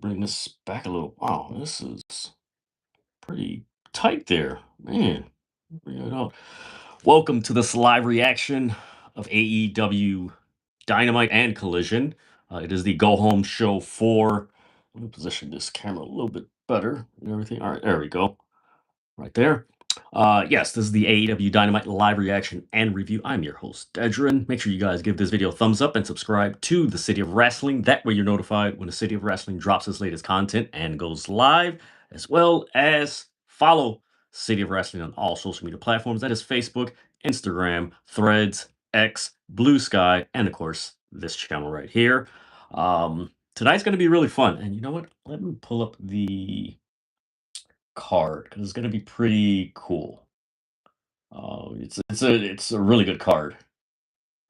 bring this back a little. Wow, this is pretty tight there, man. Bring it out. Welcome to this live reaction of AEW Dynamite and Collision. It is the go home show for. Let me position this camera a little bit better and everything. All right, there we go. Right there. Yes, this is the AEW Dynamite live reaction and review. I'm your host, Dedrin. Make sure you guys give this video a thumbs up and subscribe to the City of Wrestling. That way you're notified when the City of Wrestling drops its latest content and goes live, as well as follow City of Wrestling on all social media platforms. That is Facebook, Instagram, Threads, X, Blue Sky, and of course, this channel right here. Tonight's going to be really fun. And you know what? Let me pull up the card because it's going to be pretty cool. It's a really good card.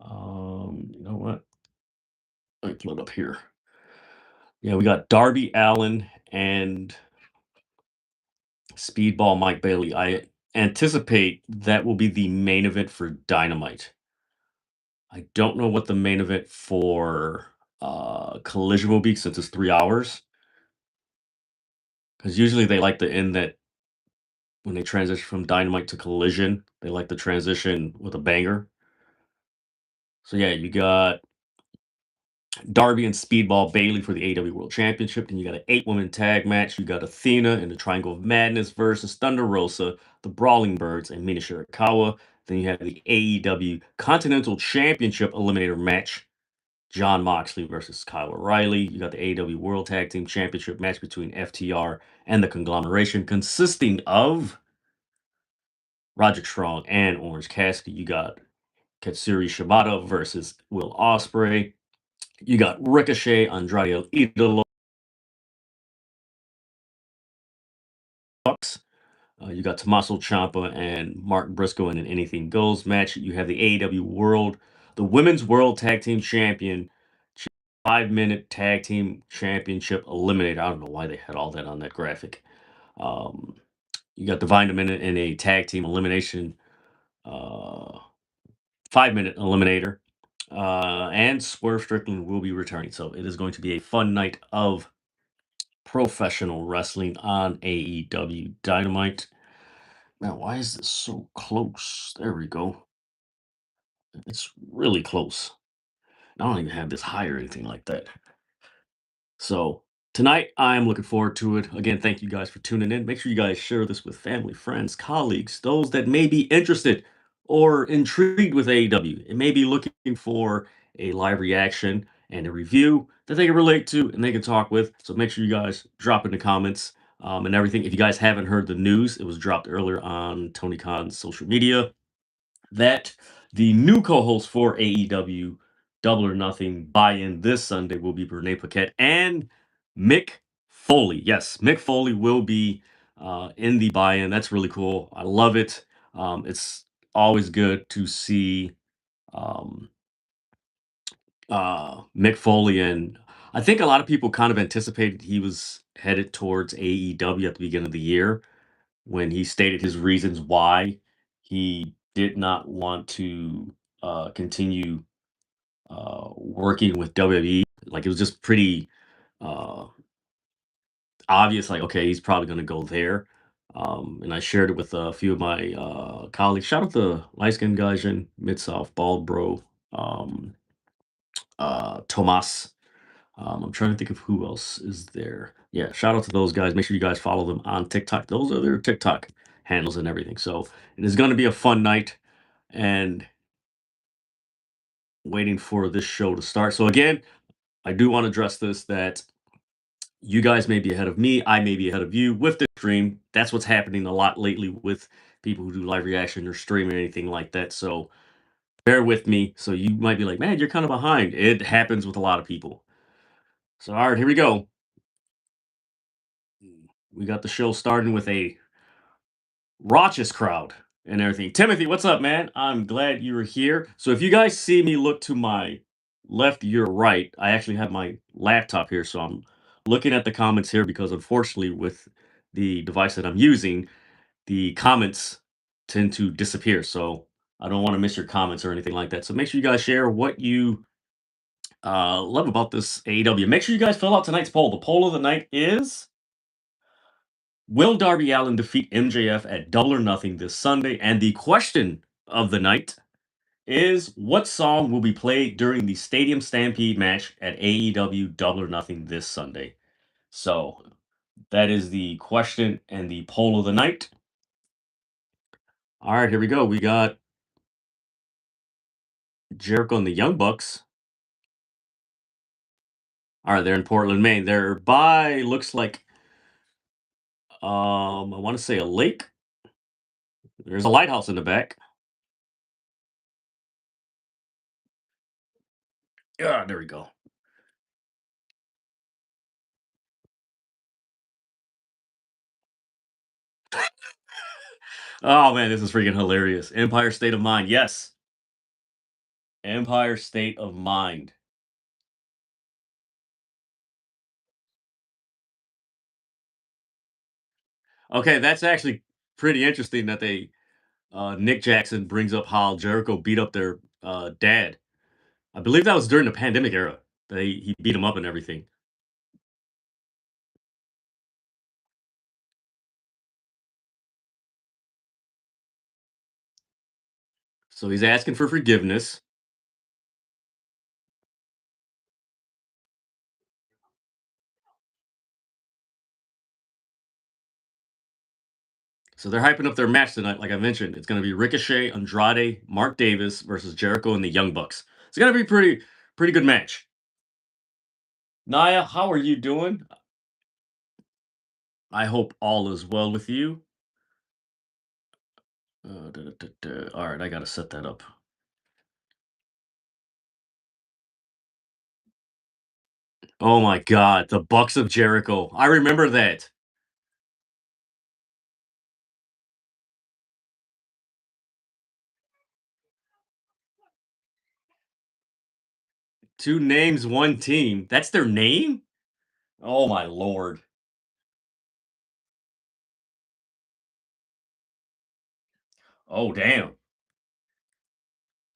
You know what? Let me pull it up here. Yeah, we got Darby Allin and Speedball Mike Bailey. I anticipate that will be the main event for Dynamite. I don't know what the main event for Collision will be since it's 3 hours. Because usually they like to end that when they transition from Dynamite to Collision, they like to transition with a banger. So yeah, you got Darby and Speedball Bailey for the AEW World Championship. Then you got an 8-woman tag match. You got Athena in the Triangle of Madness versus Thunder Rosa, the Brawling Birds, and Mina Shirakawa. Then you have the AEW Continental Championship Eliminator match. John Moxley versus Kyle O'Reilly. You got the AEW World Tag Team Championship match between FTR and the Conglomeration, consisting of Roderick Strong and Orange Cassidy. You got Katsuyori Shibata versus Will Ospreay. You got Ricochet, Andrade, Idolo. You got Tomasso, Ciampa, and Mark Briscoe in an Anything Goes match. You have the AEW the Women's World Tag Team Champion, 5-minute Tag Team Championship Eliminator. I don't know why they had all that on that graphic. You got Divine Minute in a Tag Team Elimination, 5-minute Eliminator. And Swerve Strickland will be returning. So it is going to be a fun night of professional wrestling on AEW Dynamite. Man, why is this so close? There we go. It's really close. I don't even have this high or anything like that. So tonight, I'm looking forward to it. Again, thank you guys for tuning in. Make sure you guys share this with family, friends, colleagues, those that may be interested or intrigued with AEW and may be looking for a live reaction and a review that they can relate to and they can talk with. So make sure you guys drop in the comments and everything. If you guys haven't heard the news, it was dropped earlier on Tony Khan's social media that the new co-host for AEW Double or Nothing buy-in this Sunday will be Renee Paquette and Mick Foley. Yes, Mick Foley will be in the buy-in. That's really cool. I love it. It's always good to see um, Mick Foley, and I think a lot of people kind of anticipated he was headed towards AEW at the beginning of the year when he stated his reasons why he did not want to continue working with WWE. Like it was just pretty uh, obvious. Like, okay, he's probably going to go there. And I shared it with a few of my colleagues. Shout out to light skinned guys in Mid South, Bald Bro, um, Tomas. I'm trying to think of who else is there. Yeah, shout out to those guys. Make sure you guys follow them on TikTok. Those are their TikTok handles and everything. So it is going to be a fun night and waiting for this show to start. So again, I do want to address this that you guys may be ahead of me. I may be ahead of you with the stream. That's what's happening a lot lately with people who do live reaction or stream or anything like that. So bear with me. So you might be like, man, you're kind of behind. It happens with a lot of people. So all right, here we go. We got the show starting with a raucous crowd and everything. Timothy, what's up, man? I'm glad you're here. So if you guys see me look to my left, your right, I actually have my laptop here, so I'm looking at the comments here because unfortunately with the device that I'm using, the comments tend to disappear. So I don't want to miss your comments or anything like that. So make sure you guys share what you Love about this AEW. Make sure you guys fill out tonight's poll. The poll of the night is: will Darby Allin defeat MJF at Double or Nothing this Sunday? And the question of the night is: what song will be played during the Stadium Stampede match at AEW Double or Nothing this Sunday? So that is the question and the poll of the night. All right, here we go. We got Jericho and the Young Bucks. All right, they're in Portland, Maine. They're by, looks like, I want to say a lake. There's a lighthouse in the back. Yeah, there we go. Oh man, this is freaking hilarious. Empire State of Mind. Yes. Empire State of Mind. Okay, that's actually pretty interesting that they Nick Jackson brings up how Jericho beat up their dad. I believe that was during the pandemic era. He beat him up and everything. So he's asking for forgiveness. So they're hyping up their match tonight. Like I mentioned, it's going to be Ricochet, Andrade, Mark Davis versus Jericho and the Young Bucks. It's going to be pretty good match. Naya, how are you doing? I hope all is well with you. All right, I got to set that up. Oh my God, the Bucks of Jericho. I remember that. Two names, one team. That's their name? Oh my Lord. Oh, damn.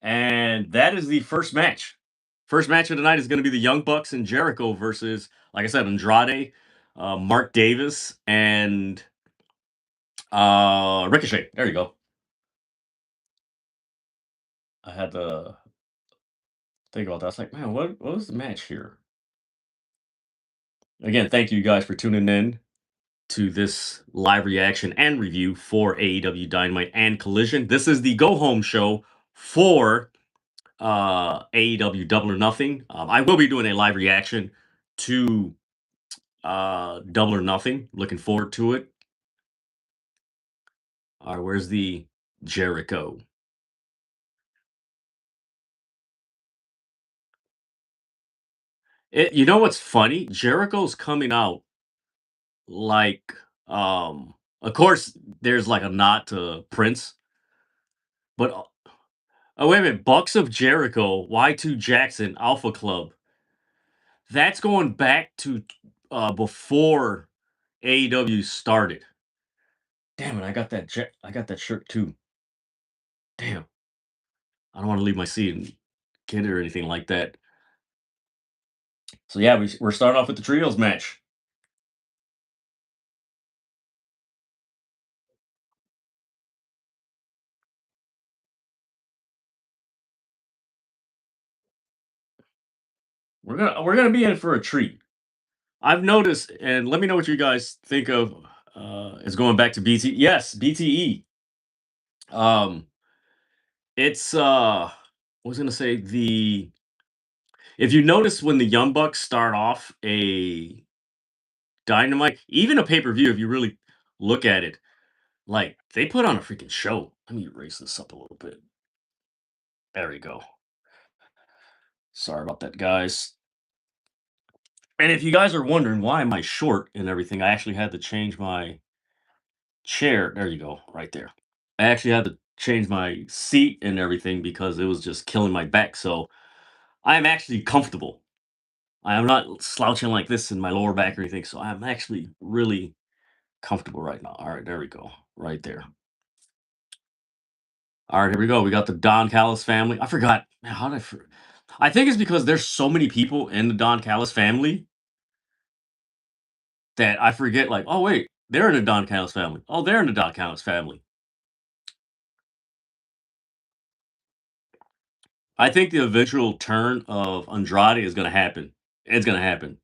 And that is the first match. First match of the night is going to be the Young Bucks and Jericho versus, like I said, Andrade, Mark Davis, and Ricochet. There you go. I had to think about that. I was like, man, what was the match here? Again, thank you guys for tuning in to this live reaction and review for AEW Dynamite and Collision. This is the go home show for AEW Double or Nothing. I will be doing a live reaction to Double or Nothing. Looking forward to it. All right, where's the Jericho? You know what's funny? Jericho's coming out like, of course, there's like a nod to Prince, but oh wait a minute, Bucks of Jericho, Y2 Jackson, Alpha Club. That's going back to before AEW started. Damn it, I got that shirt too. Damn. I don't want to leave my seat and get it or anything like that. So yeah, we're starting off with the trios match. We're gonna be in for a treat. I've noticed, and let me know what you guys think of is going back to BT. Yes, BTE. Um, it's I was gonna say the if you notice when the Young Bucks start off a Dynamite, even a pay-per-view, if you really look at it, like they put on a freaking show. Let me raise this up a little bit. There we go. Sorry about that, guys. And if you guys are wondering why am I short and everything, I actually had to change my chair. There you go, right there. I actually had to change my seat and everything because it was just killing my back. So I am actually comfortable. I am not slouching like this in my lower back or anything. So I'm actually really comfortable right now. All right, there we go. Right there. All right, here we go. We got the Don Callis family. I forgot. Man, how did I think it's because there's so many people in the Don Callis family that I forget, like, oh wait, they're in the Don Callis family. Oh, they're in the Don Callis family. I think the eventual turn of Andrade is gonna happen. It's gonna happen.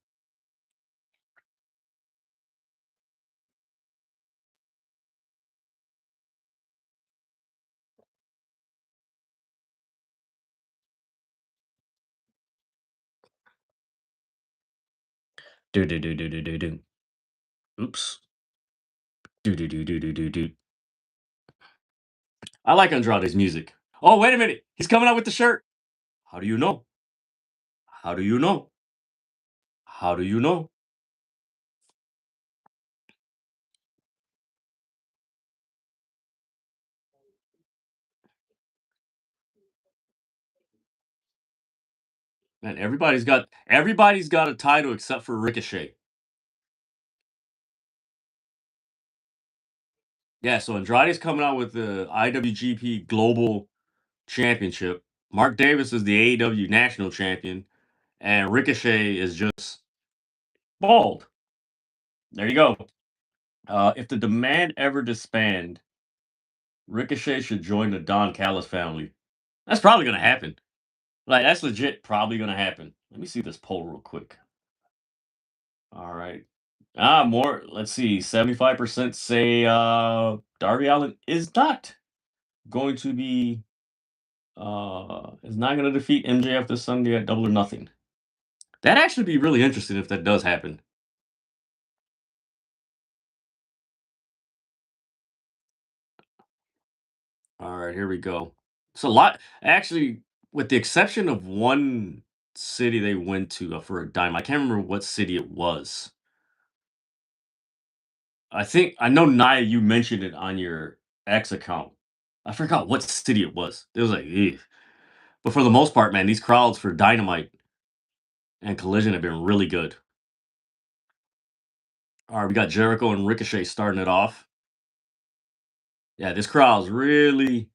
Do do do do do do do. Oops. Do do do do do do do. I like Andrade's music. Oh, wait a minute. He's coming out with the shirt. How do you know? How do you know? How do you know? Man, everybody's got a title except for Ricochet. Yeah, so Andrade's coming out with the IWGP Global Championship. Mark Davis is the AEW National Champion, and Ricochet is just bald. There you go. If the demand ever disband, Ricochet should join the Don Callis family. That's probably gonna happen. Like that's legit, probably gonna happen. Let me see this poll real quick. All right. More. Let's see. 75% say Darby Allin is not going to be is not going to defeat MJF this Sunday at Double or Nothing. That actually be really interesting if that does happen. All right, here we go. It's a lot. Actually, with the exception of one city they went to for a dime, I can't remember what city it was. I think I know Nia, you mentioned it on your X account. I forgot what city it was. It was like, "Ugh." But for the most part, man, these crowds for Dynamite and Collision have been really good. All right, we got Jericho and Ricochet starting it off. Yeah, this crowd's really.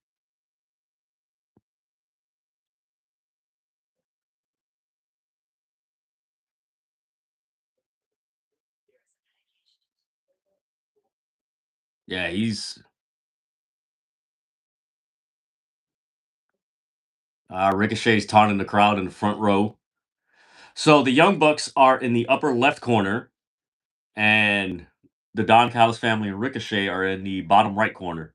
Yeah, he's Ricochet's taunting the crowd in the front row. So the Young Bucks are in the upper left corner, and the Don Callis family and Ricochet are in the bottom right corner.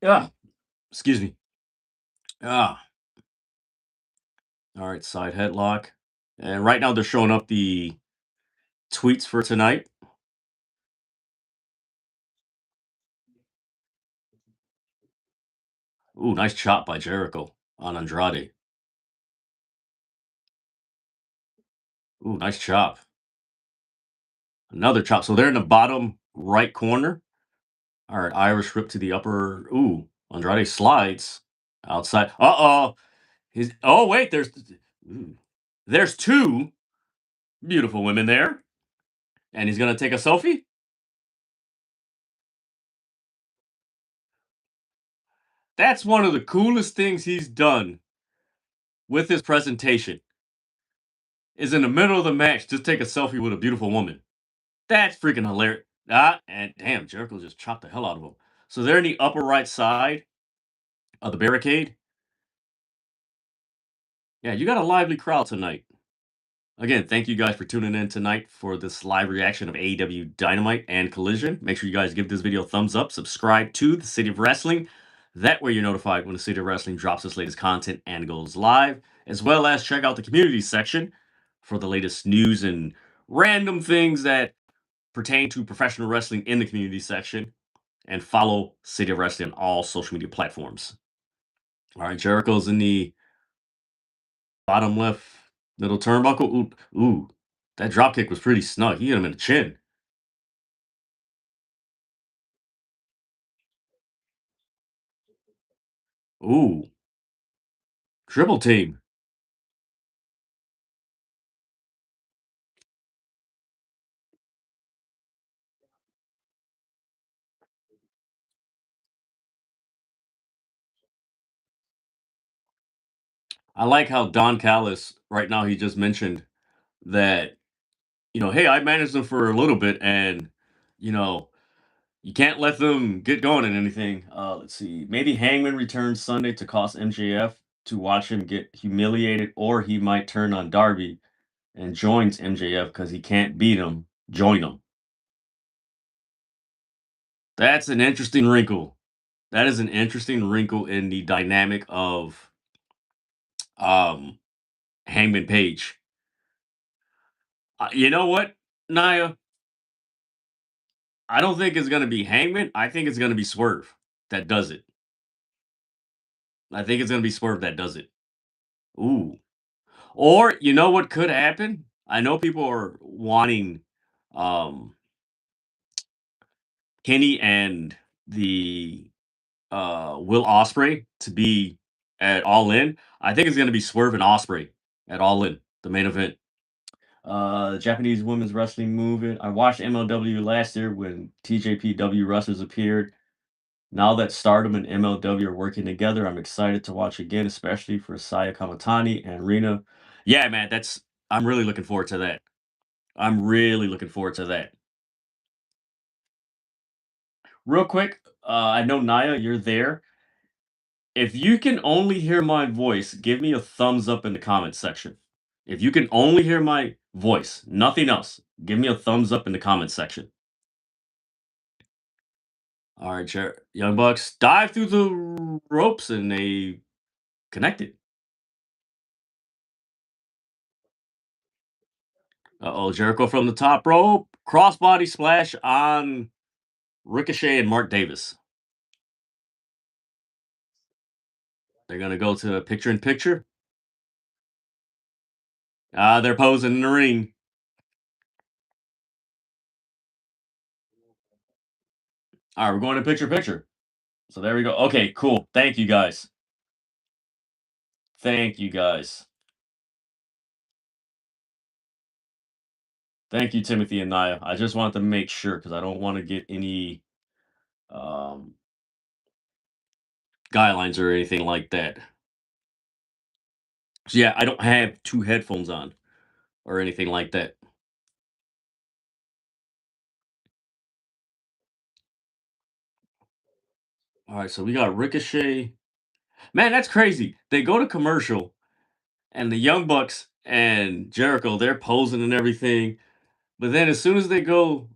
Yeah, excuse me. Ah, all right, side headlock. And right now they're showing up the tweets for tonight. Ooh, nice chop by Jericho on Andrade. Ooh, nice chop. Another chop. So they're in the bottom right corner. All right, Irish whip to the upper. Ooh, Andrade slides outside. Uh-oh. His oh wait, ooh, there's two beautiful women there. And he's gonna take a selfie? That's one of the coolest things he's done with his presentation. Is in the middle of the match, just take a selfie with a beautiful woman. That's freaking hilarious. And damn, Jericho just chopped the hell out of him. So they're in the upper right side of the barricade. Yeah, you got a lively crowd tonight. Again, thank you guys for tuning in tonight for this live reaction of AEW Dynamite and Collision. Make sure you guys give this video a thumbs up, subscribe to the City of Wrestling. That way you're notified when the City of Wrestling drops its latest content and goes live, as well as check out the community section for the latest news and random things that pertain to professional wrestling in the community section. And follow City of Wrestling on all social media platforms. All right, Jericho's in the bottom left middle turnbuckle. Ooh, that drop kick was pretty snug. He hit him in the chin. Ooh, triple team. I like how Don Callis right now he just mentioned that, hey, I managed them for a little bit and, you know, you can't let them get going in anything. Let's see. Maybe Hangman returns Sunday to cost MJF to watch him get humiliated, or he might turn on Darby and joins MJF because he can't beat him. Join him. That's an interesting wrinkle. That is an interesting wrinkle in the dynamic of um Hangman Page. You know what, Naya? I don't think it's gonna be Hangman. I think it's gonna be Swerve that does it. I think it's gonna be Swerve that does it. Ooh. Or you know what could happen? I know people are wanting um Kenny and the Will Ospreay to be at All In. I think it's gonna be Swerve and Ospreay at All In, the main event. Japanese women's wrestling movement. I watched MLW last year when TJPW wrestlers appeared. Now that Stardom and MLW are working together, I'm excited to watch again, especially for Saya Kamatani and Rina. Yeah, man, I'm really looking forward to that. I'm really looking forward to that. Real quick, I know Naya, you're there. If you can only hear my voice, give me a thumbs up in the comment section. If you can only hear my voice, nothing else, give me a thumbs up in the comment section. All right, Young Bucks dive through the ropes and they connected. Uh-oh, Jericho from the top rope. Crossbody splash on Ricochet and Mark Davis. They're going to go to picture in picture. They're posing in the ring. All right, we're going to picture picture. So there we go. Okay, cool. Thank you guys. Thank you guys. Thank you, Timothy and Naya. I just wanted to make sure because I don't want to get any um, guidelines or anything like that. So yeah, I don't have two headphones on or anything like that. All right, so we got Ricochet. Man, that's crazy. They go to commercial and the Young Bucks and Jericho, they're posing and everything. But then as soon as they go,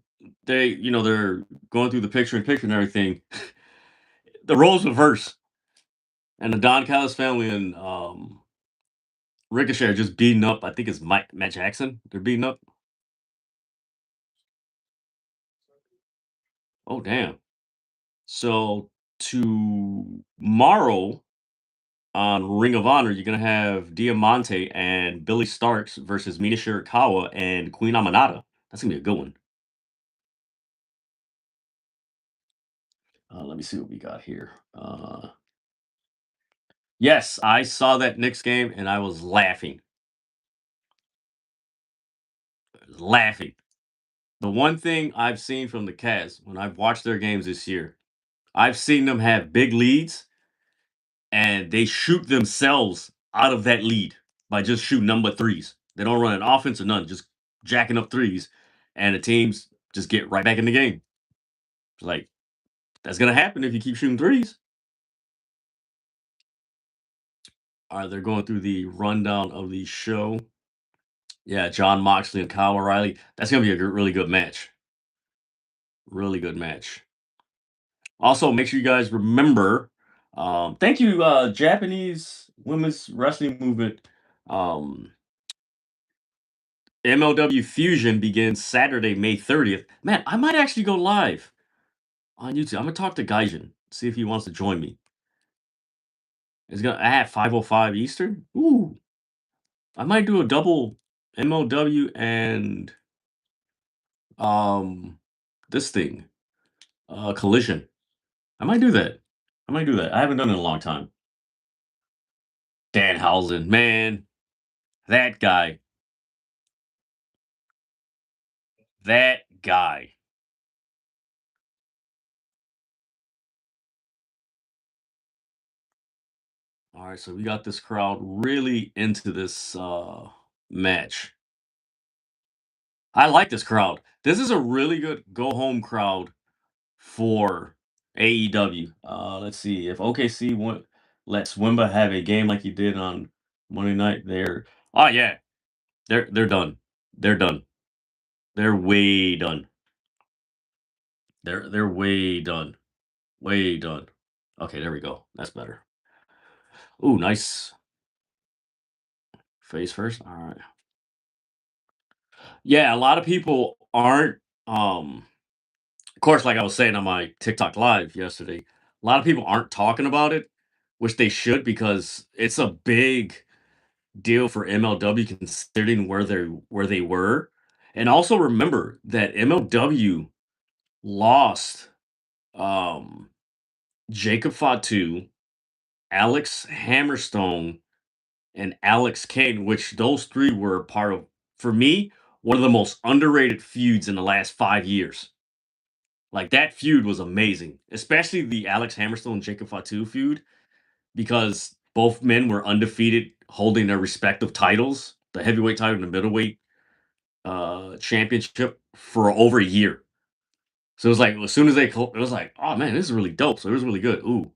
they're going through the picture in picture and everything. The roles reverse, and the Don Callis family and Ricochet are just beating up. I think it's Matt Jackson. They're beating up. Oh damn! So tomorrow on Ring of Honor, you're gonna have Diamante and Billy Starks versus Mina Shirakawa and Queen Amanada. That's gonna be a good one. Let me see what we got here. Yes, I saw that Knicks game and I was laughing. Laughing. The one thing I've seen from the Cavs when I've watched their games this year, I've seen them have big leads and they shoot themselves out of that lead by just shooting number threes. They don't run an offense or none, just jacking up threes, and the teams just get right back in the game. It's like that's gonna happen if you keep shooting threes. All right, they're going through the rundown of the show. Yeah, John Moxley and Kyle O'Reilly. That's gonna be a really good match. Really good match. Also, make sure you guys remember. Thank you, Japanese women's wrestling movement. MLW Fusion begins Saturday, May 30th. Man, I might actually go live on YouTube. I'm gonna talk to Gaijin, see if he wants to join me. It's gonna at 5:05 Eastern. Ooh, I might do a double MLW and um this thing, collision. I might do that. I might do that. I haven't done it in a long time. Danhausen, man, that guy, that guy. All right, so we got this crowd really into this match. I like this crowd. This is a really good go home crowd for AEW. Let's see if OKC lets Wimba have a game like he did on Monday night. Oh yeah, they're done. They're done. They're way done. They're way done. Way done. Okay, there we go. That's better. Ooh, nice face first. All right. Yeah, a lot of people aren't. Of course, like I was saying on my TikTok live yesterday, a lot of people aren't talking about it, which they should because it's a big deal for MLW considering where they were. And also remember that MLW lost um Jacob Fatu, Alex Hammerstone, and Alex Kane, which those three were part of, for me, one of the most underrated feuds in the last 5 years. Like that feud was amazing, especially the Alex Hammerstone Jacob Fatu feud, because both men were undefeated, holding their respective titles, the heavyweight title and the middleweight championship for over a year. So it was like as soon as it was like, oh man, this is really dope. So it was really good. Ooh,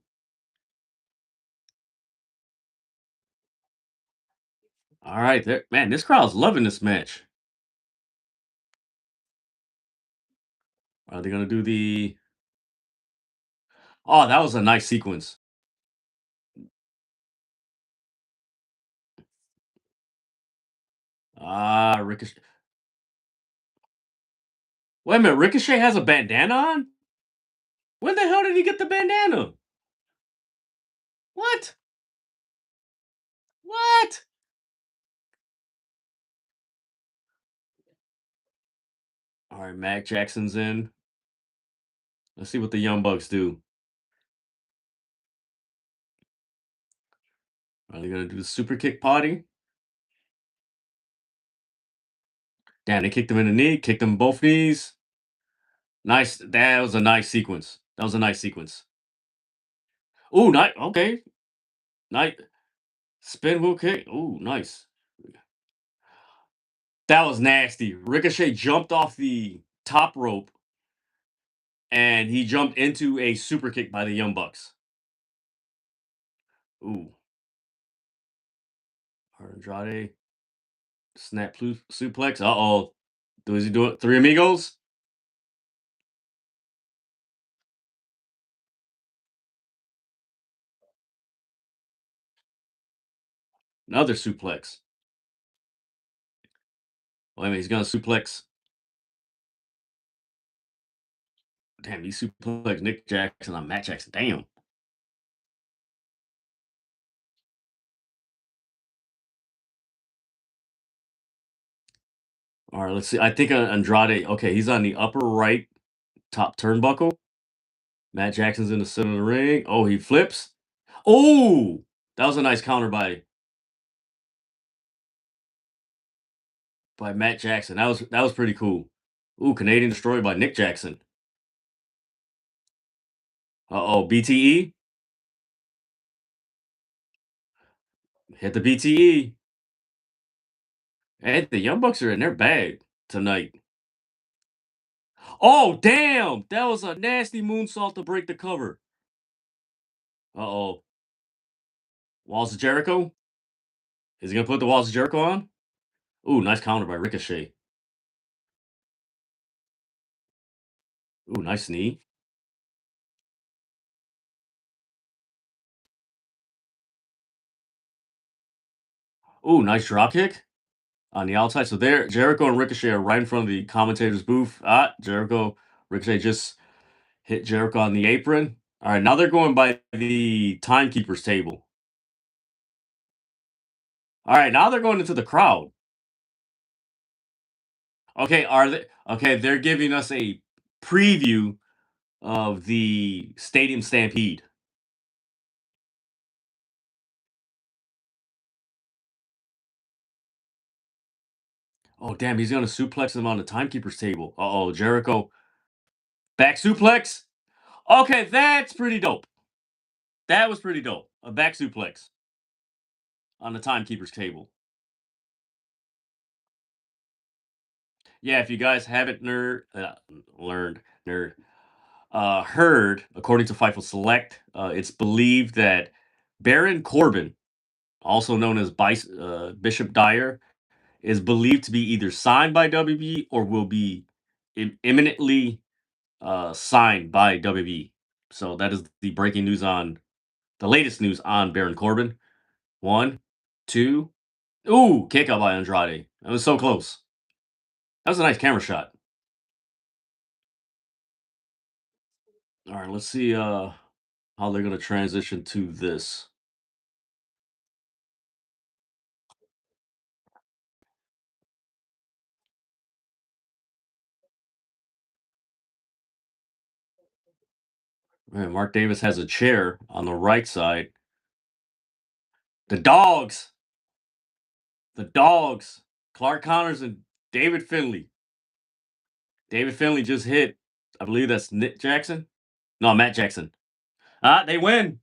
all right, man, this crowd's loving this match. Are they gonna do the? Oh, that was a nice sequence. Ah, Ricochet. Wait a minute, Ricochet has a bandana on. When the hell did he get the bandana? What? What? All right, Mac Jackson's in. Let's see what the Young Bucks do. Are they gonna do the super kick party? Damn, they kicked him in the knee, kicked him both knees. Nice. That was a nice sequence. That was a nice sequence. Ooh, nice. Okay, nice spin wheel kick. Ooh, nice. That was nasty. Ricochet jumped off the top rope and he jumped into a super kick by the Young Bucks. Ooh, Andrade snap suplex. Uh oh. Does he do it? Three amigos. Another suplex. Wait a minute, he's gonna suplex. Damn, he suplex Nick Jackson on Matt Jackson. Damn. All right, let's see. I think Andrade. Okay, he's on the upper right top turnbuckle. Matt Jackson's in the center of the ring. Oh, he flips. Oh, that was a nice counter by Matt Jackson. That was pretty cool. Ooh, Canadian Destroyer by Nick Jackson. Uh oh, BTE hit the BTE. And the Young Bucks are in their bag tonight. Oh, damn! That was a nasty moonsault to break the cover. Uh oh, Walls of Jericho. Is he gonna put the Walls of Jericho on? Ooh, nice counter by Ricochet. Ooh, nice knee. Ooh, nice drop kick on the outside. So there, Jericho and Ricochet are right in front of the commentator's booth. Jericho, Ricochet just hit Jericho on the apron. All right, now they're going by the timekeeper's table. All right, now they're going into the crowd. Okay, are they? Okay, they're giving us a preview of the Stadium Stampede. Oh, damn, he's going to suplex him on the timekeeper's table. Uh oh, Jericho. Back suplex? Okay, that's pretty dope. That was pretty dope. A back suplex. on the timekeeper's table. Yeah, if you guys haven't heard, according to Fightful Select, it's believed that Baron Corbin, also known as Bishop Dyer, is believed to be either signed by WB or will be imminently signed by WB. So that is the breaking news on the latest news on Baron Corbin. One, two. Ooh, kick out by Andrade. That was so close. That was a nice camera shot. All right, let's see how they're gonna transition to this. Man, Mark Davis has a chair on the right side. The dogs. The dogs. Clark Connors and David Finley. David Finley just hit. I believe that's Nick Jackson. No, Matt Jackson. They win.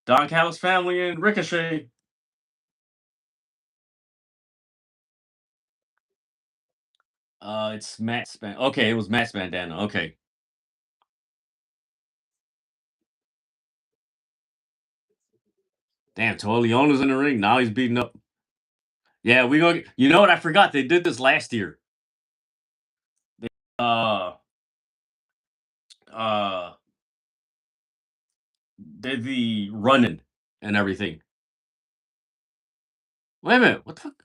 Don Callis family and Ricochet. It's Matt Span. Okay, it was Matt Bandana. Okay. Damn, Leona's in the ring. Now he's beating up. Yeah, we going You know what? I forgot they did this last year. They, uh, uh, did the running and everything. Wait a minute. What the fuck?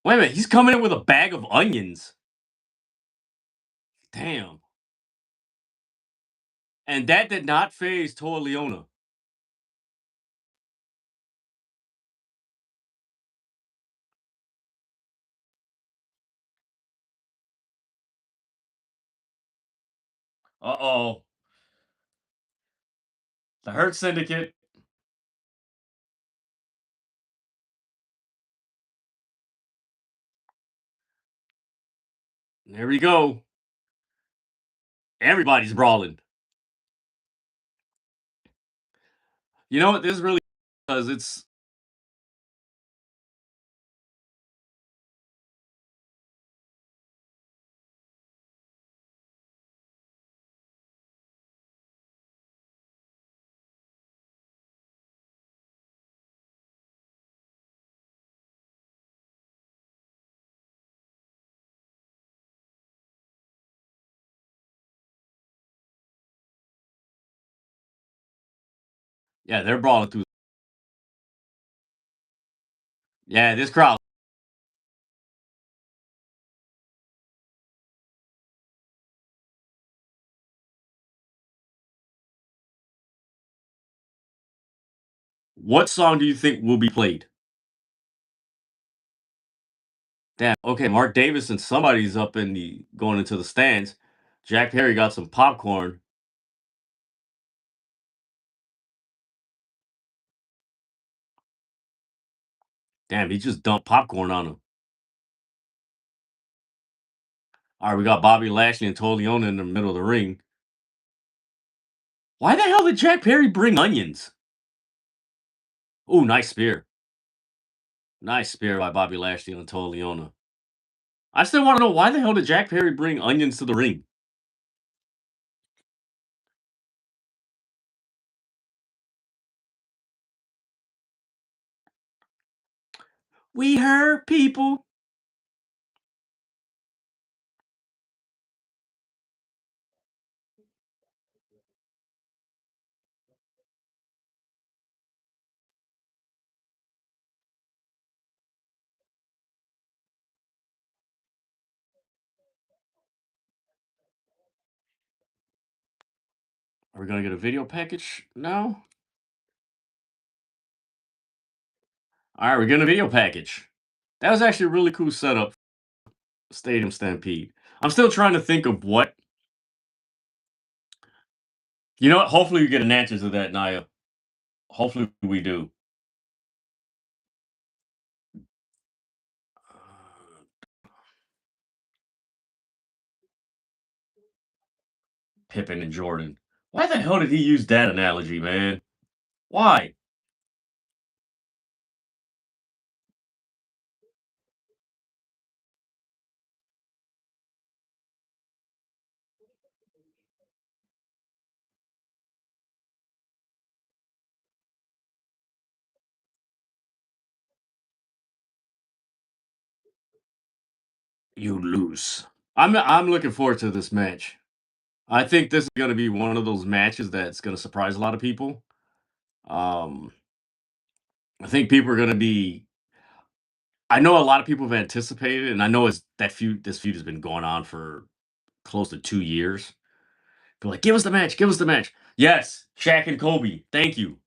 Wait a minute. He's coming in with a bag of onions. Damn. And that did not phase Toa Leona. Uh-oh. The Hurt Syndicate. There we go. Everybody's brawling. You know what? This really because it's yeah, they're brawling through. Yeah, this crowd. What song do you think will be played? Damn. Okay, Mark Davis and somebody's up in the going into the stands. Jack Perry got some popcorn. Damn, he just dumped popcorn on him. All right, we got Bobby Lashley and Toleone in the middle of the ring. Why the hell did Jack Perry bring onions? Oh, nice spear. Nice spear by Bobby Lashley and Toleone. I still want to know why the hell did Jack Perry bring onions to the ring? We hurt people. Are we gonna get a video package now? All right, we're getting a video package. That was actually a really cool setup. Stadium Stampede. I'm still trying to think of what. You know what? Hopefully we get an answer to that, Naya. Hopefully we do. Pippen and Jordan. Why the hell did he use that analogy, man? Why? You lose. I'm looking forward to this match. I think this is gonna be one of those matches that's gonna surprise a lot of people. Um, I think people are gonna be. I know a lot of people have anticipated, and I know it's that feud. This feud has been going on for close to 2 years. They're like, "Give us the match! Give us the match!" Yes, Shaq and Kobe. Thank you.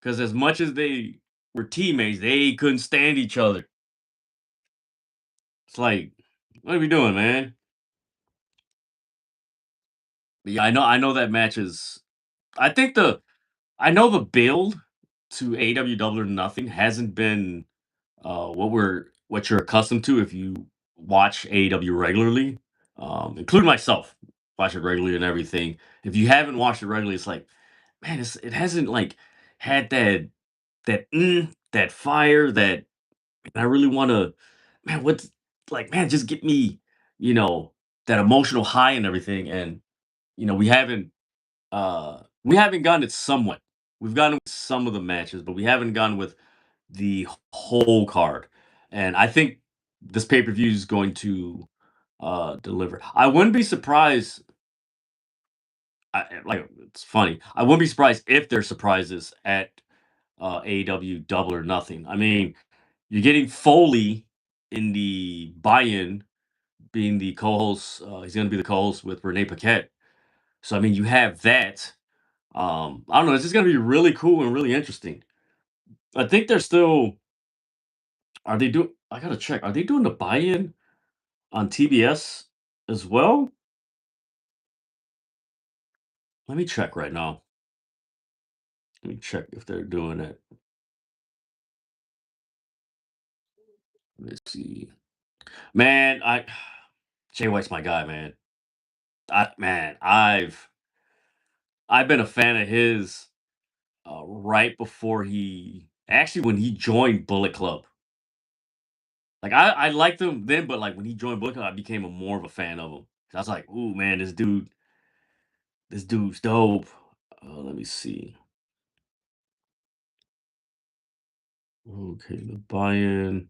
Because as much as they were teammates, they couldn't stand each other. It's like, what are we doing, man? But yeah, I know that match is. I think I know the build to AEW Double or Nothing hasn't been what you're accustomed to if you watch AEW regularly, including myself, watch it regularly and everything. If you haven't watched it regularly, it's like, man, it hasn't like had that fire that I really want to, man. What's like, man, just get me, you know, that emotional high and everything. And we haven't gotten it somewhat. We've gotten with some of the matches, but we haven't gone with the whole card. And I think this pay-per-view is going to deliver. I wouldn't be surprised. Like it's funny. I wouldn't be surprised if there's surprises at AEW Double or Nothing. I mean, you're getting Foley in the buy-in, being the co-host. He's going to be the co-host with Renee Paquette. So I mean, you have that. I don't know. It's just going to be really cool and really interesting. I think they're still. Are they doing? I gotta check. Are they doing the buy-in on TBS as well? Let me check right now. Let me check if they're doing it. Let's see. Man, Jay White's my guy, man. I've been a fan of his right before he actually when he joined Bullet Club. Like I liked him then, but like when he joined Bullet Club, I became more of a fan of him. I was like, ooh man, this dude's dope. Let me see. Okay, the buy-in.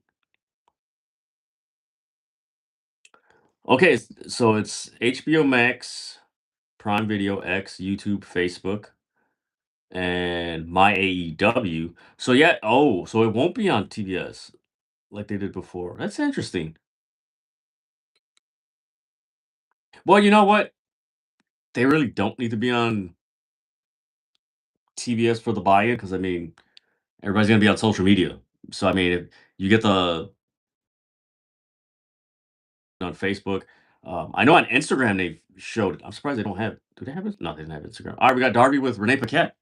Okay, so it's HBO Max, Prime Video, X, YouTube, Facebook, and my AEW. So yeah, oh, so it won't be on TBS like they did before. That's interesting. Well, you know what? They really don't need to be on TBS for the buy-in because I mean everybody's gonna be on social media. So I mean, if you get the on Facebook. I know on Instagram they've showed. I'm surprised they don't have. Do they have it? No, they didn't have Instagram. All right, we got Darby with Renee Paquette.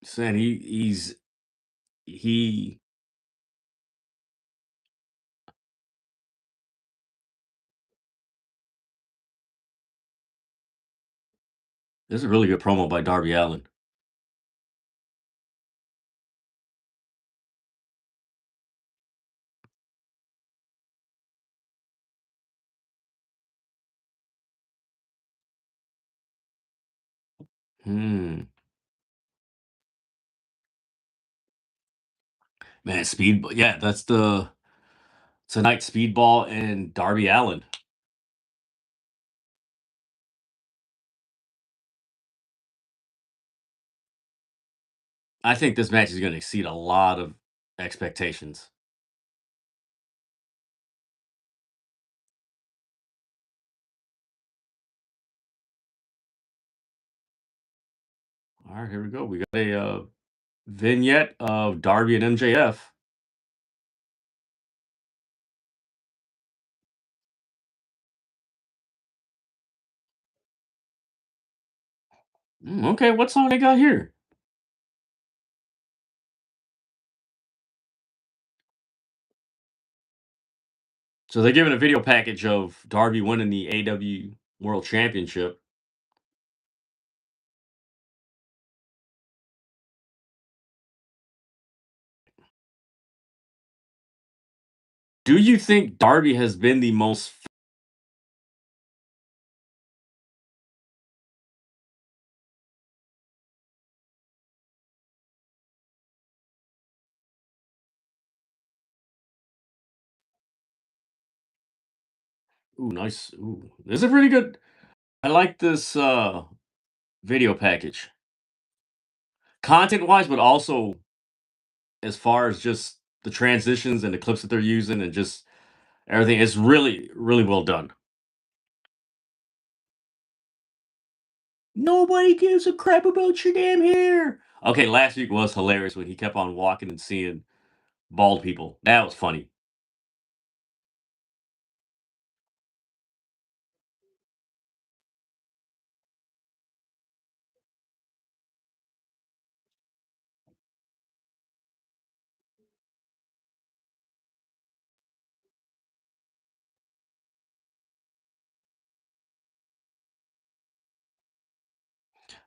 Saying he this is a really good promo by Darby Allin. Hmm. Man, Speedball. Yeah, that's the tonight Speedball and Darby Allin. I think this match is going to exceed a lot of expectations. All right, here we go. We got a vignette of Darby and MJF. Okay, what song they got here? So they're giving a video package of Darby winning the AEW World Championship. Do you think Darby has been the most? Ooh, nice. Ooh, this is pretty good. I like this video package, content wise, but also as far as just the transitions and the clips that they're using and just everything. It's really, really well done. Nobody gives a crap about your damn hair. Okay, last week was hilarious when he kept on walking and seeing bald people. That was funny.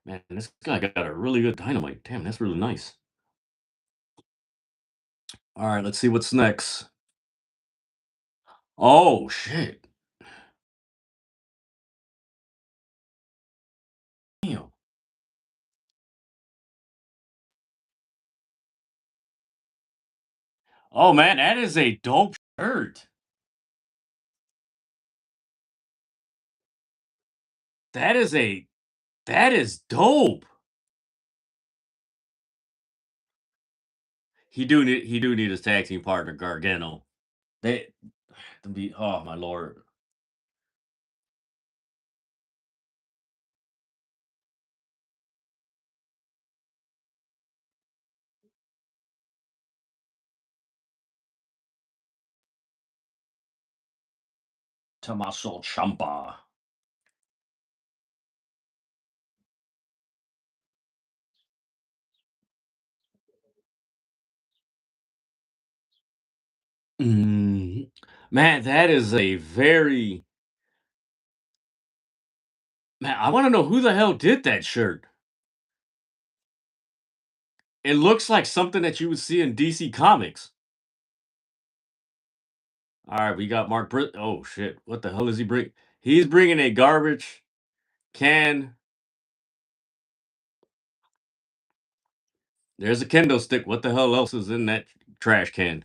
Man, this guy got a really good dynamite. Damn, that's really nice. All right, let's see what's next. Oh shit. Damn. Oh man, that is a dope shirt. That is a that is dope. He do need his tag team partner Gargano. They to be oh my lord. Tomasso Ciampa. Mm, man, that is a very man. I want to know who the hell did that shirt. It looks like something that you would see in DC Comics. All right, we got Mark Britt. Oh shit! What the hell is he bring? He's bringing a garbage can. There's a kendo stick. What the hell else is in that trash can?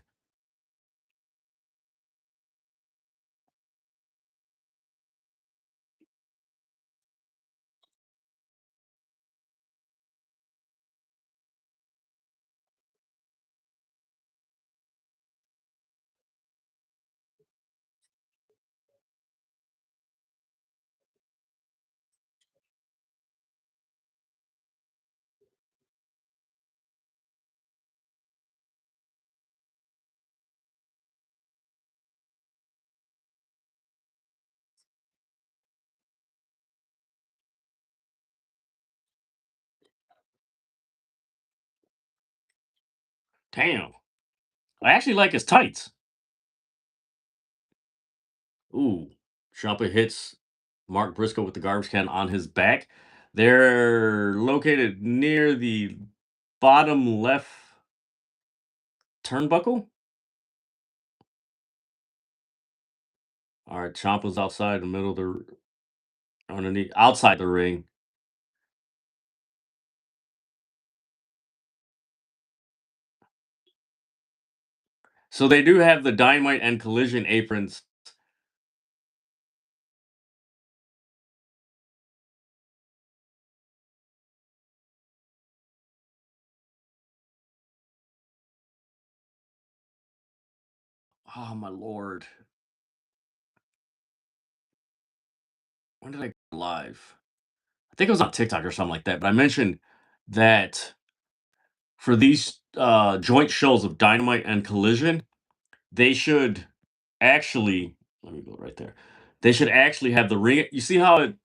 Damn. I actually like his tights. Ooh. Ciampa hits Mark Briscoe with the garbage can on his back. They're located near the bottom left turnbuckle. All right, Ciampa's outside the middle of the underneath outside the ring. So they do have the Dynamite and Collision aprons. Oh my lord. When did I go live? I think it was on TikTok or something like that, but I mentioned that for these joint shows of Dynamite and Collision, they should actually let me go right there. They should actually have the ring. You see how it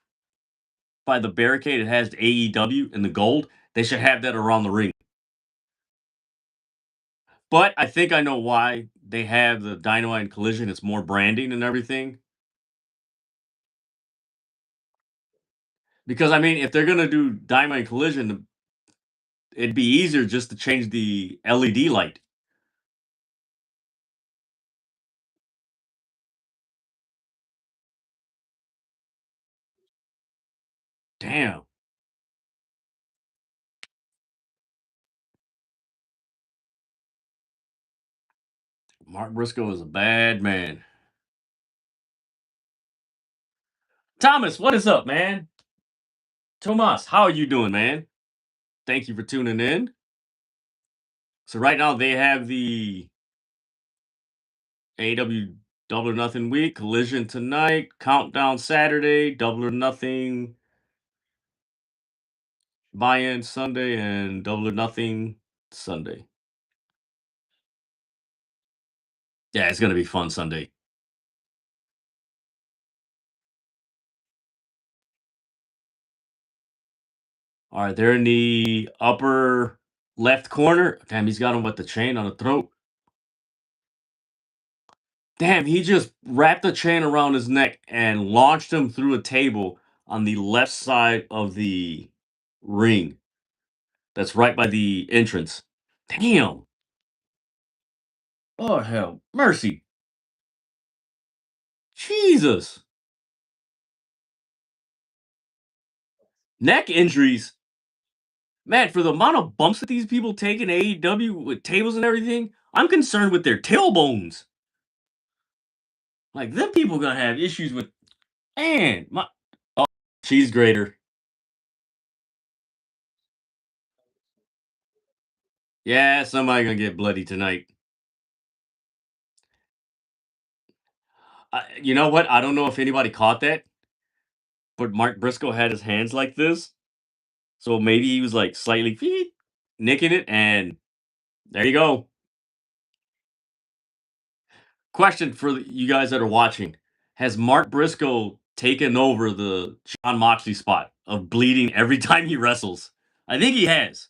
by the barricade it has the AEW in the gold? They should have that around the ring. But I think I know why they have the Dynamite and Collision. It's more branding and everything. Because I mean, if they're gonna do Dynamite and Collision, it'd be easier just to change the LED light. Damn, Mark Briscoe is a bad man. Thomas, what is up, man? Tomas, how are you doing, man? Thank you for tuning in. So right now they have the AEW Double or Nothing week, Collision tonight, Countdown Saturday, Double or Nothing buy-in Sunday, and Double or Nothing Sunday. Yeah, it's gonna be fun Sunday. All right, they're in the upper left corner. Damn, he's got him with the chain on the throat. Damn, he just wrapped the chain around his neck and launched him through a table on the left side of the ring. That's right by the entrance. Damn. Oh hell, mercy. Jesus. Neck injuries. Man, for the amount of bumps that these people take in AEW with tables and everything, I'm concerned with their tailbones. Like, them people gonna have issues with, man, my, oh, she's greater. Yeah, somebody gonna get bloody tonight. You know what? I don't know if anybody caught that, but Mark Briscoe had his hands like this. So maybe he was like slightly nicking it, and there you go. Question for you guys that are watching: has Mark Briscoe taken over the John Moxley spot of bleeding every time he wrestles? I think he has.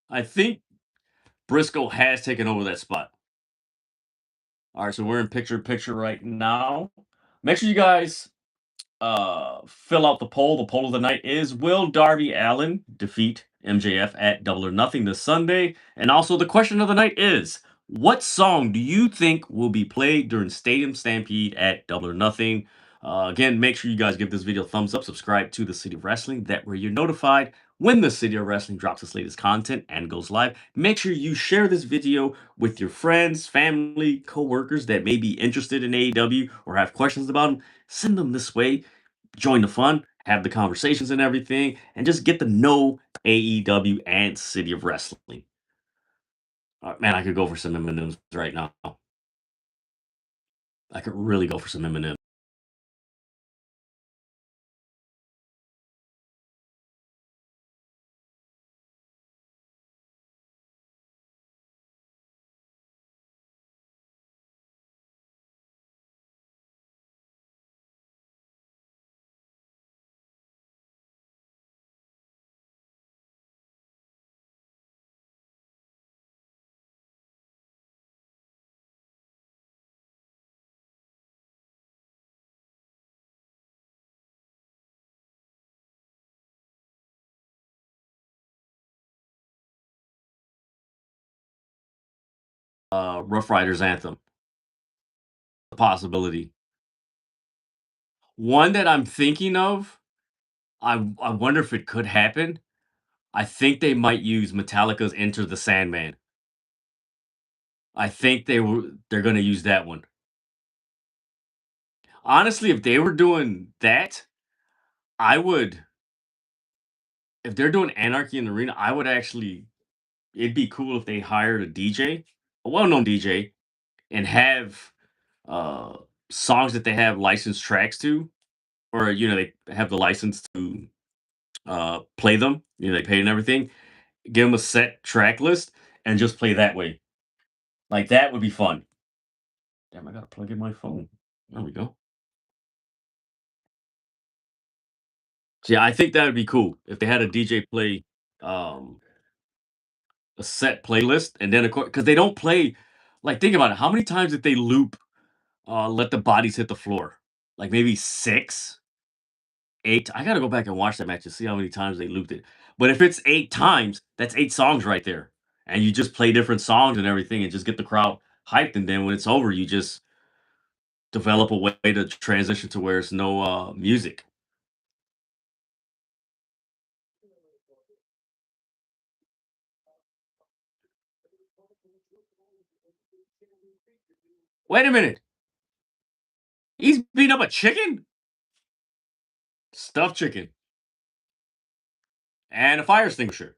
I think Briscoe has taken over that spot. All right, so we're in picture right now. Make sure you guys fill out the poll. The poll of the night is: will Darby Allin defeat MJF at Double or Nothing this Sunday? And also the question of the night is: what song do you think will be played during Stadium Stampede at Double or Nothing? Again, make sure you guys give this video a thumbs up, subscribe to the City of Wrestling. That way you're notified when the City of Wrestling drops its latest content and goes live. Make sure you share this video with your friends, family, co-workers that may be interested in AEW or have questions about them. Send them this way, join the fun, have the conversations and everything, and just get to know AEW and City of Wrestling. Man, I could go for some M&Ms right now. I could really go for some M&Ms. Rough Riders Anthem, a possibility. One that I'm thinking of, I wonder if it could happen. I think they might use Metallica's Enter the Sandman. I think they're gonna use that one. Honestly, if they were doing that, I would if they're doing Anarchy in the Arena, I would actually it'd be cool if they hired a DJ, a well-known DJ, and have uh, songs that they have licensed tracks to, or they have the license to play them. They pay and everything. Give them a set track list and just play that way. Like that would be fun. Damn, I gotta plug in my phone. There we go. So yeah, I think that would be cool if they had a DJ play um, a set playlist, and then of course because they don't play. Like think about it. How many times did they loop? Let the bodies hit the floor. Like maybe six, eight. I gotta go back and watch that match to see how many times they looped it. But if it's 8 times, that's 8 songs right there, and you just play different songs and everything, and just get the crowd hyped. And then when it's over, you just develop a way to transition to where it's no music. Wait a minute, he's beating up a chicken, stuffed chicken, and a fire extinguisher.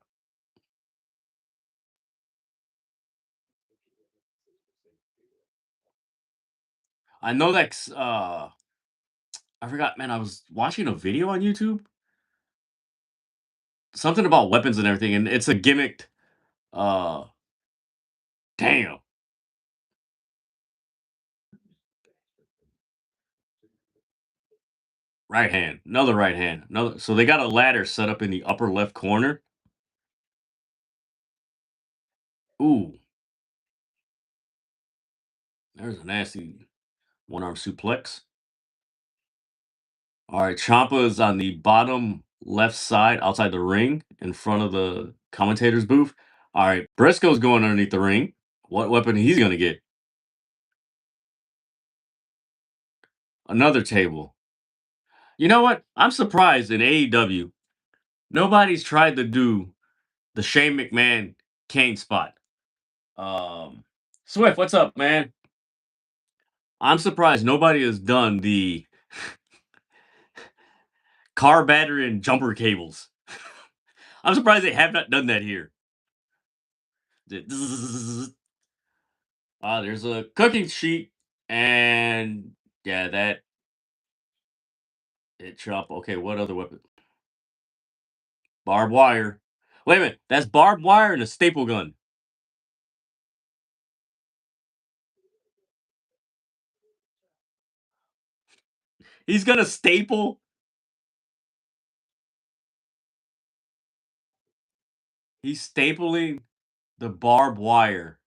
I know that's I forgot, man. I was watching a video on YouTube, something about weapons and everything, and it's a gimmicked. Uh, damn, right hand, another right hand, another. So they got a ladder set up in the upper left corner. Ooh, there's a nasty one arm suplex. All right, Ciampa is on the bottom left side outside the ring in front of the commentator's booth. All right, Briscoe's going underneath the ring. What weapon he's gonna get? Another table. You know what? I'm surprised in AEW nobody's tried to do the Shane McMahon Kane spot. Swift, what's up, man? I'm surprised nobody has done the car battery and jumper cables. I'm surprised they have not done that here. There's a cooking sheet, and yeah, that it chop. Okay, what other weapon? Barbed wire. Wait a minute, that's barbed wire and a staple gun. He's gonna staple. He's stapling the barbed wire.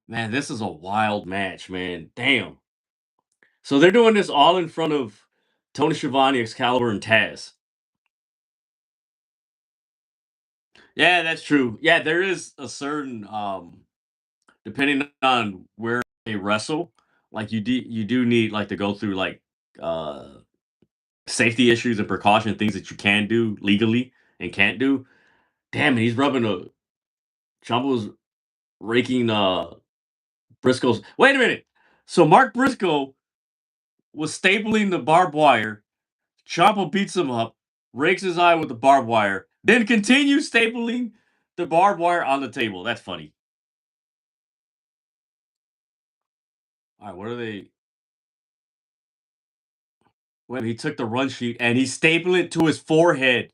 Man, this is a wild match, man. Damn. So they're doing this all in front of Tony Schiavone, Excalibur, and Taz. Yeah, that's true. Yeah, there is a certain depending on where they wrestle, like you do need like to go through like uh safety issues and precaution things that you can do legally and can't do. Damn it, he's rubbing a Ciampa was raking Briscoe's. Wait a minute. So Mark Briscoe was stapling the barbed wire. Ciampa beats him up, rakes his eye with the barbed wire, then continues stapling the barbed wire on the table. That's funny. All right, what are they? When he took the run sheet and he stapled it to his forehead.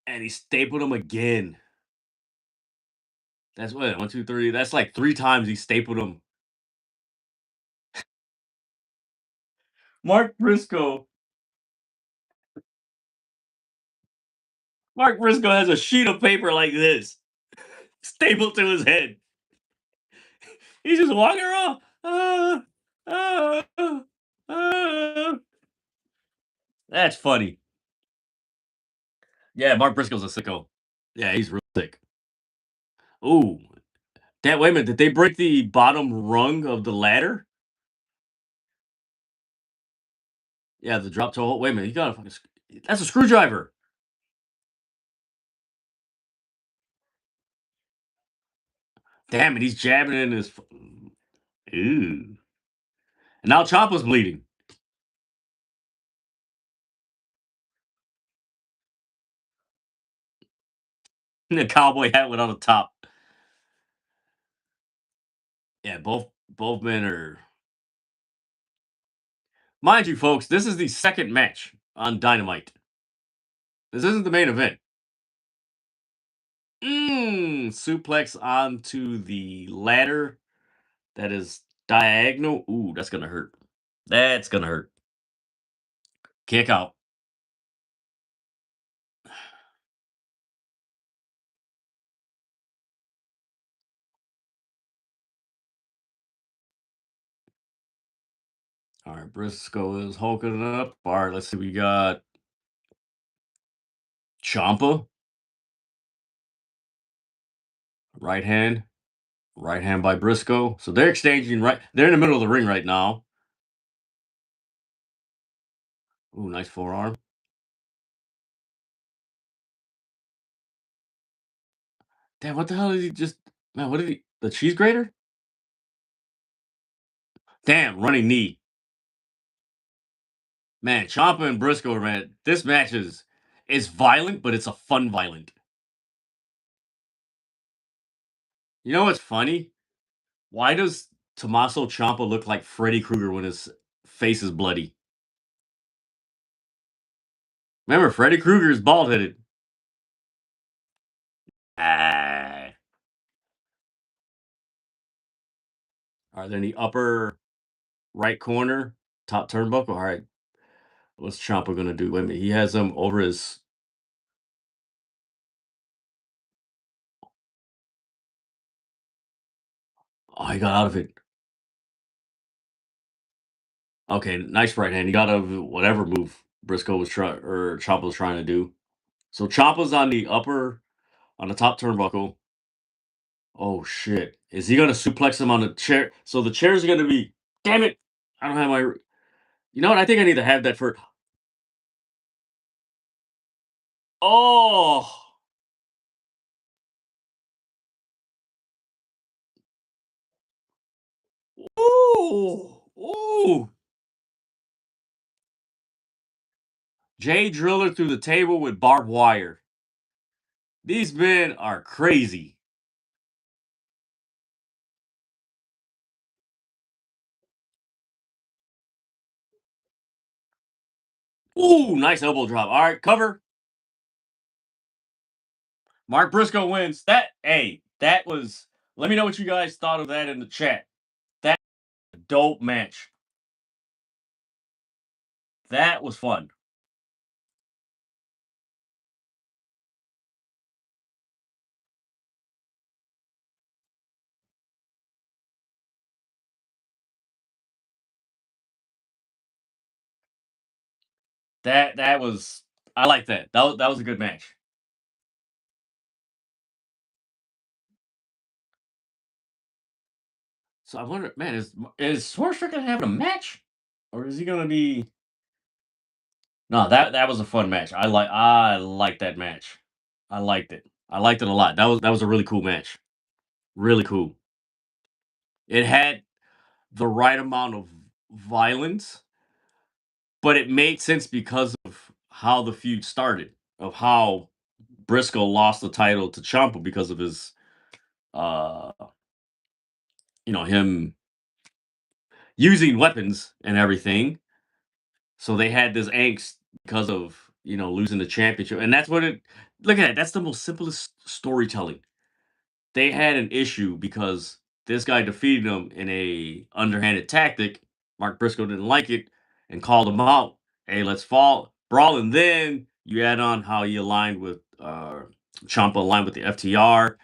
And he stapled him again. That's what 1, 2, 3. That's like 3 times he stapled him. Mark Briscoe. Mark Briscoe has a sheet of paper like this, stapled to his head. He's just walking around. Ah. That's funny. Yeah, Mark Briscoe's a sicko. Yeah, he's real sick. Ooh, that wait a minute. Did they break the bottom rung of the ladder? Yeah, the drop toe hold. Wait a minute. You got a fucking. That's a screwdriver. Damn it, he's jabbing in his. Ooh. And now Ciampa's bleeding. The cowboy hat without a top. Yeah, both men are. Mind you, folks, this is the second match on Dynamite. This isn't the main event. Suplex onto the ladder that is diagonal. Ooh, that's gonna hurt. That's gonna hurt. Kick out. All right, Briscoe is hulking it up. All right, let's see. We got Ciampa, right hand, right hand by Briscoe. So they're exchanging right. They're in the middle of the ring right now. Ooh, nice forearm. Damn, what the hell did he just? Man, what did he? The cheese grater? Damn, running knee. Man, Ciampa and Briscoe, man, this match is violent, but it's a fun violent. You know what's funny? Why does Tomasso Ciampa look like Freddy Krueger when his face is bloody? Remember, Freddy Krueger is bald headed. Ah. Are there any upper right corner, top turnbuckle? All right, what's Ciampa gonna do? Wait a minute, he has him over his. Oh, he got out of it. Okay, nice right hand. He got out of whatever move Briscoe was trying or Ciampa was trying to do. So Ciampa's on the upper, on the top turnbuckle. Oh shit! Is he gonna suplex him on the chair? So the chairs are gonna be. Damn it! I don't have my. You know what? I think I need to have that for. Oh, ooh, ooh! Jay Driller through the table with barbed wire. These men are crazy. Ooh, nice elbow drop. All right, cover. Mark Briscoe wins. That was. Let me know what you guys thought of that in the chat. That dope match. That was fun. That was. I like that. That was a good match. So I wonder, man, is Swerve Strickland having a match, or is he gonna be? No, that was a fun match. I like that match. I liked it. I liked it a lot. That was a really cool match. Really cool. It had the right amount of violence, but it made sense because of how the feud started, of how Briscoe lost the title to Ciampa because of his, uh, him using weapons and everything. So they had this angst because of losing the championship, and that's what it. Look at that. That's the most simplest storytelling. They had an issue because this guy defeated him in a underhanded tactic. Mark Briscoe didn't like it and called him out. Hey, let's fall Brawling. Then you add on how he aligned with Ciampa aligned with the FTR,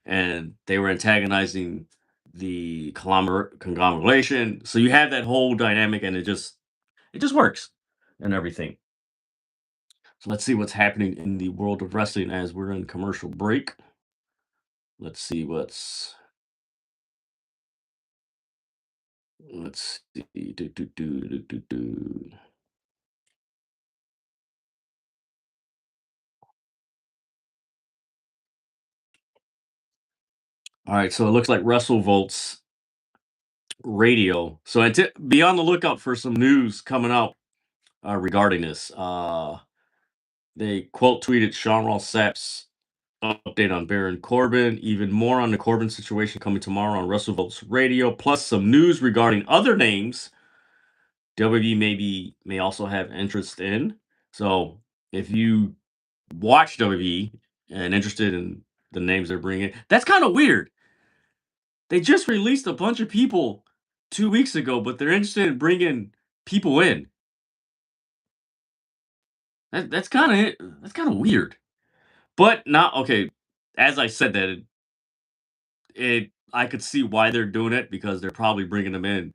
and they were antagonizing the conglomeration. So you have that whole dynamic, and it just works and everything. So let's see what's happening in the world of wrestling as we're in commercial break. Let's see what's. Let's see. Do. All right, so it looks like WrestleVolts Radio. So be on the lookout for some news coming out regarding this. They quote tweeted Sean Ross Sapp's update on Baron Corbin, even more on the Corbin situation coming tomorrow on WrestleVotes Radio, plus some news regarding other names WWE may also have interest in. So if you watch WWE and interested in the names they're bringing, that's kind of weird. They just released a bunch of people 2 weeks ago, but they're interested in bringing people in. That's kind of weird. But not okay. As I said that it I could see why they're doing it because they're probably bringing them in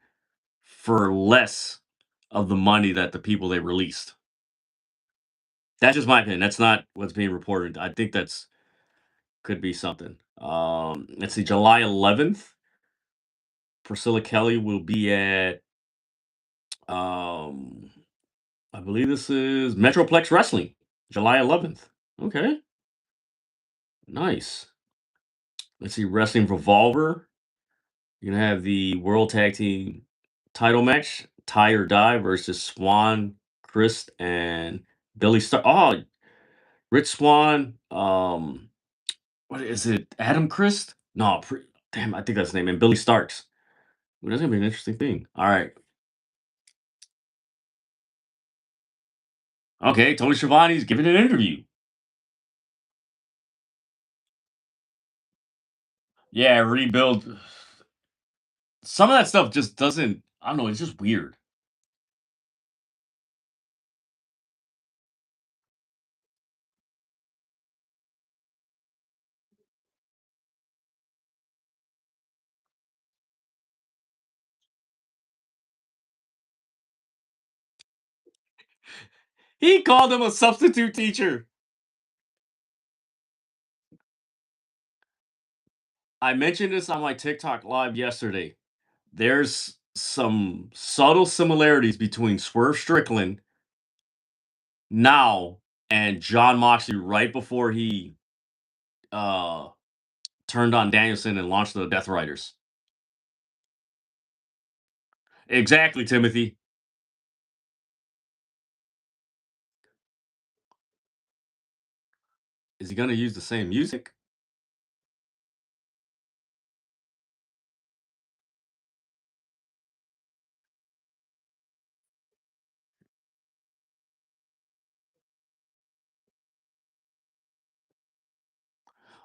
for less of the money that the people they released. That's just my opinion. That's not what's being reported. I think that's could be something. Let's see, July 11th, Priscilla Kelly will be at um I believe this is Metroplex Wrestling, July 11th. Okay, nice. Let's see, Wrestling Revolver. You're gonna have the World Tag Team title match, Tie or Die versus Swan, Christ, and Billy Star. Oh, Rich Swan. What is it? Adam Christ? No, damn, I think that's his name. And Billy Starks. Well, that's gonna be an interesting thing. All right. Okay, Tony Schiavone's giving an interview. Yeah, rebuild. Some of that stuff just doesn't. I don't know. It's just weird. He called him a substitute teacher. I mentioned this on my TikTok live yesterday. There's some subtle similarities between Swerve Strickland now and John Moxley right before he uh turned on Danielson and launched the Death Riders. Exactly, Timothy. Is he gonna use the same music?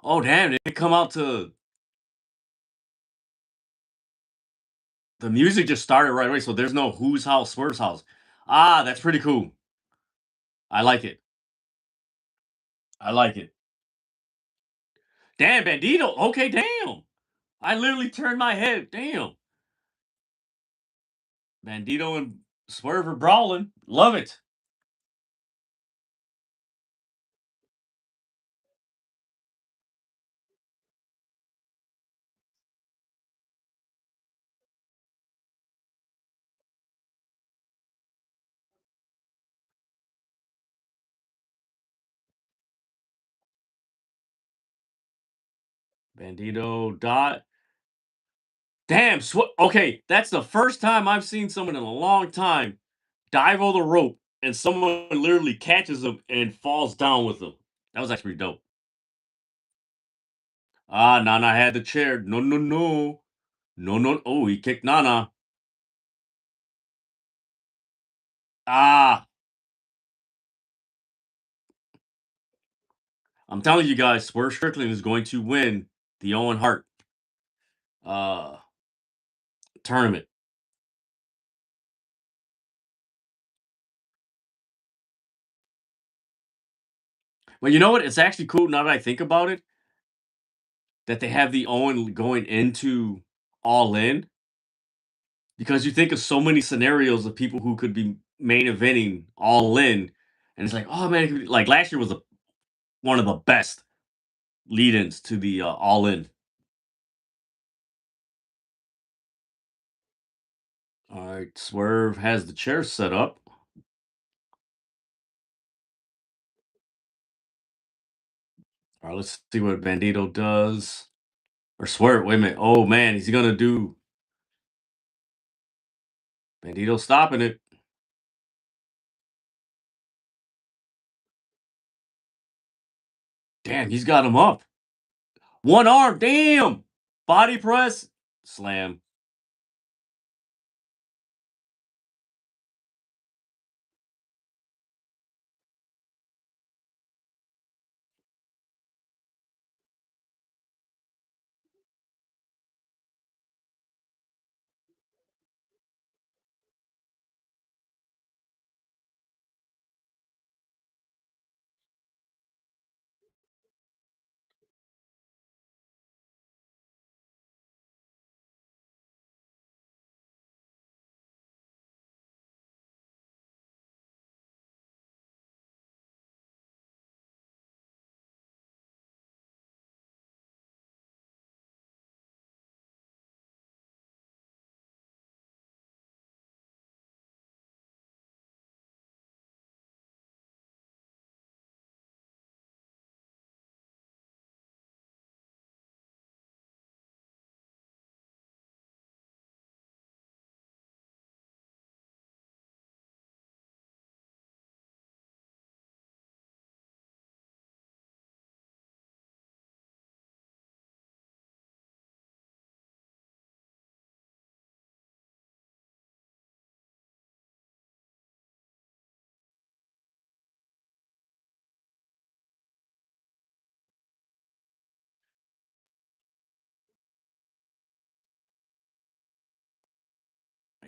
Oh damn, they come out to the music just started right away, so there's no whose house, Swerve's house. Ah, that's pretty cool. I like it. I like it. Damn, Bandito. Okay, damn. I literally turned my head. Damn. Bandito and Swerve are brawling. Love it. Bandito dot. Damn. Okay, that's the first time I've seen someone in a long time dive over the rope and someone literally catches him and falls down with him. That was actually dope. Ah, Nana had the chair. No, no, no. No, no. Oh, he kicked Nana. Ah, I'm telling you guys, Swerve Strickland is going to win the Owen Hart uh tournament. But you know what? It's actually cool now that I think about it that they have the Owen going into All In because you think of so many scenarios of people who could be main eventing All In, and it's like, oh man, like last year was one of the best lead-ins to the All In. All right, Swerve has the chair set up. All right, let's see what Bandito does. Or Swerve. Wait a minute. Oh man, is he gonna do? Bandito's stopping it. Damn, he's got him up. One arm, damn. Body press, slam.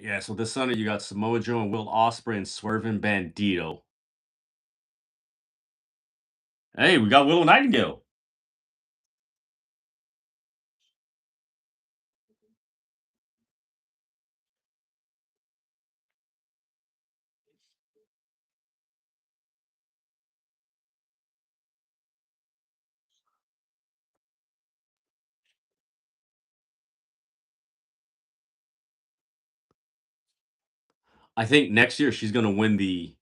Yeah, so this Sunday you got Samoa Joe and Will Ospreay and Swervin' Bandito. Hey, we got Willow Nightingale. I think next year she's gonna win the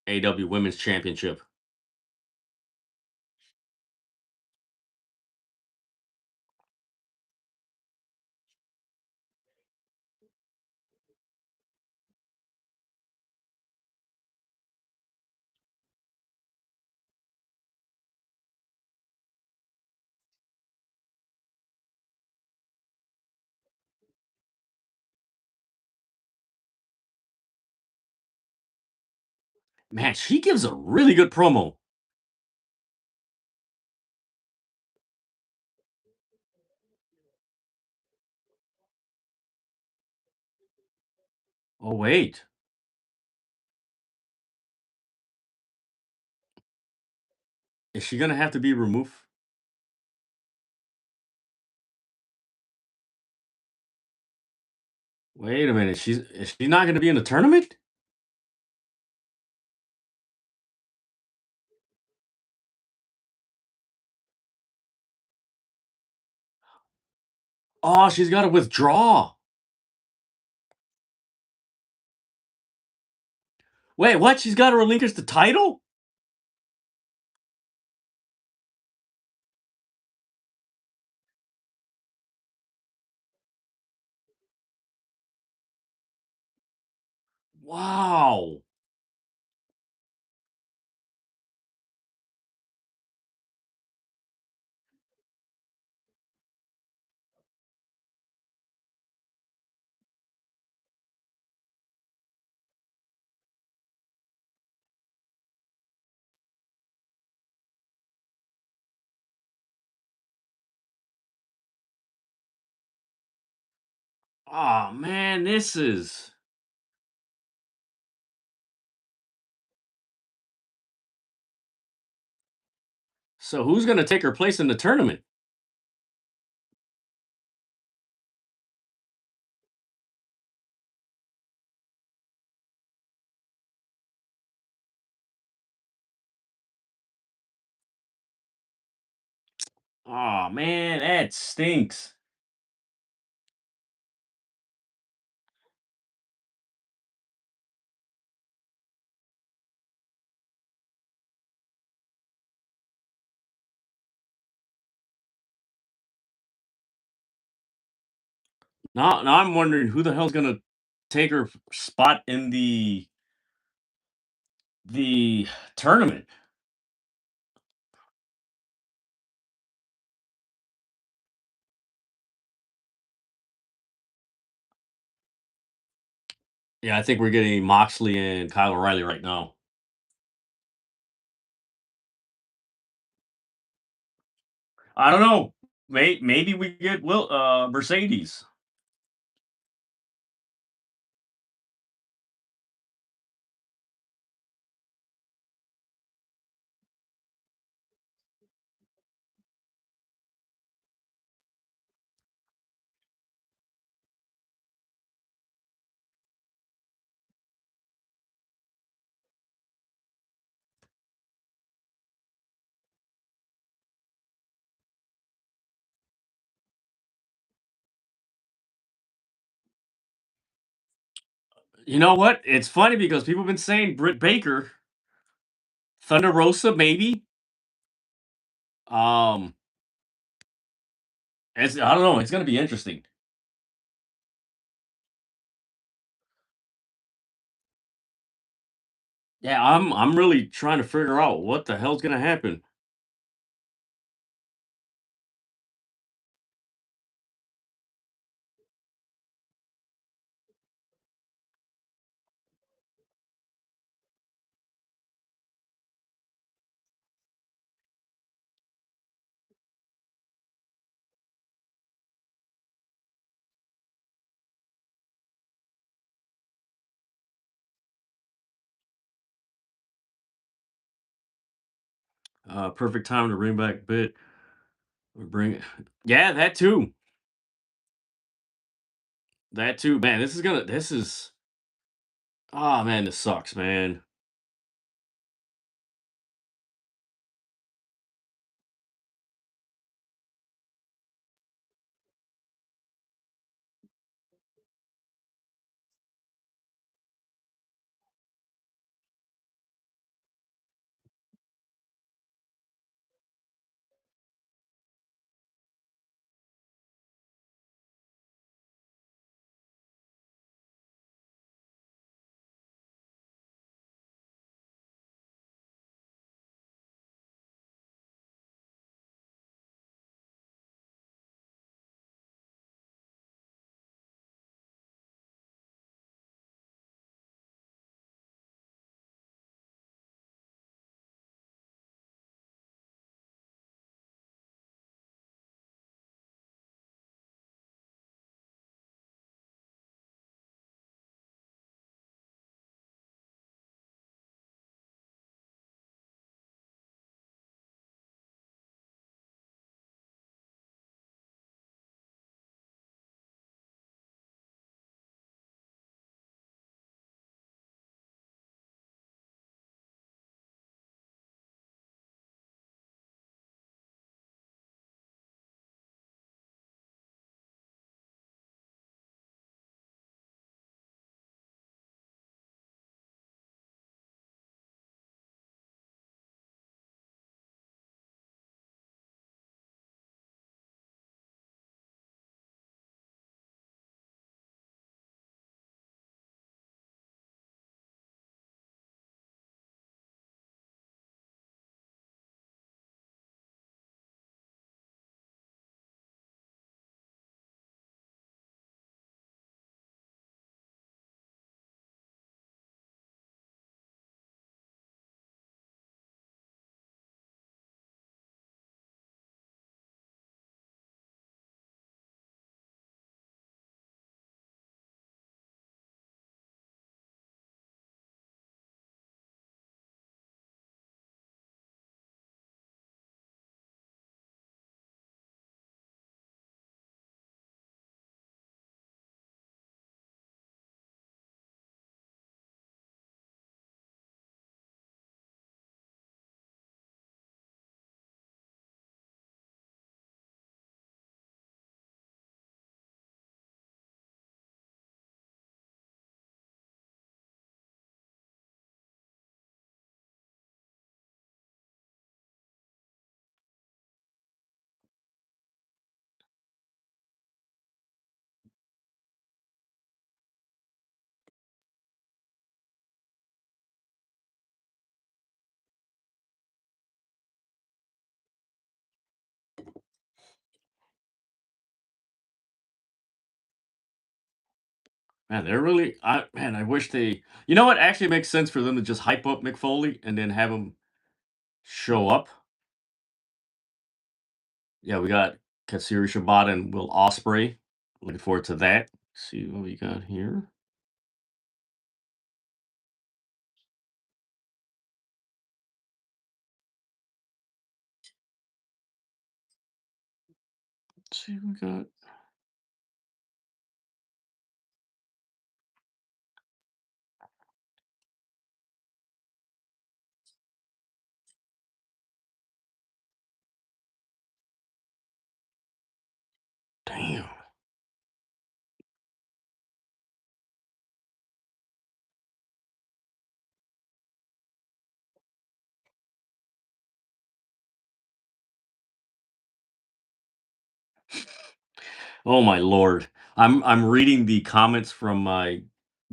AEW Women's Championship. Man, she gives a really good promo. Oh wait, is she gonna have to be removed? Wait a minute, is she not gonna be in the tournament? Oh, she's got to withdraw. Wait, what? She's got to relinquish the title? Wow. Oh man, this is so. Who's gonna take her place in the tournament? Oh man, that stinks. Now I'm wondering who the hell's gonna take her spot in the tournament. Yeah, I think we're getting Moxley and Kyle O'Reilly right now. I don't know. Maybe we get Mercedes. You know what? It's funny because people have been saying Britt Baker, Thunder Rosa, maybe. Um, I don't know. It's gonna be interesting. Yeah, I'm really trying to figure out what the hell's gonna happen. Perfect time to bring back Bit. Bring it. Yeah, that too. That too. Man, this is oh man, this sucks, man. Man, they're really I wish they you know what actually makes sense for them to just hype up Mick Foley and then have him show up. Yeah, we got Katsuyori Shibata and Will Ospreay. Looking forward to that. See what we got here. Let's see what we got. Damn. Oh my lord. I'm reading the comments from my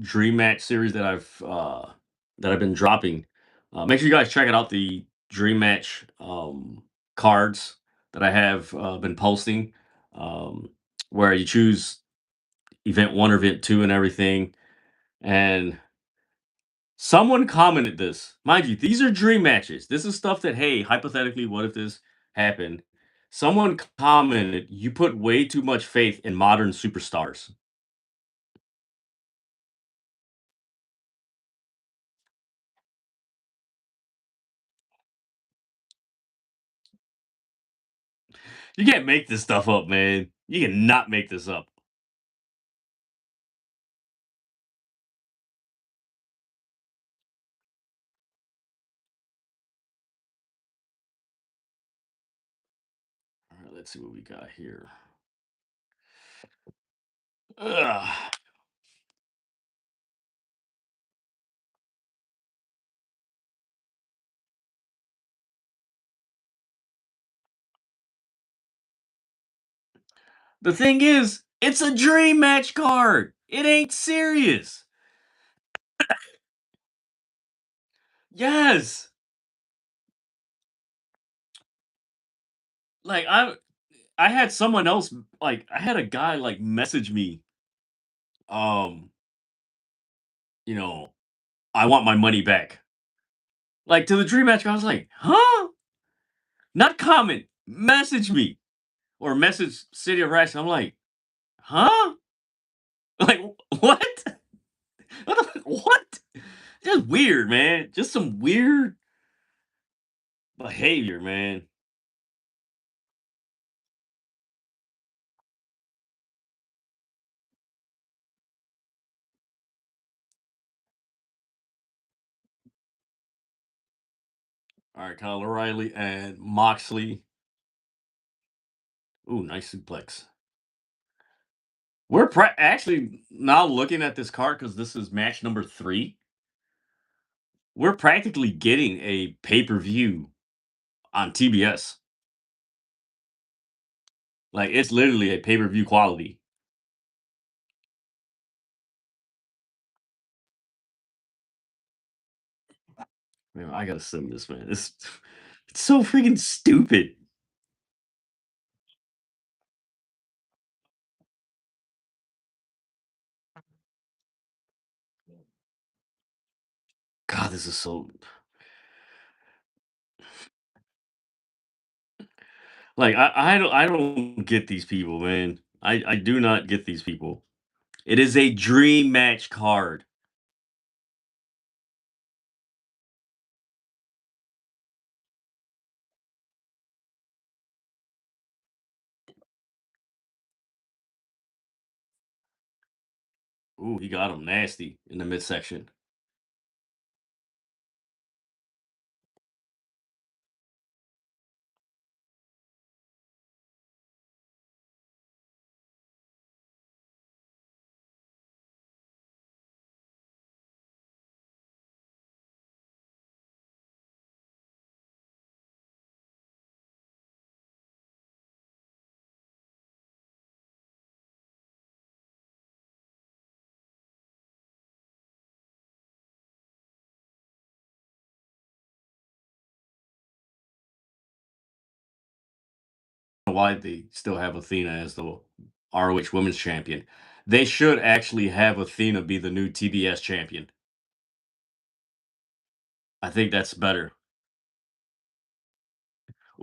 Dream Match series that I've been dropping. Make sure you guys check it out the Dream Match cards that I have been posting um where you choose event 1 or event 2 and everything. And someone commented this. Mind you, these are dream matches. This is stuff that, hey, hypothetically, what if this happened? Someone commented, you put way too much faith in modern superstars. You can't make this stuff up, man. You cannot make this up. All right, let's see what we got here. Ugh. The thing is, it's a dream match card. It ain't serious. Yes. Like I had someone else like I had a guy like message me um you know, I want my money back. Like to the dream match, I was like, huh? Not comment, message me or message City of Racks. I'm like, huh? Like what? What? Just weird, man. Just some weird behavior, man. All right, Kyle O'Reilly and Moxley. Ooh, nice suplex. We're actually now looking at this card because this is match number 3. We're practically getting a pay per view on TBS. Like it's literally a pay per view quality. Man, I gotta send this, man. It's so freaking stupid. God, this is so like I don't get these people, man. I do not get these people. It is a dream match card. Ooh, he got him nasty in the midsection. Why they still have Athena as the ROH Women's Champion? They should actually have Athena be the new TBS champion. I think that's better.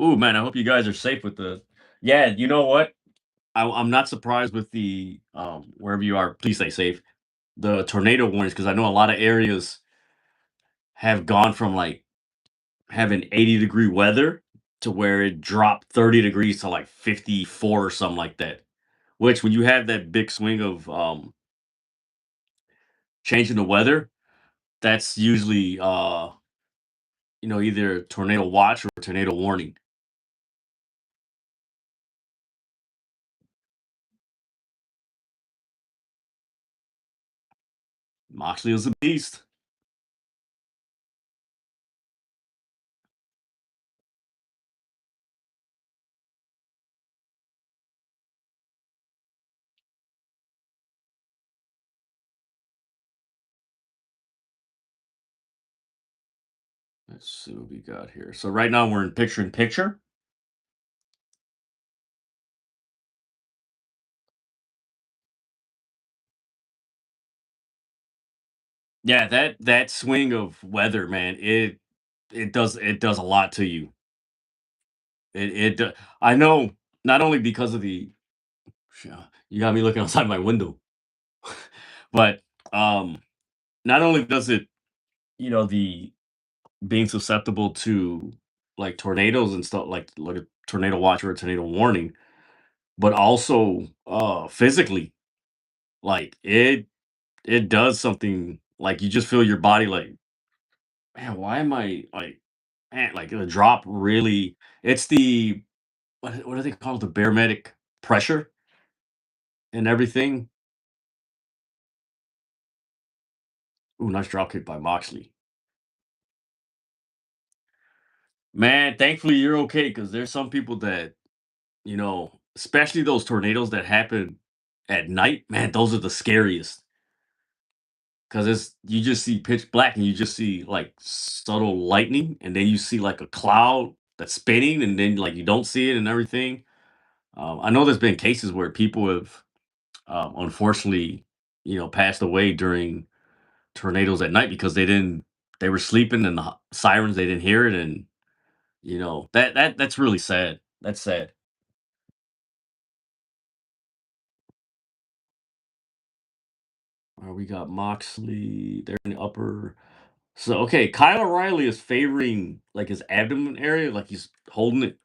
Ooh, man, I hope you guys are safe with the. Yeah, you know what? I'm not surprised with the wherever you are. Please stay safe. The tornado warnings because I know a lot of areas have gone from like having 80-degree weather to where it dropped 30 degrees to like 54 or something like that. Which when you have that big swing of changing the weather, that's usually either tornado watch or tornado warning. Moxley is a beast. Let's see what we got here. So right now we're in picture in picture. Yeah, that swing of weather, man, it does a lot to you. I know not only because of the you got me looking outside my window, but um not only does it, the being susceptible to like tornadoes and stuff like a tornado watch or a tornado warning, but also physically, like it does something like you just feel your body like, man, why am I like, man, like the drop really, it's the what do they call it? The barometric pressure and everything. Ooh, nice drop kick by Moxley. Man, thankfully you're okay because there's some people that, especially those tornadoes that happen at night, man, those are the scariest. Because it's you just see pitch black and you just see like subtle lightning, and then you see like a cloud that's spinning, and then like you don't see it and everything. I know there's been cases where people have unfortunately, passed away during tornadoes at night because they were sleeping and the sirens they didn't hear it, and that's really sad. That's sad. We got Moxley there in the upper. So okay, Kyle O'Reilly is favoring like his abdomen area, like he's holding it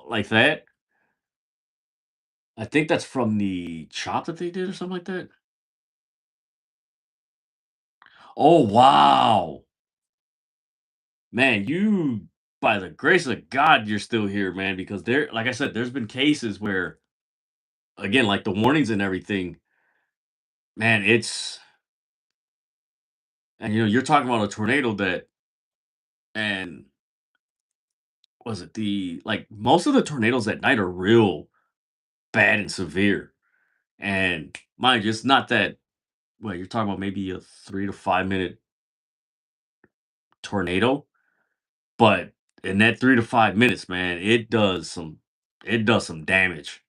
like that. I think that's from the chop that they did or something like that. Oh wow, man, you by the grace of God, you're still here, man. Because there, like I said, there's been cases where, again, like the warnings and everything, man. And you're talking about a tornado that, and was it the like most of the tornadoes at night are real bad and severe. And mind you, it's not that. Well, you're talking about maybe a 3 to 5 minute tornado, but in that 3 to 5 minutes, man, it does some damage.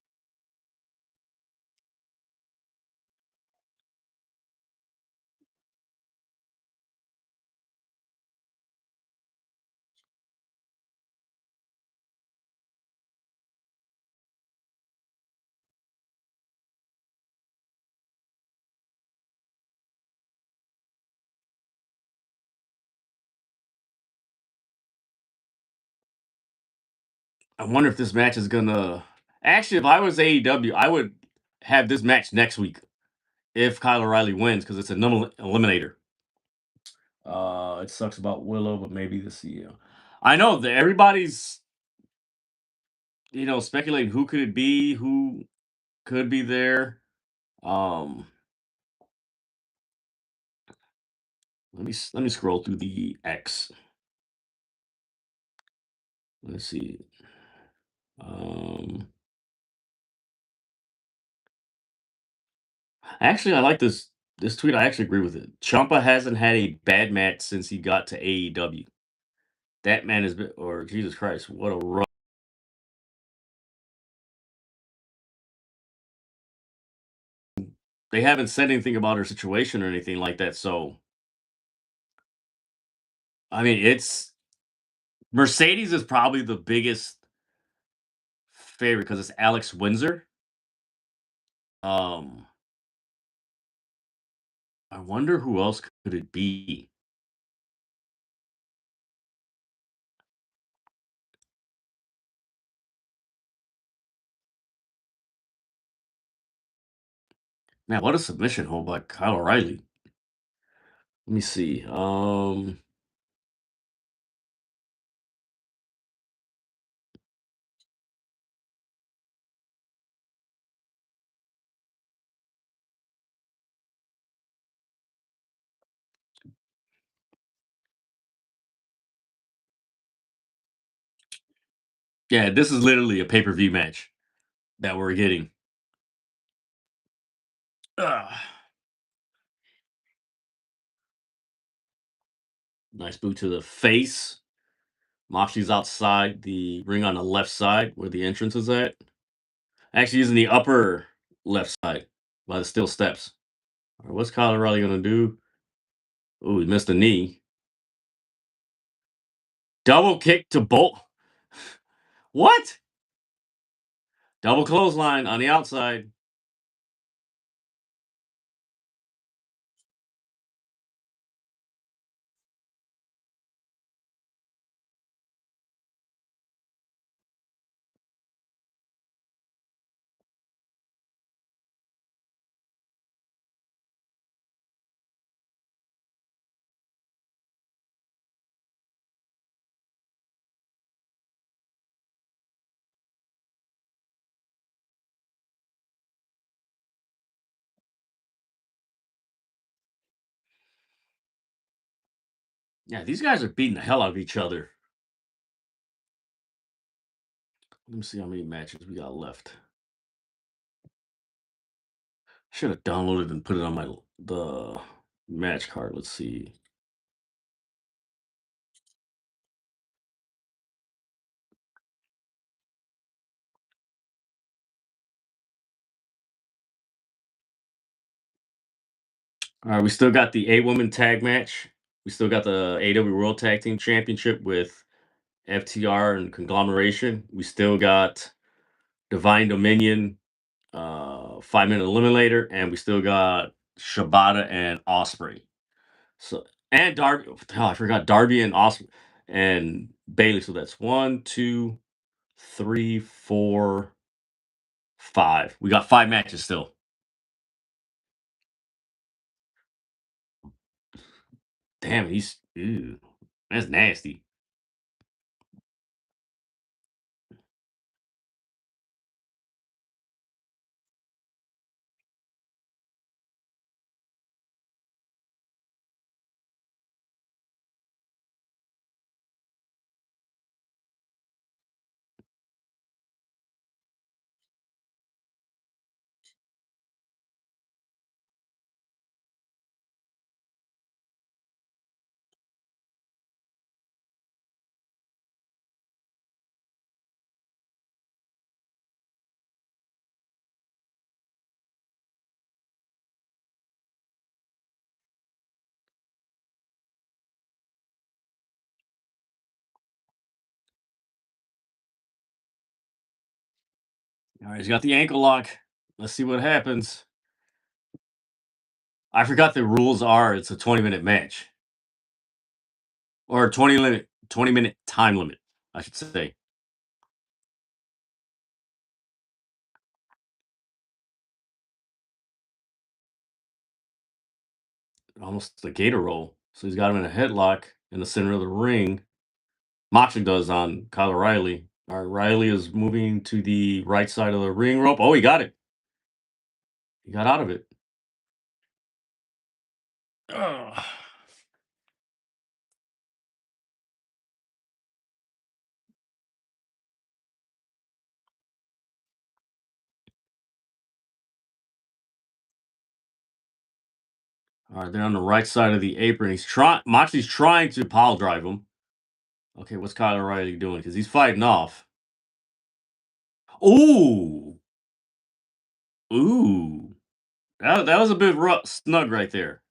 I wonder if this match is gonna. Actually, if I was AEW, I would have this match next week if Kyle O'Reilly wins because it's a eliminator. It sucks about Willow, but maybe the CEO. I know that everybody's speculating who could it be, who could be there. Um, let me scroll through the X. Let's see. Um, Actually, I like this tweet. I actually agree with it. Ciampa hasn't had a bad match since he got to AEW. That man has been, or Jesus Christ, what a run! they haven't said anything about her situation or anything like that. So, I mean, it's Mercedes is probably the biggest favorite because it's Alex Windsor. Um, I wonder who else could it be? Man, what a submission hold by Kyle O'Reilly. Let me see. Yeah, this is literally a pay-per-view match that we're getting. Ugh. Nice boot to the face. Moxley's outside the ring on the left side where the entrance is at. Actually, using the upper left side by the steel steps. All right, what's Kyle O'Reilly gonna do? Oh, he missed a knee. Double kick to Bolt. What? Double clothesline on the outside. Yeah, these guys are beating the hell out of each other. Let me see how many matches we got left. Should have downloaded and put it on the match card. Let's see. All right, we still got the 8-woman tag match. We still got the AEW World Tag Team Championship with FTR and Conglomeration. We still got Divine Dominion, 5-minute eliminator, and we still got Shibata and Ospreay. So and Darby. Oh, I forgot Darby and Ospreay and Bailey. So that's 1, 2, 3, 4, 5. We got 5 matches still. Damn, he's ew, that's nasty. All right, he's got the ankle lock. Let's see what happens. I forgot the rules are it's a 20-minute match or 20-minute time limit, I should say. Almost the gator roll. So he's got him in a headlock in the center of the ring. Moxley does on Kyle O'Reilly. All right, Riley is moving to the right side of the ring rope. Oh, he got it. He got out of it. Ugh. All right, they're on the right side of the apron. He's trying. Moxley's trying to pile drive him. Okay, what's Kyle O'Reilly doing? Because he's fighting off. Ooh, ooh. That was a bit snug right there.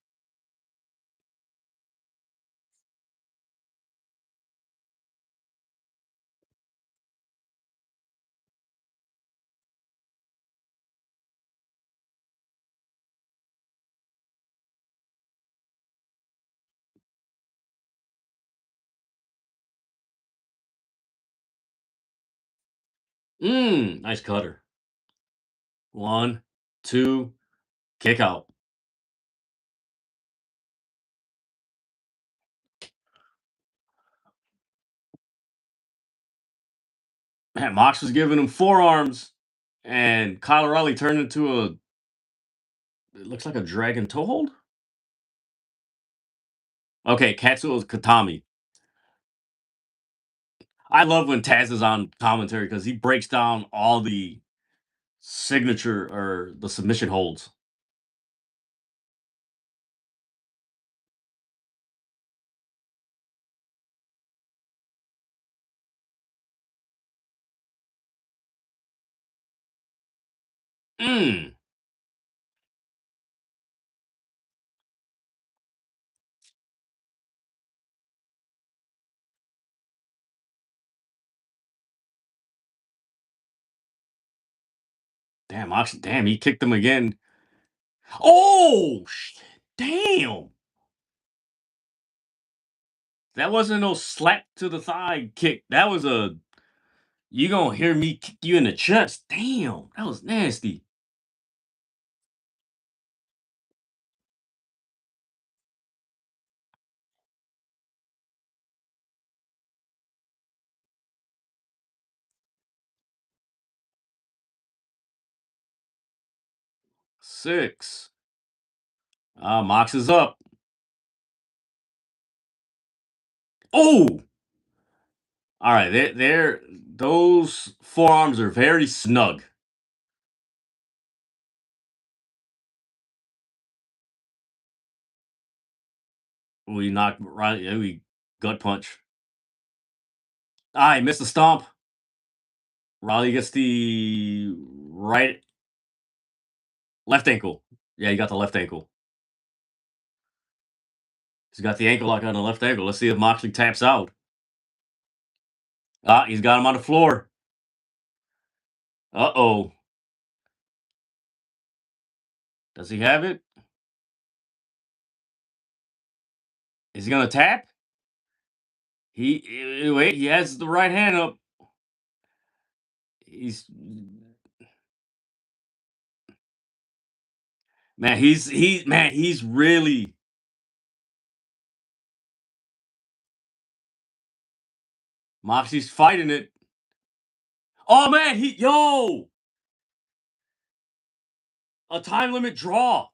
Nice cutter. 1, 2, kick out. Man, Mox was giving him forearms, and Kyle O'Reilly turned into a. It looks like a dragon toe hold. Okay, Katsuo's Katami. I love when Taz is on commentary because he breaks down all the signature or the submission holds. Mm. Damn, damn, he kicked him again. Oh, damn. That wasn't no slap to the thigh kick. That was a, you gonna hear me kick you in the chest. Damn, that was nasty. 6. Mox is up. Oh, all right. Those forearms are very snug. We knocked right. We gut punch. I missed the stomp. Riley gets the right left ankle. Yeah, he got the left ankle. He's got the ankle lock on the left ankle. Let's see if Moxley taps out. He's got him on the floor. Uh-oh. Does he have it? Is he gonna tap? Wait, he has the right hand up. He's man, he's really Moxie's fighting it. Oh man, a time limit draw.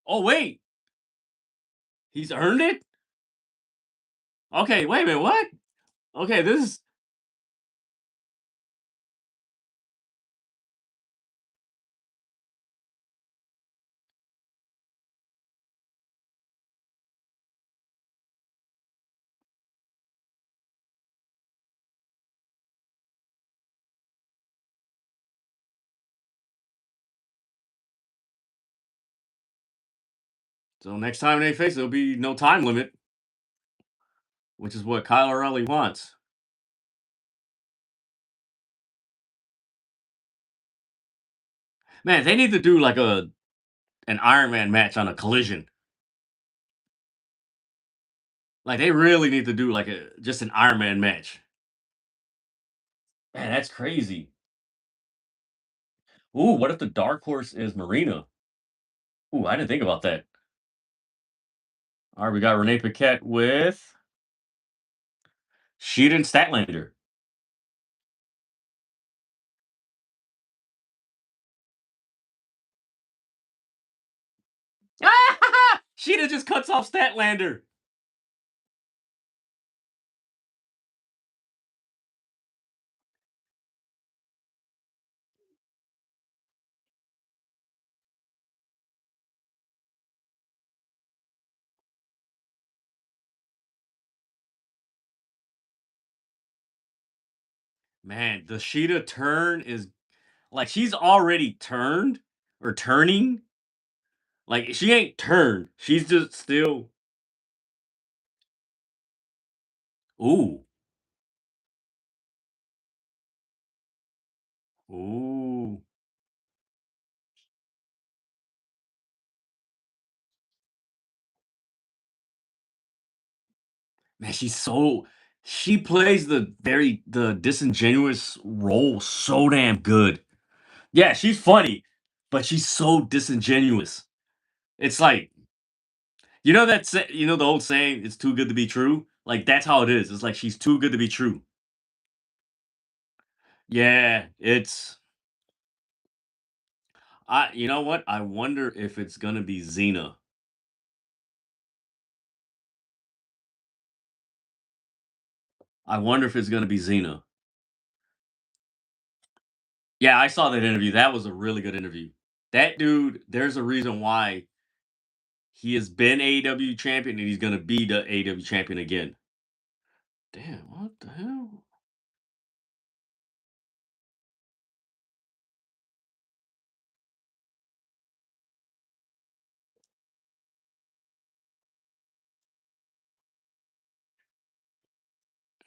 Oh wait, he's earned it? Okay, wait a minute, what? Okay, this is so next time they face, there'll be no time limit, which is what Kyle O'Reilly wants. Man, they need to do like an Iron Man match on a collision. Like they really need to do like a just an Iron Man match. Man, that's crazy. Ooh, what if the dark horse is Marina? Ooh, I didn't think about that. All right, we got Renee Paquette with Sheet and Statlander. Sheeta just cuts off Statlander. Man, the Sheeta turn is like she's already turned or turning. Like she ain't turned. She's just still. Ooh. Ooh. Man, she plays the disingenuous role so damn good. Yeah, she's funny, but she's so disingenuous. It's like, you know the old saying, "It's too good to be true." Like that's how it is. It's like she's too good to be true. Yeah, it's you know what? I wonder if it's gonna be Xena. I wonder if it's gonna be Xena. Yeah, I saw that interview. That was a really good interview. That dude, there's a reason why he has been AEW champion and he's gonna be the AEW champion again. Damn, what the hell?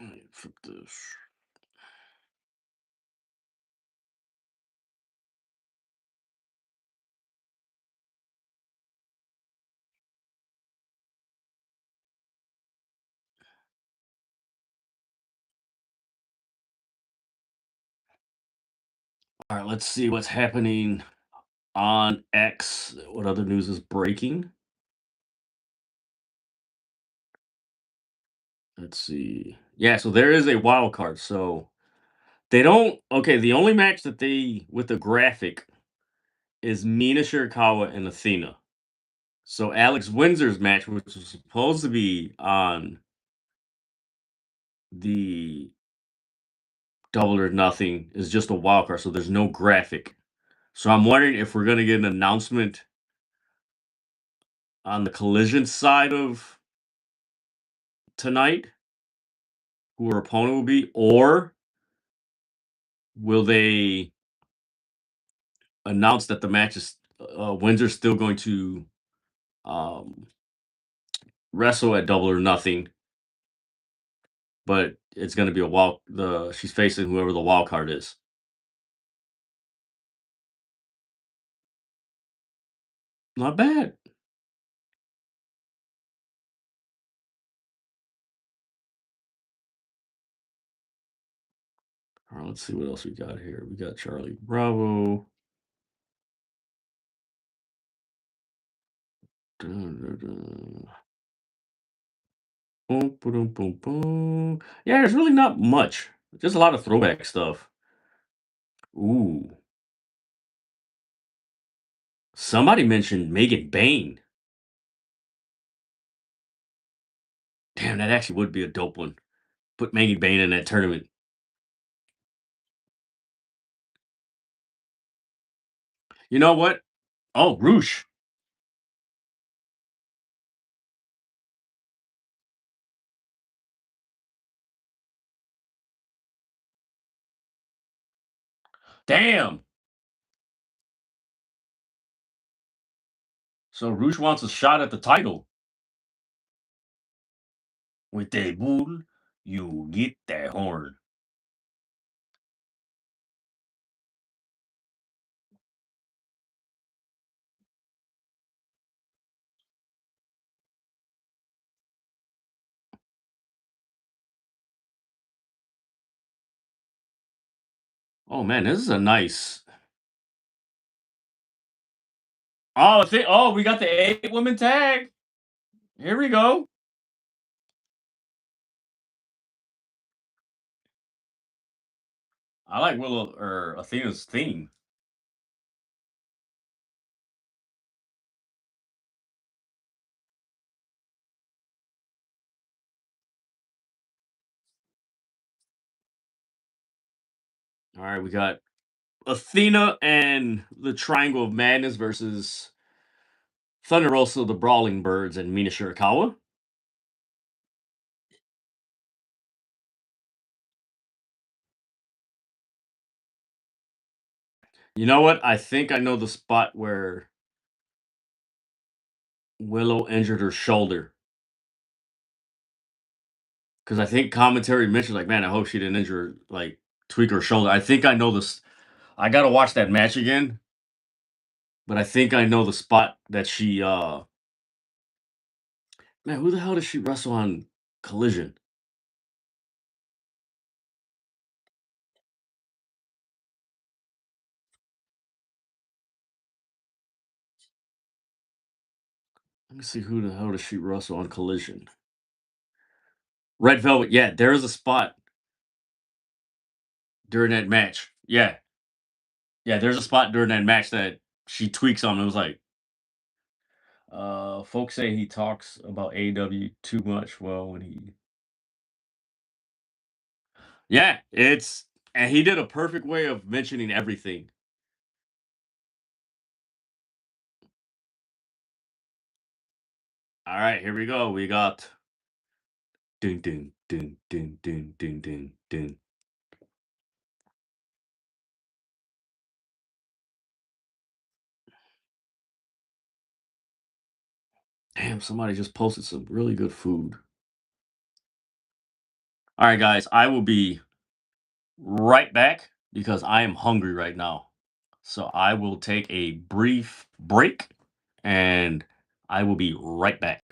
Let me flip this. All right, let's see what's happening on X. What other news is breaking? Let's see. Yeah, so there is a wild card. So they don't. Okay, the only match that they with the graphic is Mina Shirakawa and Athena. So Alex Windsor's match, which was supposed to be on the Double or Nothing, is just a wild card. So there's no graphic. So I'm wondering if we're gonna get an announcement on the Collision side of tonight, who her opponent will be, or will they announce that the match is Windsor's still going to um, wrestle at Double or Nothing, but it's going to be a wild. The she's facing whoever the wild card is. Not bad. All right, let's see what else we got here. We got Charlie Bravo. Dun, dun, dun. Boom, boom, boom, boom. Yeah, there's really not much. Just a lot of throwback stuff. Ooh, somebody mentioned Megan Bain. Damn, that actually would be a dope one. Put Megan Bain in that tournament. You know what? Oh, Roosh. Damn. So Roosh wants a shot at the title. With a bull, you get that horn. Oh man, this is a nice. Oh, we got the 8 woman tag. Here we go. I like Willow or Athena's theme. All right, we got Athena and the Triangle of Madness versus Thunder Rosa, the Brawling Birds, and Mina Shirakawa. You know what? I think I know the spot where Willow injured her shoulder. Because I think commentary mentioned, like, man, I hope she didn't injure, like, tweak her shoulder. I think I know this. I got to watch that match again, but I think I know the spot that she, man, who the hell did she wrestle on Collision? Let me see who the hell did she wrestle on Collision? Red Velvet. Yeah, there is a spot during that match. Yeah. Yeah, there's a spot during that match that she tweaks on. It was like, folks say he talks about AEW too much. Well, when he, yeah, it's, and he did a perfect way of mentioning everything. All right, here we go. We got dun dun dun dun dun dun dun dun. Damn, somebody just posted some really good food. All right, guys, I will be right back because I am hungry right now. So I will take a brief break and I will be right back.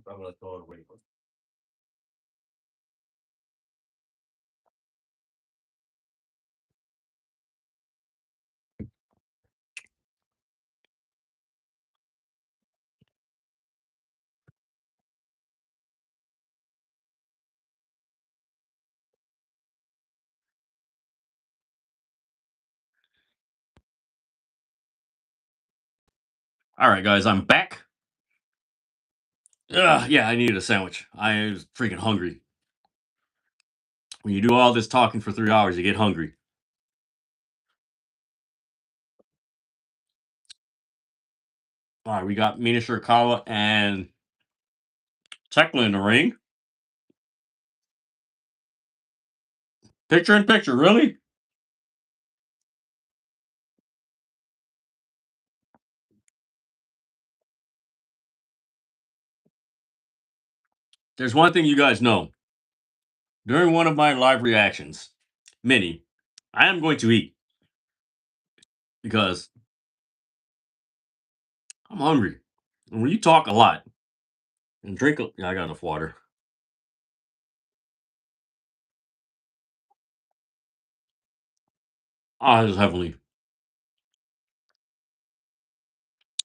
I'm gonna throw it away. All right, guys, I'm back. Yeah, I needed a sandwich. I was freaking hungry. When you do all this talking for 3 hours, you get hungry. All right, we got Mina Shirakawa and Tekla in the ring. Picture in picture, really? There's one thing you guys know. During one of my live reactions, many, I am going to eat because I'm hungry. And when you talk a lot and drink, yeah, I got enough water. Ah, this is heavenly.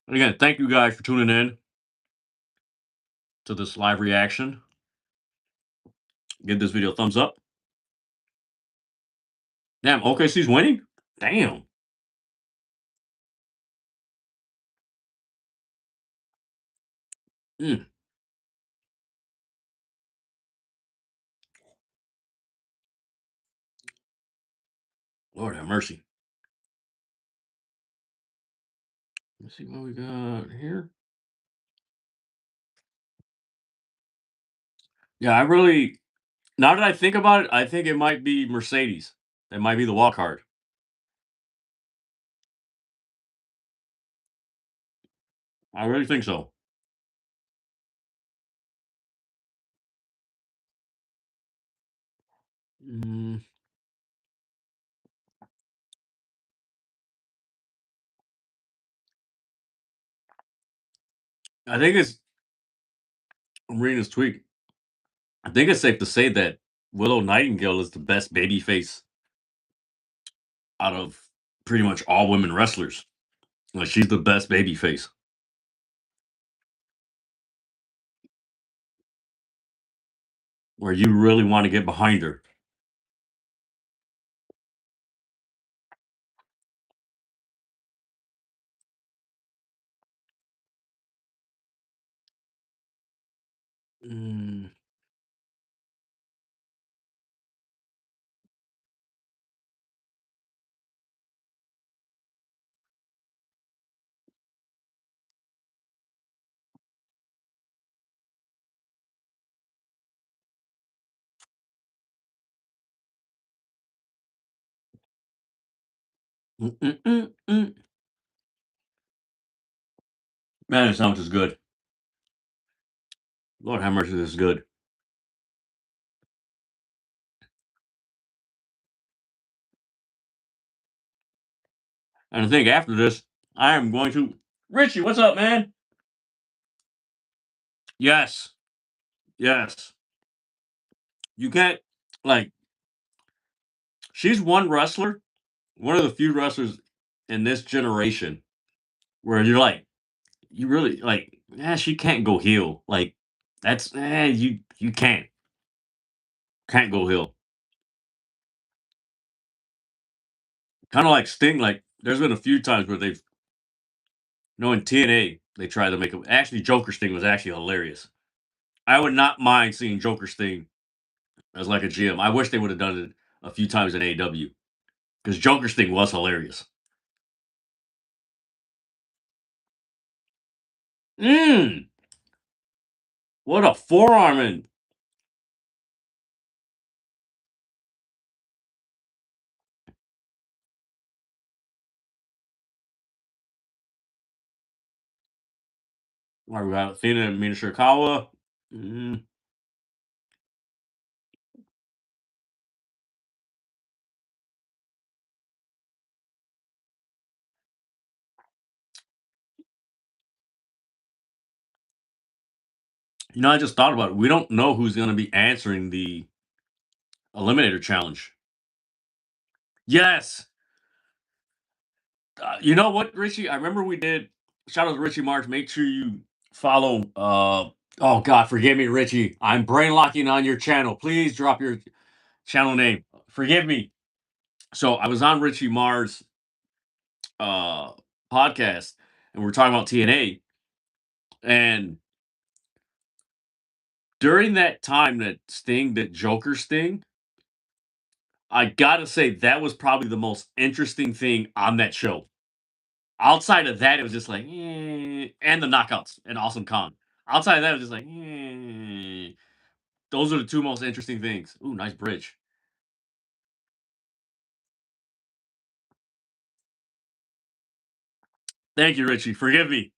And again, thank you guys for tuning in to this live reaction. Give this video a thumbs up. Damn, OKC's winning? Damn. Mm, Lord have mercy. Let's see what we got here. Yeah, now that I think about it, I think it might be Mercedes. That might be the walk card. I really think so. Mm, I think I'm reading this tweet. I think it's safe to say that Willow Nightingale is the best babyface out of pretty much all women wrestlers. Like she's the best babyface. Where you really want to get behind her. Mm, mm, mm, mm, mm. Man, this sandwich is good. Lord have mercy, this is good. And I think after this, I am going to Richie, what's up, man? Yes. Yes. You can't like she's one wrestler, one of the few wrestlers in this generation where you're like, you really like, she can't go heel. Like that's you can't go heel. Kind of like Sting. Like there's been a few times where they've in TNA they tried to make him. Actually, Joker Sting was actually hilarious. I would not mind seeing Joker Sting as like a GM. I wish they would have done it a few times in AEW because Joker Sting was hilarious. Mmm. What a forearm and we got Athena and Mina Shirakawa. Mm. I just thought about it. We don't know who's going to be answering the Eliminator challenge. Yes. You know what, Richie? I remember we did. Shout out to Richie March. Make sure you follow. Oh God, forgive me, Richie. I'm brain locking on your channel. Please drop your channel name. Forgive me. So I was on Richie Mar's uh podcast, and we're talking about TNA, and during that time that Sting, that Joker Sting, I gotta say that was probably the most interesting thing on that show. Outside of that, it was just like, and the knockouts and Awesome Kong. Outside of that, it was just like, those are the two most interesting things. Ooh, nice bridge. Thank you, Richie. Forgive me.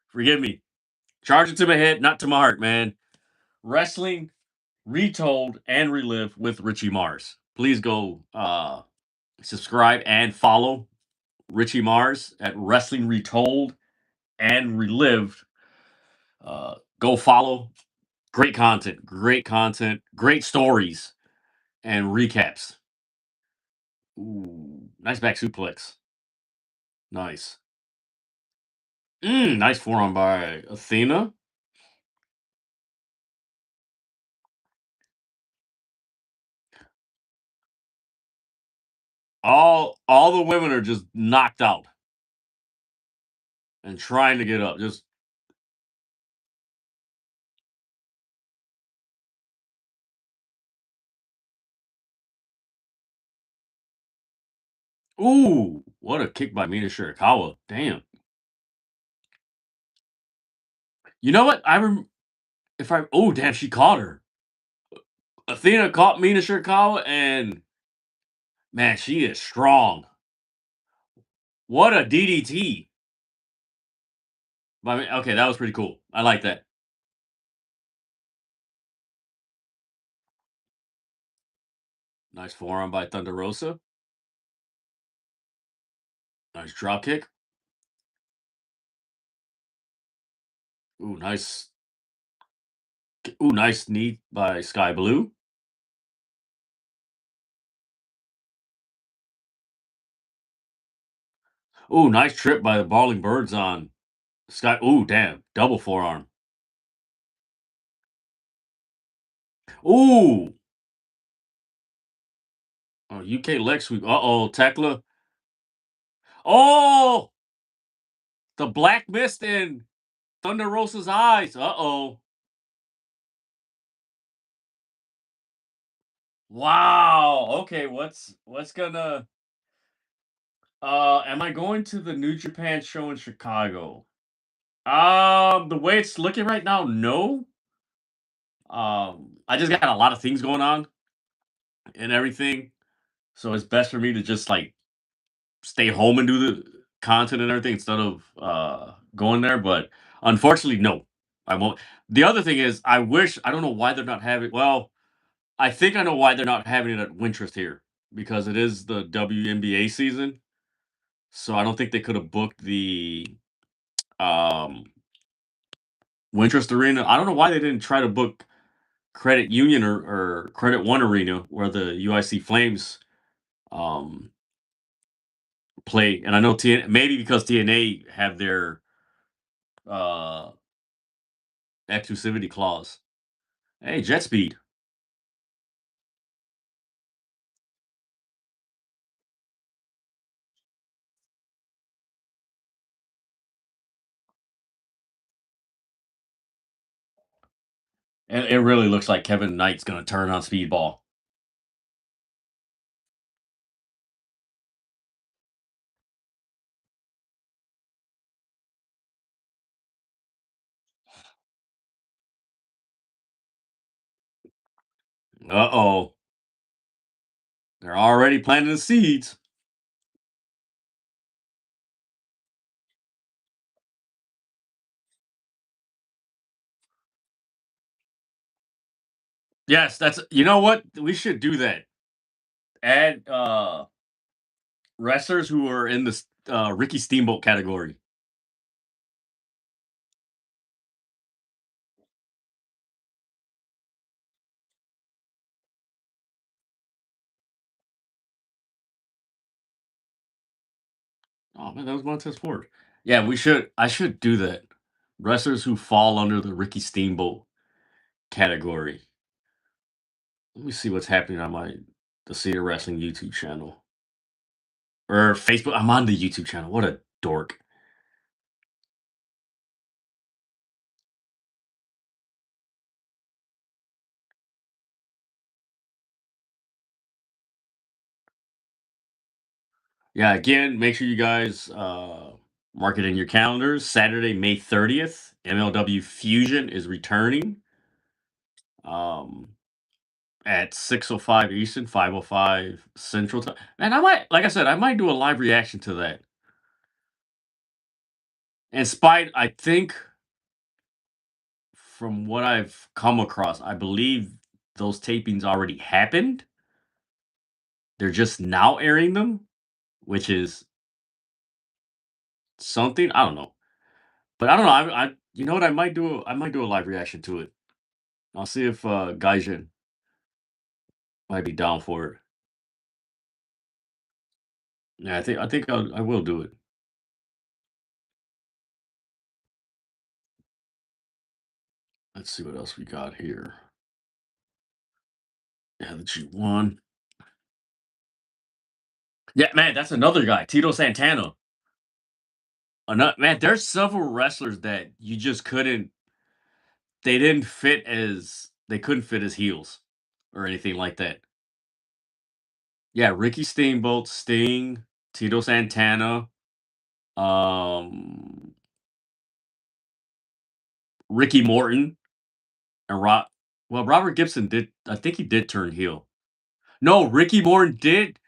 Forgive me. Charge it to my head, not to my heart, man. Wrestling Retold and Relived with Richie Mars. Please go subscribe and follow Richie Mars at Wrestling Retold and Relived. Go follow. Great content, great stories, and recaps. Ooh, nice back suplex. Nice. Nice forearm by Athena. All the women are just knocked out and trying to get up. Just ooh, what a kick by Mina Shirakawa. Damn. You know what? If I oh damn, she caught her. Athena caught Mina Shirakawa, and man, she is strong. What a DDT. Okay, that was pretty cool. I like that. Nice forearm by Thunder Rosa. Nice drop kick. Ooh, nice. Ooh, nice knee by Sky Blue. Ooh, nice trip by the Brawling Birds on Sky. Ooh, damn. Double forearm. Ooh. Oh, UK leg sweep. Uh-oh, Tekla. Oh! The black mist in Thunder Rosa's eyes. Uh-oh. Wow. Okay, what's gonna am I going to the New Japan show in Chicago? The way it's looking right now, no. I just got a lot of things going on and everything. So it's best for me to just like stay home and do the content and everything instead of going there. But unfortunately, no, I won't. The other thing is, I don't know why they're not having. Well, I think I know why they're not having it at Wintrust here because it is the WNBA season. So I don't think they could have booked the um, Wintrust Arena. I don't know why they didn't try to book Credit Union or Credit One Arena where the UIC Flames um, play. And I know maybe because TNA have their uh, exclusivity clause. Hey, jet speed. And it really looks like Kevin Knight's going to turn on Speedball. Uh-oh. They're already planting the seeds. Yes, that's you know what? We should do that. Add wrestlers who are in the Ricky Steamboat category. Oh man, that was Montez Ford. Yeah, we should. I should do that. Wrestlers who fall under the Ricky Steamboat category. Let me see what's happening on the Cedar Wrestling YouTube channel or Facebook. I'm on the YouTube channel. What a dork. Yeah, again, make sure you guys mark it in your calendars. Saturday, May 30th, MLW Fusion is returning um, at 6:05 Eastern, 5:05 Central Time. And I might, like I said, I might do a live reaction to that. I think from what I've come across, I believe those tapings already happened. They're just now airing them, which is something. I don't know. But I don't know. I you know what? I might do a live reaction to it. I'll see if Gaijin might be down for it. Yeah, I think I will do it. Let's see what else we got here. Yeah, the G1. Yeah, man, that's another guy, Tito Santana. Another man, there's several wrestlers that you just couldn't. They didn't fit as they couldn't fit as heels or anything like that. Yeah, Ricky Steamboat, Sting, Tito Santana, um, Ricky Morton, and Robert Gibson did. I think he did turn heel. No, Ricky Morton did.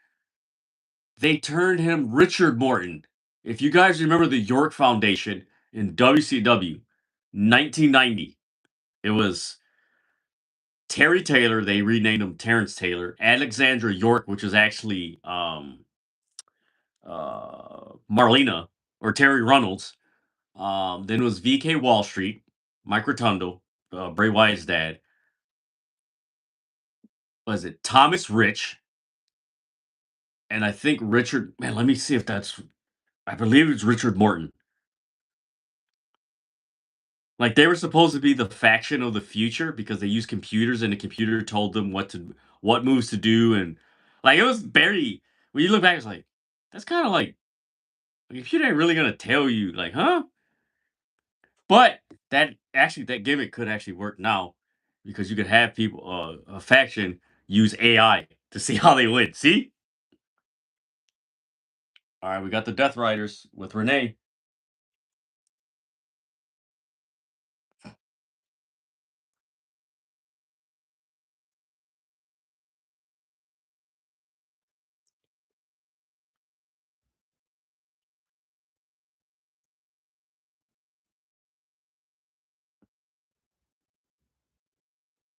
They turned him Richard Morton. If you guys remember the York Foundation in WCW, 1990, it was Terry Taylor. They renamed him Terrence Taylor. Alexandra York, which is actually Marlena or Terry Runnels. Then it was VK Wall Street, Mike Rotundo, Bray Wyatt's dad. Was it Thomas Rich? And I think Richard. Man, let me see if that's. I believe it's Richard Morton. Like they were supposed to be the faction of the future because they used computers and the computer told them what moves to do and like it was very when you look back it's like that's kind of like the computer ain't really gonna tell you like huh but that gimmick could actually work now because you could have people a faction use AI to see how they win. See, all right, we got the Death Riders with Renee.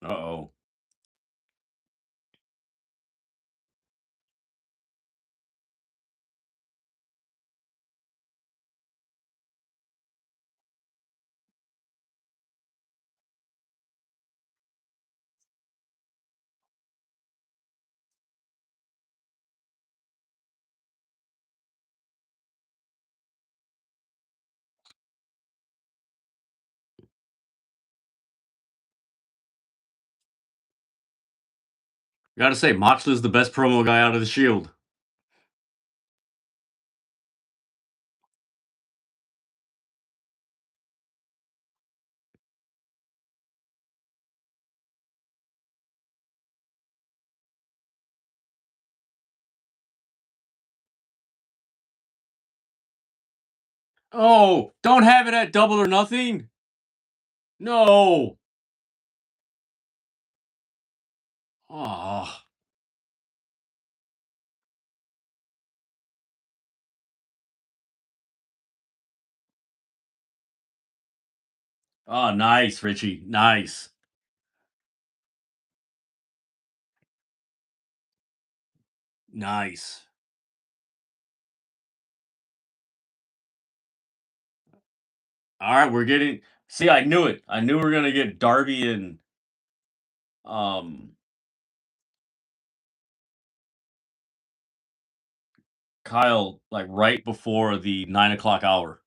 Uh-oh. Gotta say, Moxley's the best promo guy out of the Shield. Oh, don't have it at Double or Nothing. No. Oh, oh, nice, Richie. Nice, nice. All right, we're getting. See, I knew it. I knew we were gonna get Darby and um Kyle like right before the 9 o'clock hour.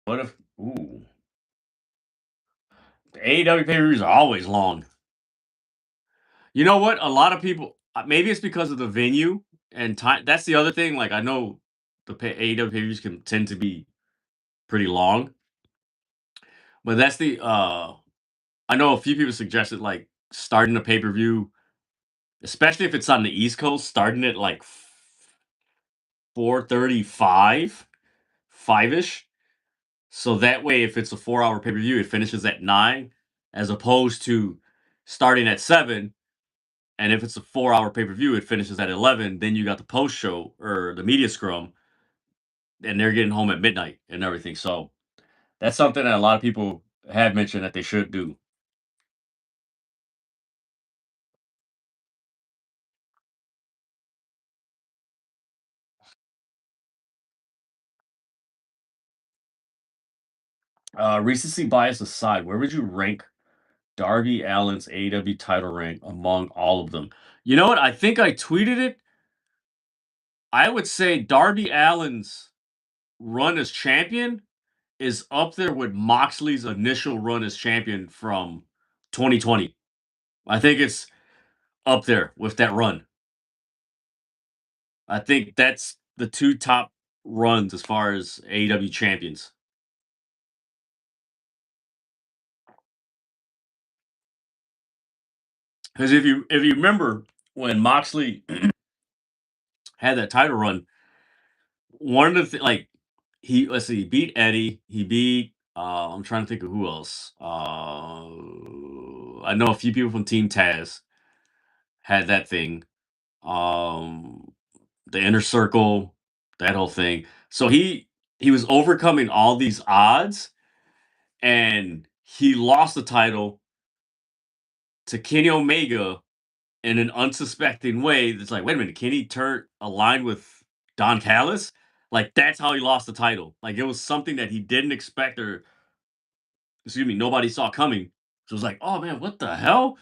What if? Ooh, the AEW pay per views are always long. You know what? A lot of people. Maybe it's because of the venue and time. That's the other thing. Like I know the AEW pay per views can tend to be pretty long, but that's the. I know a few people suggested like starting a pay per view, especially if it's on the East Coast, starting at like 4:35, 5ish. So that way, if it's a 4 hour pay per view, it finishes at 9, as opposed to starting at 7. And if it's a 4 hour pay per view, it finishes at 11. Then you got the post show or the media scrum. and they're getting home at midnight and everything. So that's something that a lot of people have mentioned that they should do. Recency bias aside, where would you rank Darby Allin's AEW title reign among all of them? You know what? I think I tweeted it. I would say Darby Allin's run as champion is up there with Moxley's initial run as champion from 2020. I think it's up there with that run. I think that's the two top runs as far as AEW champions. Because if you remember when Moxley had that title run, one of the like he let's see, he beat Eddie, he beat I'm trying to think of who else. I know a few people from Team Taz had that thing. Um the inner circle, that whole thing. So he was overcoming all these odds and he lost the title to Kenny Omega in an unsuspecting way. That's like, wait a minute, Kenny turn aligned with Don Callis? Like that's how he lost the title. Like it was something that he didn't expect or excuse me, nobody saw coming. So it was like, oh man, what the hell?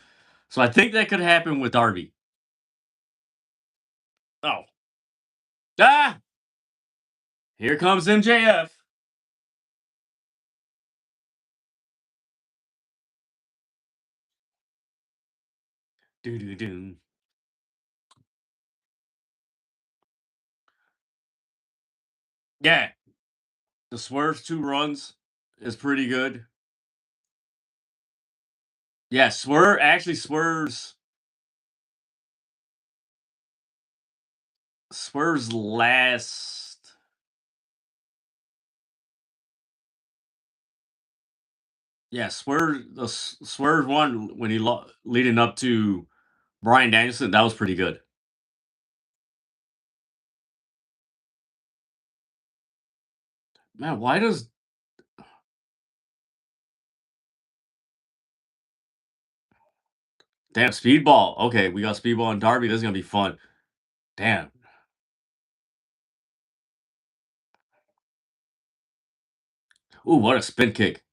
So I think that could happen with Darby. Oh. Ah! Here comes MJF. Do do do. Yeah. The Swerve's two runs is pretty good. Yeah, Swerve actually Swerve's last. Yeah, Swerve one when leading up to Brian Danielson, that was pretty good. Man, why does damn Speedball? Okay, we got Speedball and Darby. This is gonna be fun. Damn. Ooh, what a spin kick.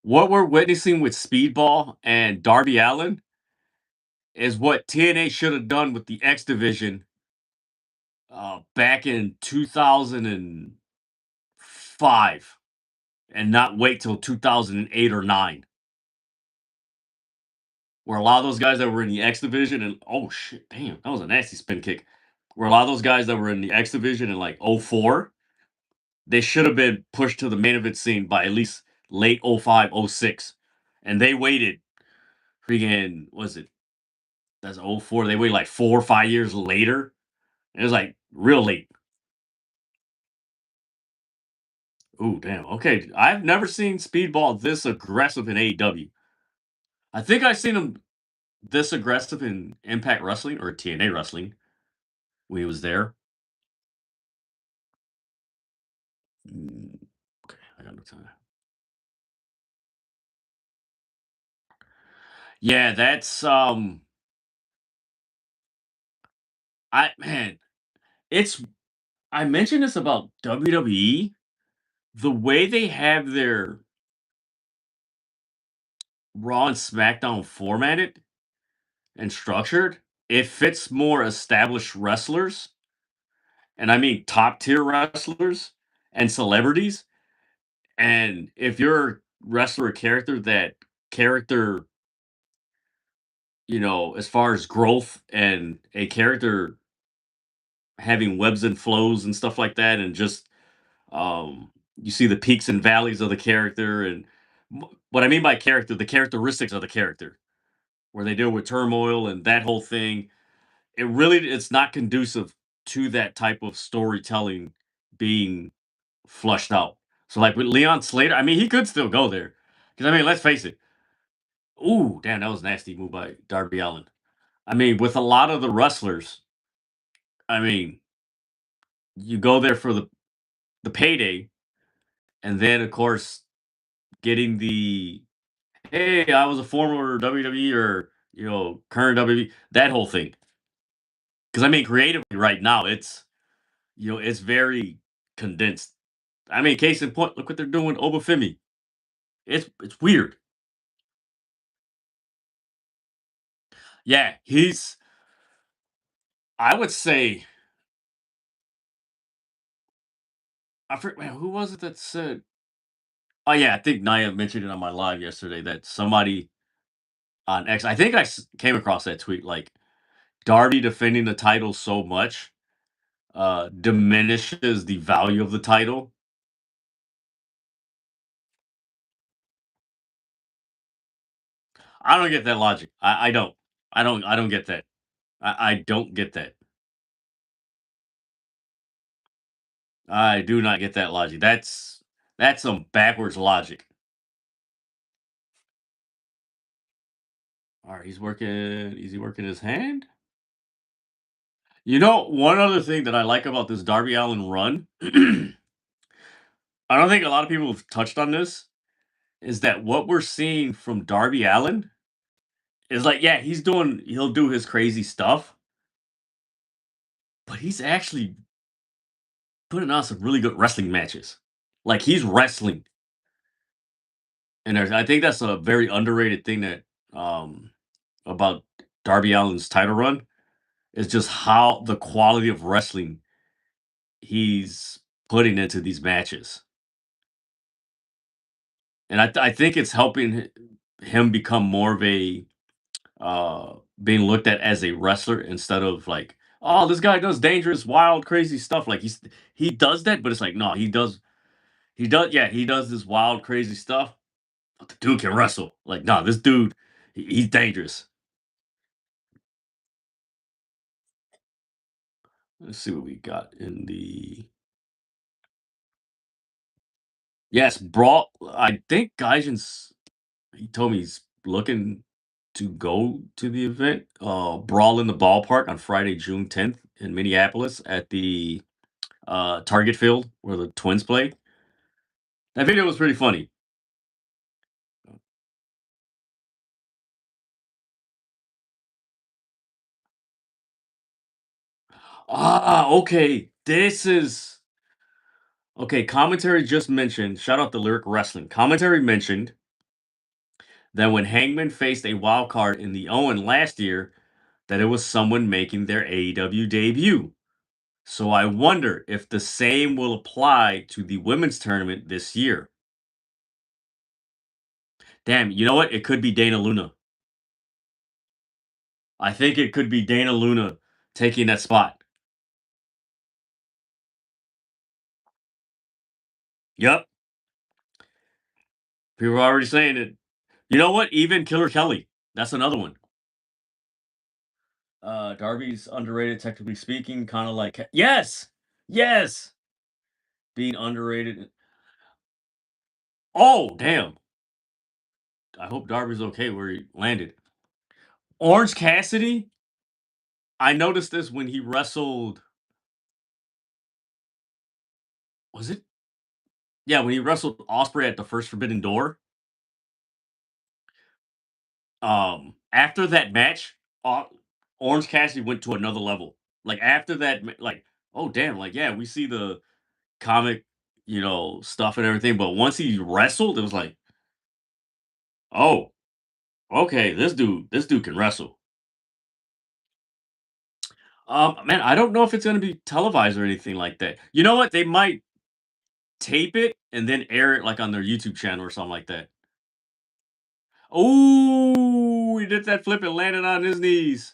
What we're witnessing with Speedball and Darby Allin is what TNA should have done with the X Division back in 2005 and not wait till 2008 or 9. Where a lot of those guys that were in the X division and oh shit, damn, that was a nasty spin kick. Where a lot of those guys that were in the X division in like '04, they should have been pushed to the main event scene by at least late '05, '06. And they waited freaking was it that's '04. They waited like 4 or 5 years later. It was like real late. Ooh, damn. Okay. I've never seen Speedball this aggressive in AEW. I think I've seen him this aggressive in Impact Wrestling or TNA Wrestling when he was there. Mm, okay, I got no time. Yeah, that's I man, it's I mentioned this about WWE. The way they have their Raw and SmackDown formatted and structured, it fits more established wrestlers, and I mean top tier wrestlers and celebrities. And if you're a wrestler or character that character, as far as growth and a character having webs and flows and stuff like that, and just you see the peaks and valleys of the character, and what I mean by character, the characteristics of the character, where they deal with turmoil and that whole thing. It's not conducive to that type of storytelling being flushed out. So, like with Leon Slater, I mean, he could still go there because I mean, let's face it. Ooh, damn, that was a nasty move by Darby Allin. I mean, with a lot of the wrestlers, I mean, you go there for the payday, and then of course getting the hey, I was a former WWE or current WWE, that whole thing. Because I mean, creatively right now, it's very condensed. I mean, case in point, look what they're doing with Obafemi. It's weird. Yeah, I would say I forget man, who was it that said oh yeah, I think Naya mentioned it on my live yesterday that somebody on X I think came across that tweet, like, Darby defending the title so much, diminishes the value of the title. I don't get that logic. I don't. I don't get that. I don't get that. I do not get that logic. That's some backwards logic. Alright, he's working is he working his hand? One other thing that I like about this Darby Allin run, I don't think a lot of people have touched on this, is that what we're seeing from Darby Allin is like, yeah, he'll do his crazy stuff, but he's actually putting on some really good wrestling matches. Like he's wrestling. And I think that's a very underrated thing that about Darby Allin's title run is just how the quality of wrestling he's putting into these matches. And I think it's helping him become more of a being looked at as a wrestler instead of like, oh, this guy does dangerous, wild, crazy stuff. Like he does that, but it's like, no, yeah, he does this wild, crazy stuff, but the dude can wrestle. Like, no, this dude, he's dangerous. Let's see what we got in the yes, Brawl. I think Gaijin's he told me he's looking to go to the event. Brawl in the Ballpark on Friday, June 10th in Minneapolis at the Target Field where the Twins play. That video was pretty funny. Okay. This is okay. Commentary just mentioned. Shout out to Lyric Wrestling. Commentary mentioned that when Hangman faced a wild card in the Owen last year, that it was someone making their AEW debut. So I wonder if the same will apply to the women's tournament this year. Damn, you know what? It could be Dana Luna. I think it could be Dana Luna taking that spot. Yep. People are already saying it. You know what? Even Killer Kelly. That's another one. Darby's underrated, technically speaking, kind of like yes, yes, being underrated. Oh, damn! I hope Darby's okay where he landed. Orange Cassidy. I noticed this when he wrestled. Was it? Yeah, when he wrestled Ospreay at the first Forbidden Door. After that match, Orange Cassidy went to another level. Like after that, like oh damn, like yeah, we see the comic, stuff and everything, but once he wrestled, it was like, oh, okay, this dude can wrestle. Man, I don't know if it's gonna be televised or anything like that. You know what? They might tape it and then air it like on their YouTube channel or something like that. Oh, he did that flip and landed on his knees.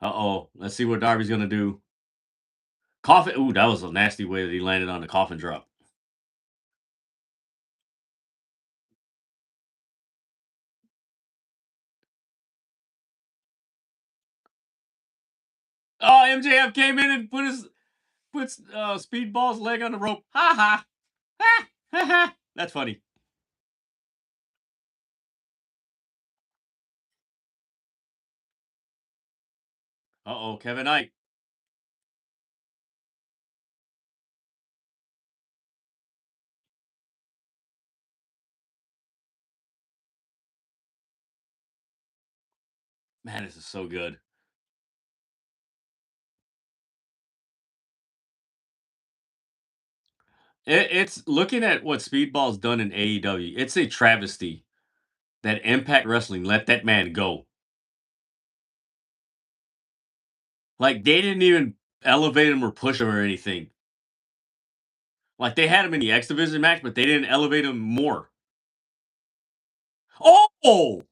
Uh-oh. Let's see what Darby's gonna do. Coffin. Ooh, that was a nasty way that he landed on the coffin drop. Oh, MJF came in and puts Speedball's leg on the rope. Ha ha. Ha ha ha. That's funny. Uh-oh, Kevin Knight. Man, this is so good. It's looking at what Speedball's done in AEW. It's a travesty that Impact Wrestling let that man go. Like they didn't even elevate him or push him or anything. Like they had him in the X Division match, but they didn't elevate him more. Oh,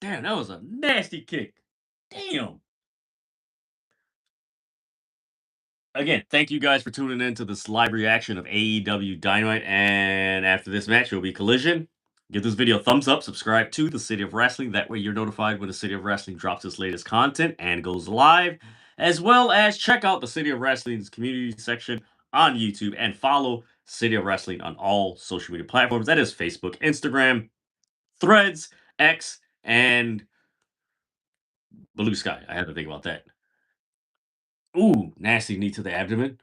damn, that was a nasty kick. Damn. Again, thank you guys for tuning in to this live reaction of AEW Dynamite. And after this match, it will be Collision. Give this video a thumbs up, subscribe to the City of Wrestling. That way you're notified when the City of Wrestling drops its latest content and goes live. As well as check out the City of Wrestling's community section on YouTube and follow City of Wrestling on all social media platforms. That is Facebook, Instagram, Threads, X, and Blue Sky. I had to think about that. Ooh, nasty knee to the abdomen.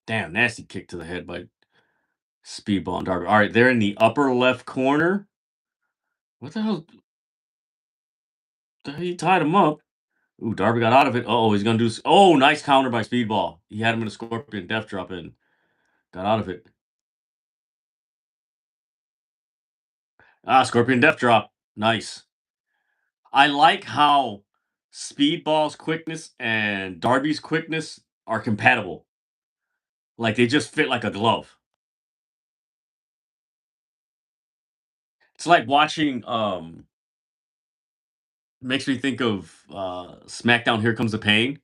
Damn, nasty kick to the head by Speedball and Darby. All right, they're in the upper left corner. What the hell? He tied him up. Ooh, Darby got out of it. Oh, he's gonna do. Oh, nice counter by Speedball. He had him in a Scorpion Death Drop and got out of it. Ah, Scorpion Death Drop. Nice. I like how Speedball's quickness and Darby's quickness are compatible. Like they just fit like a glove. It's like watching. Makes me think of SmackDown. Here Comes the Pain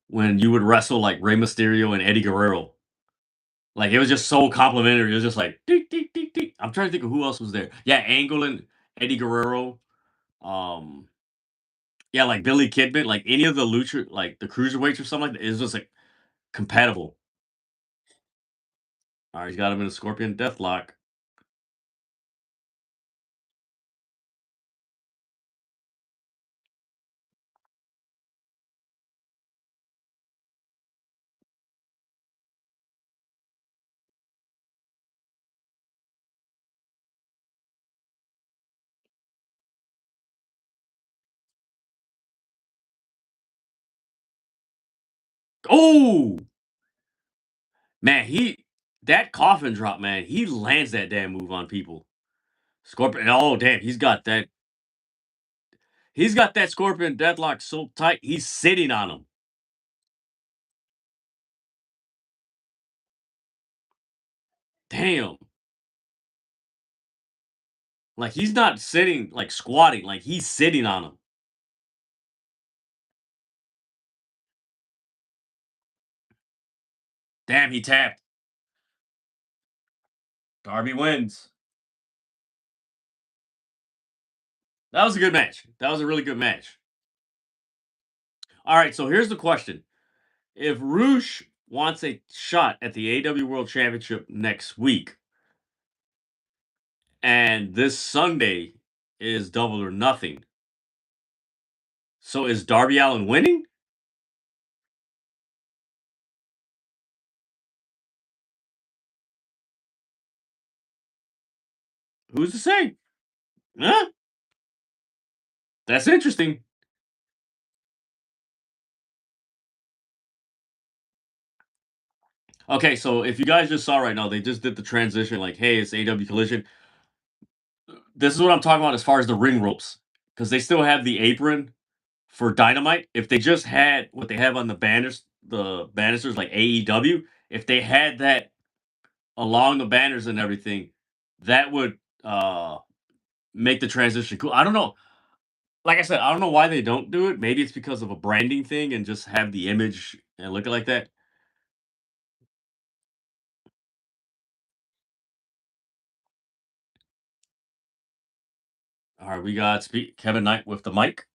when you would wrestle like Rey Mysterio and Eddie Guerrero. Like it was just so complimentary. It was just like ding, ding, ding, ding. I'm trying to think of who else was there. Yeah, Angle and Eddie Guerrero. Um, yeah, like Billy Kidman, like any of the lucha, like the cruiserweights or something like that. It's just like compatible. All right, he's got him in a Scorpion Deathlock. Oh man, he that coffin drop, man. He lands that damn move on people. Scorpion. Oh damn, he's got that. He's got that Scorpion Deathlock so tight. He's sitting on him. Damn. Like he's not sitting like squatting, like he's sitting on him. Damn, he tapped. Darby wins. That was a good match. That was a really good match. All right, so here's the question. If Roosh wants a shot at the AEW World Championship next week, and this Sunday is double or nothing, so is Darby Allin winning? Who's to say? Huh? That's interesting. Okay, so if you guys just saw right now, they just did the transition like, hey, it's AEW Collision. This is what I'm talking about as far as the ring ropes, because they still have the apron for Dynamite. If they just had what they have on the banisters like AEW, if they had that along the banners and everything, that would make the transition cool. I don't know. Like I said, I don't know why they don't do it. Maybe it's because of a branding thing and just have the image and look like that. All right, we got Kevin Knight with the mic.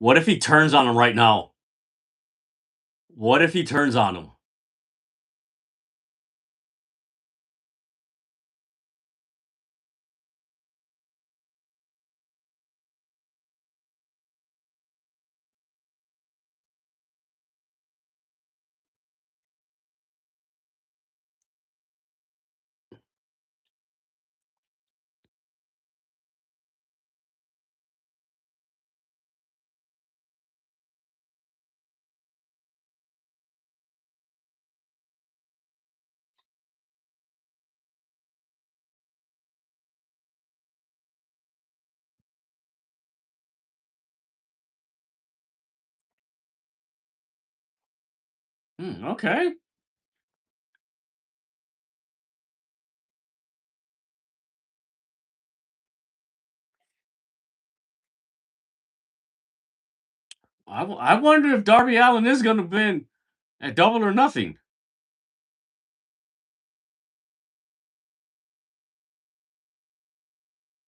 What if he turns on him right now? What if he turns on him? Okay. I wonder if Darby Allin is going to win at Double or Nothing.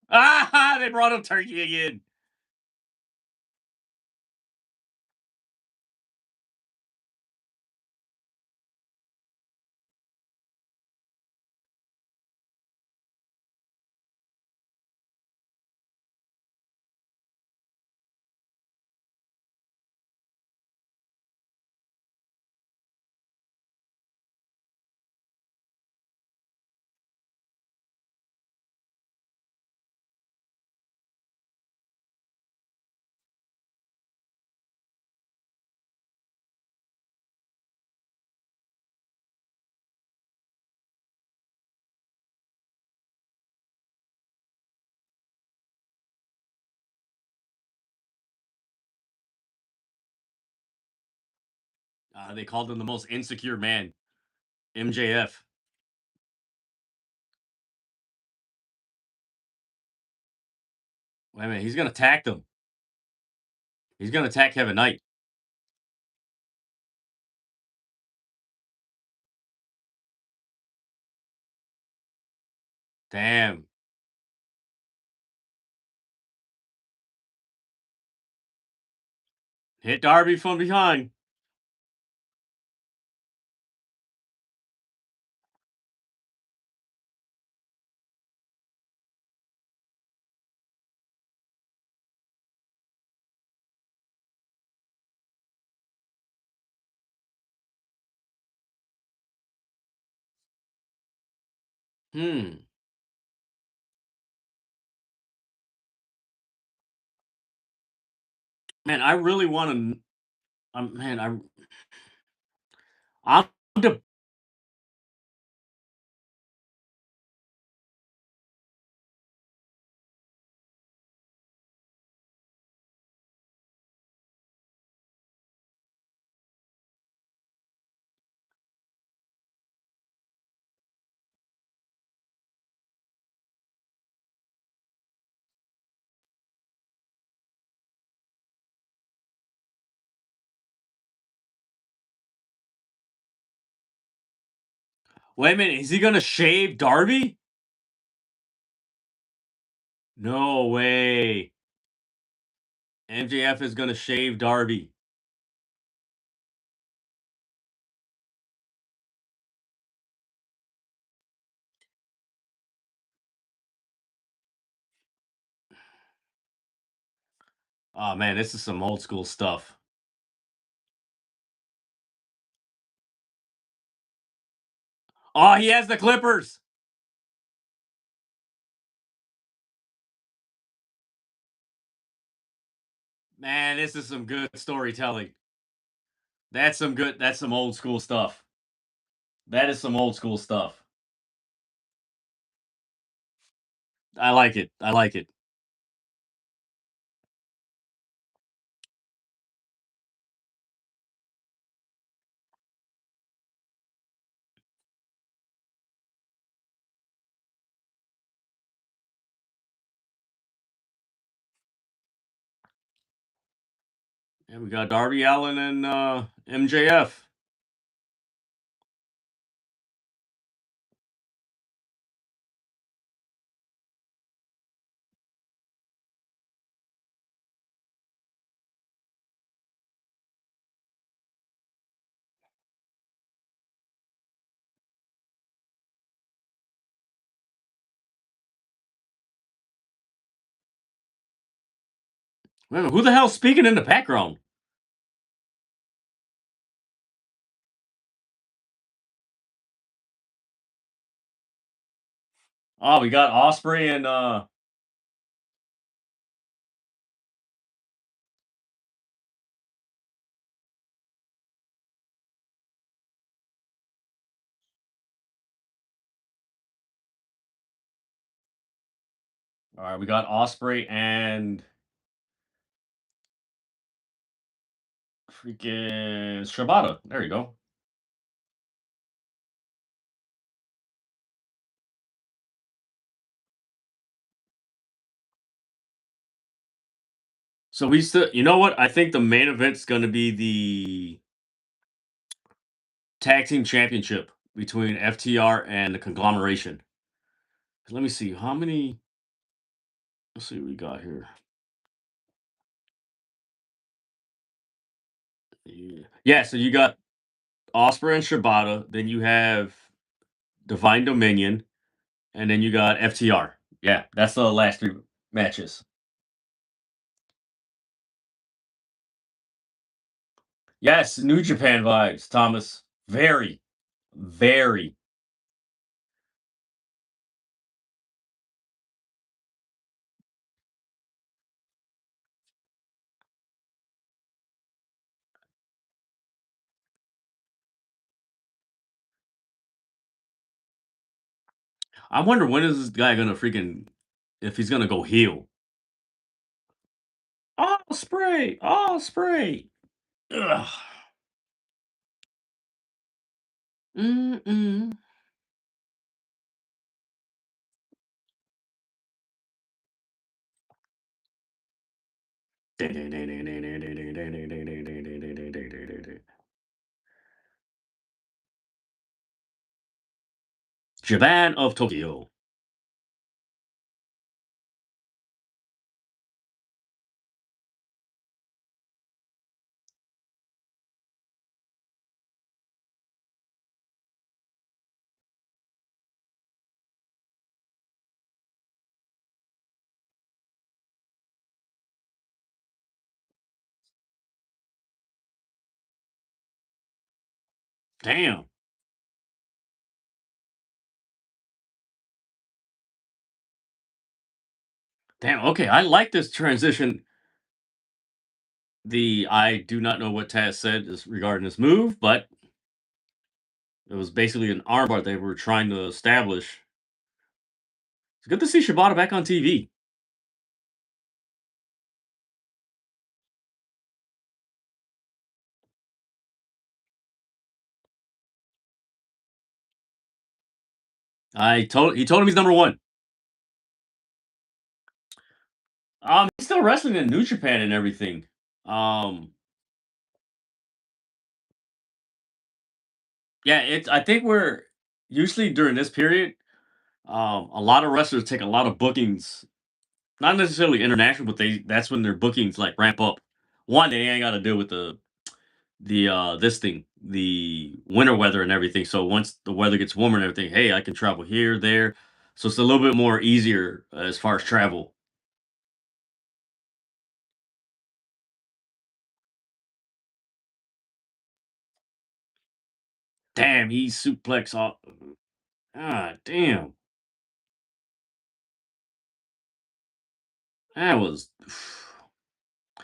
Ah, they brought up Turkey again. They called him the most insecure man, MJF. Wait a minute, he's going to attack them. He's going to attack Kevin Knight. Damn. Hit Darby from behind. Hmm. Man, I really want to. Man, I'm de- Wait a minute. Is he going to shave Darby? No way. MJF is going to shave Darby. Oh man, this is some old school stuff. Oh, he has the Clippers. Man, this is some good storytelling. That's some old school stuff. That is some old school stuff. I like it. I like it. And we got Darby Allin and MJF. Wait a minute, who the hell's speaking in the background? Oh, we got Ospreay and all right, we got Ospreay and freaking Shibata. There you go. So we still, you know what? I think the main event's going to be the tag team championship between FTR and the Conglomeration. Let me see how many. Let's see what we got here. Yeah, so you got Osprey and Shibata, then you have Divine Dominion, and then you got FTR. Yeah, that's the last three matches. Yes, New Japan vibes, Thomas. Very, very. I wonder when is this guy gonna freaking if he's gonna go heel. Oh spray! Oh spray! Ugh. Mm-mm. Japan of Tokyo. Damn. Damn. Okay, I like this transition. I do not know what Taz said regarding this move, but it was basically an armbar they were trying to establish. It's good to see Shibata back on TV. He told him he's number one. He's still wrestling in New Japan and everything. Um, yeah, it's. I think we're usually during this period. A lot of wrestlers take a lot of bookings, not necessarily international, but that's when their bookings like ramp up. One, they ain't got to deal with the winter weather and everything. So once the weather gets warmer and everything, hey, I can travel here, there. So it's a little bit more easier as far as travel. Damn, he suplex off. Ah, damn. That was.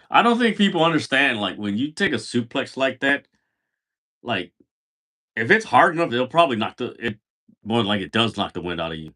I don't think people understand. Like when you take a suplex like that, like if it's hard enough, it'll probably knock the it more like it does knock the wind out of you.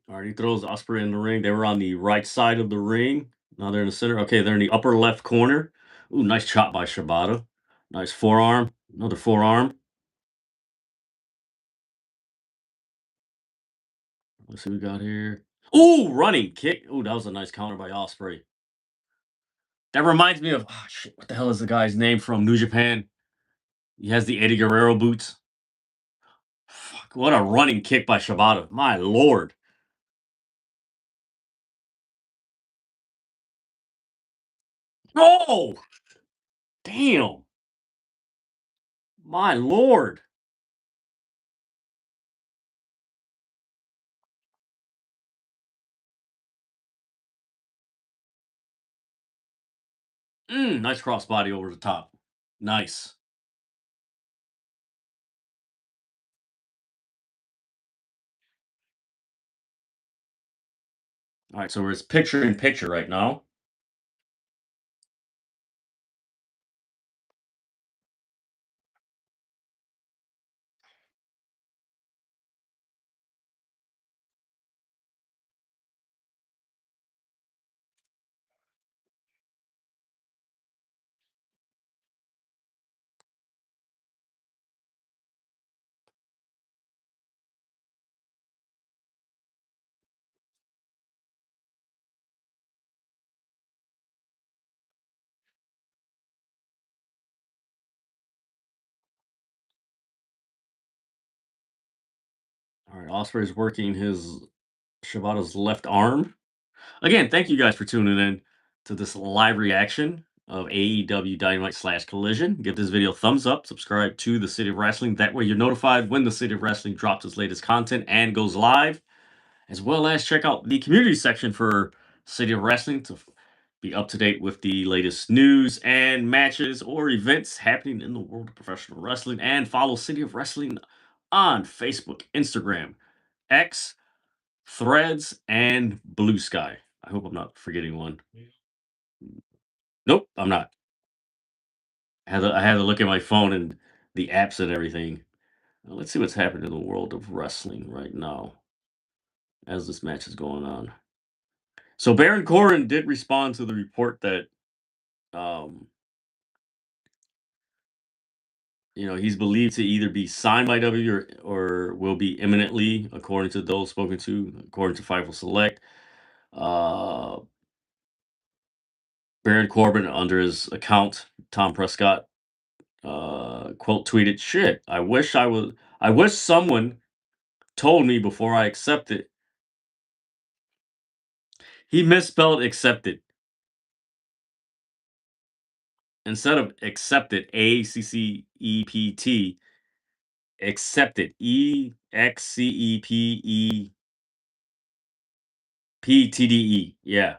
All right, he throws Osprey in the ring. They were on the right side of the ring. Now they're in the center. Okay, they're in the upper left corner. Ooh, nice chop by Shibata. Nice forearm. Another forearm. Let's see what we got here. Ooh, running kick. Ooh, that was a nice counter by Osprey. That reminds me of shit. What the hell is the guy's name from New Japan? He has the Eddie Guerrero boots. Fuck! What a running kick by Shibata. My lord. Oh, damn. My lord. Nice crossbody over the top. Nice. All right, so we're picture in picture right now. All right, Ospreay's working his Shibata's left arm. Again, thank you guys for tuning in to this live reaction of AEW Dynamite / Collision. Give this video a thumbs up, subscribe to the City of Wrestling. That way you're notified when the City of Wrestling drops its latest content and goes live, as well as check out the community section for City of Wrestling to be up to date with the latest news and matches or events happening in the world of professional wrestling, and follow City of Wrestling on Facebook, Instagram, X, Threads, and Blue Sky. I hope I'm not forgetting one. Nope, I'm not. I had to look at my phone and the apps and everything. Let's see what's happening in the world of wrestling right now as this match is going on. So Baron Corbin did respond to the report that um, he's believed to either be signed by W or will be imminently, according to those spoken to, according to Fightful Select. Uh, Baron Corbin, under his account, Tom Prescott, quote tweeted, "Shit, I wish someone told me before I accepted." He misspelled accepted. Instead of accepted, ACCEPT, accepted, EXCEPEPTDE. Yeah,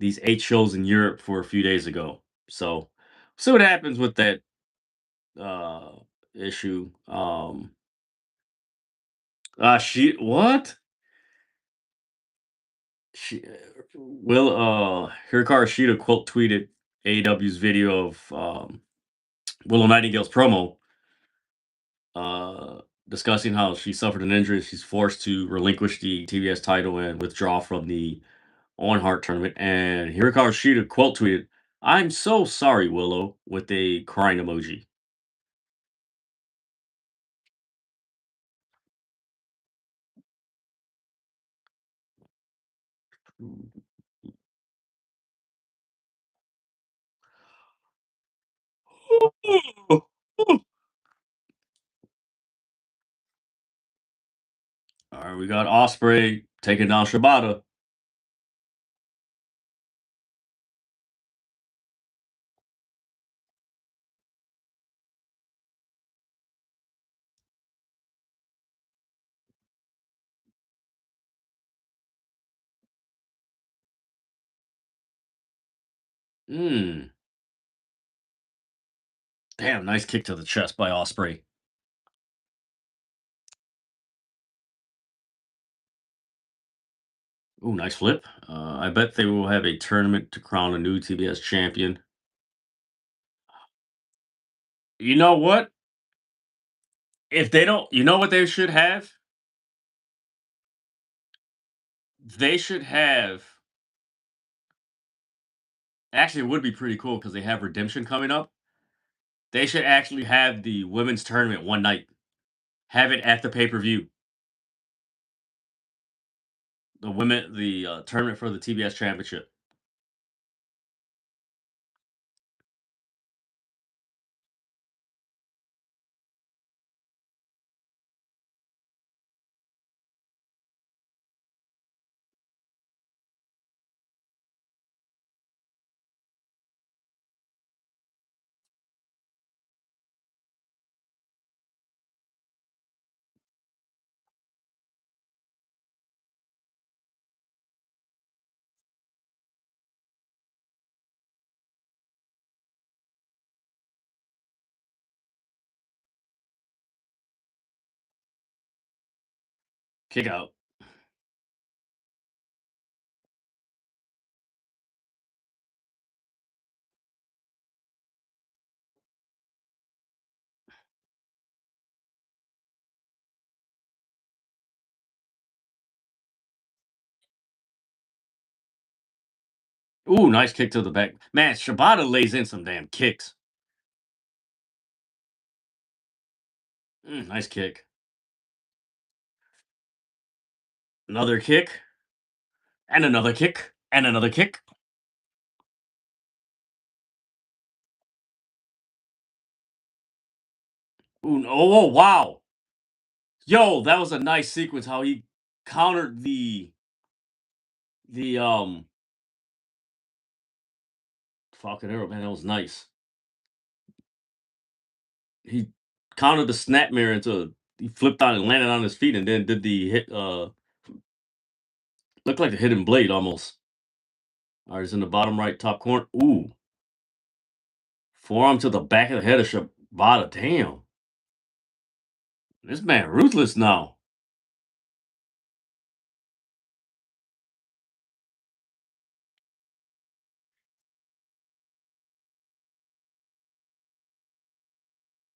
these 8 shows in Europe for a few days ago. So, see what happens with that uh issue. She what? She will Hirakawa Shida quote tweeted AEW's video of Willow Nightingale's promo, uh, discussing how she suffered an injury. She's forced to relinquish the TBS title and withdraw from the On Heart tournament. And Hirakawa Shida quote tweeted, "I'm so sorry, Willow," with a crying emoji. All right, we got Ospreay taking down Shibata. Hmm. Damn, nice kick to the chest by Ospreay. Ooh, nice flip. I bet they will have a tournament to crown a new TBS champion. You know what? If they don't, you know what they should have? They should have. Actually, it would be pretty cool because they have Redemption coming up. They should actually have the women's tournament one night. Have it at the pay per view. The tournament for the TBS championship. Kick out. Ooh, nice kick to the back. Man, Shibata lays in some damn kicks. Nice kick. Another kick. And another kick. And another kick. Ooh, oh, wow. Yo, that was a nice sequence how he countered the Falcon Arrow, man. That was nice. He countered the snap mirror into he flipped out and landed on his feet and then did the hit looked like a hidden blade almost. Alright, it's in the bottom right top corner. Ooh. Forearm to the back of the head of Shibata. Damn. This man ruthless now.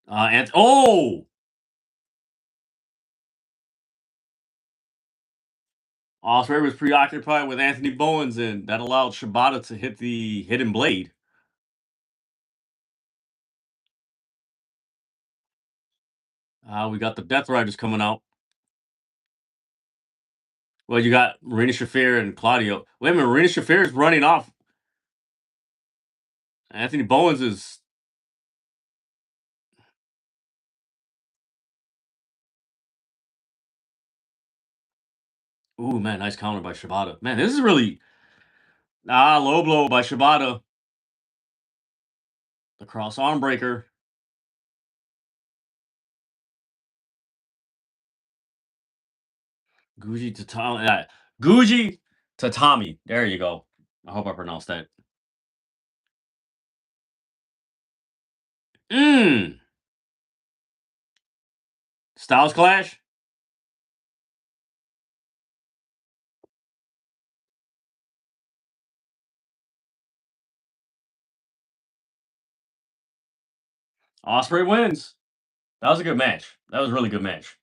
And oh, Ospreay was preoccupied with Anthony Bowens, and that allowed Shibata to hit the hidden blade. We got the Death Riders coming out. Well, you got Marina Shafir and Claudio. Wait a minute, Marina Shafir is running off. Anthony Bowens is. Ooh, man, nice counter by Shibata. Man, this is really. Low blow by Shibata. The cross arm breaker. Guji Tatami. Guji Tatami. There you go. I hope I pronounced that. Styles Clash. Ospreay wins. That was a good match. That was a really good match.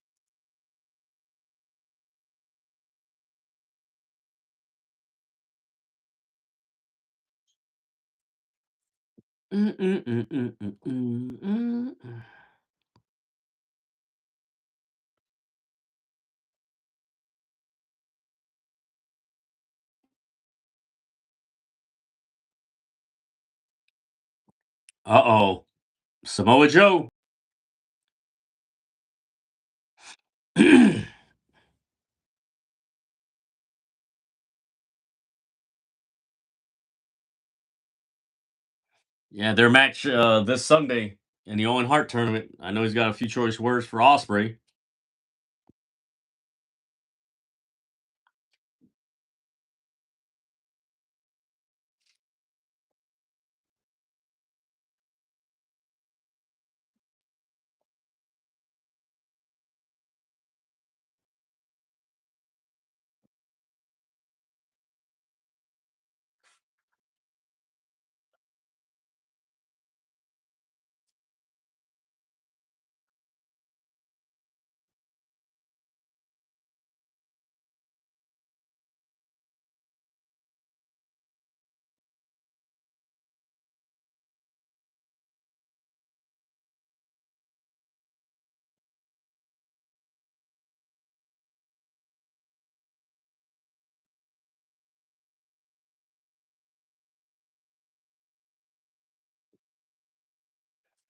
Uh-oh. Samoa Joe. Yeah, their match this Sunday in the Owen Hart tournament. I know he's got a few choice words for Ospreay.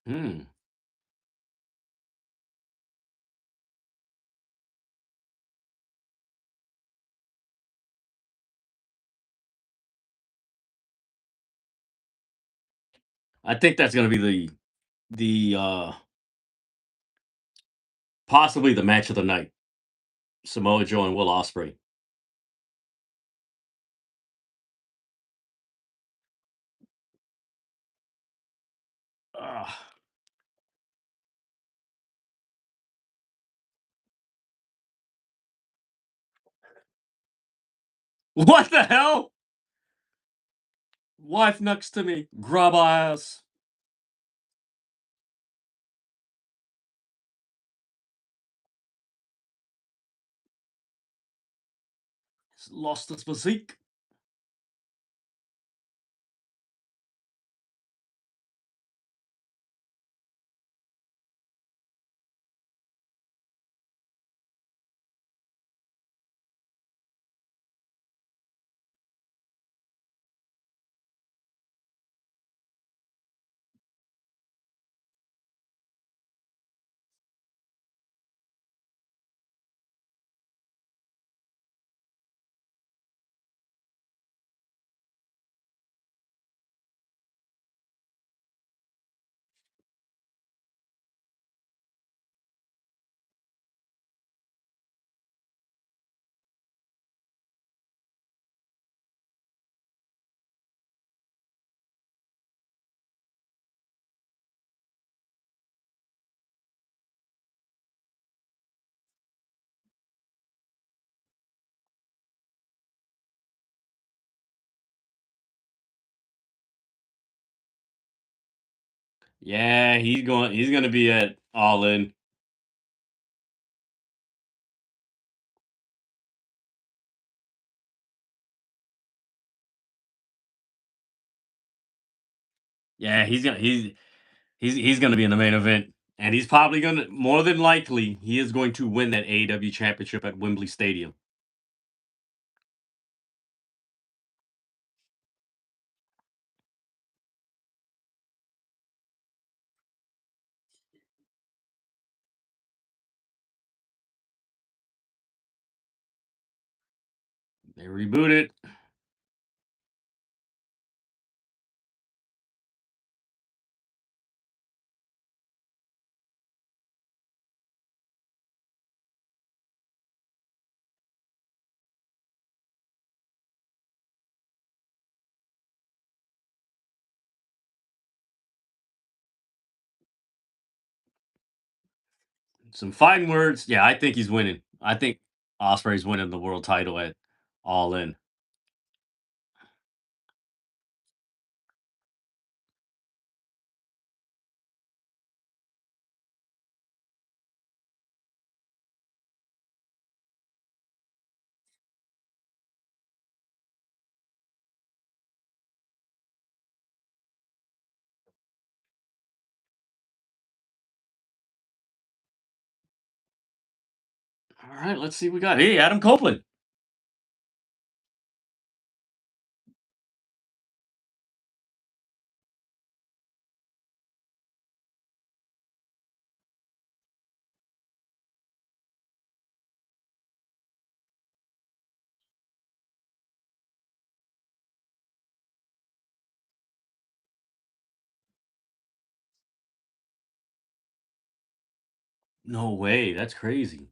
Hmm. I think that's going to be the possibly the match of the night. Samoa Joe and Will Ospreay. What the hell? Wife next to me. Grub ass. He's lost its physique. Yeah, he's gonna be at All In. Yeah, he's gonna be in the main event. And he's probably gonna more than likely he is going to win that AEW championship at Wembley Stadium. They reboot it. Some fighting words. Yeah, I think he's winning. I think Ospreay's winning the world title at All In. All right, let's see what we got. Hey, Adam Copeland. No way. That's crazy.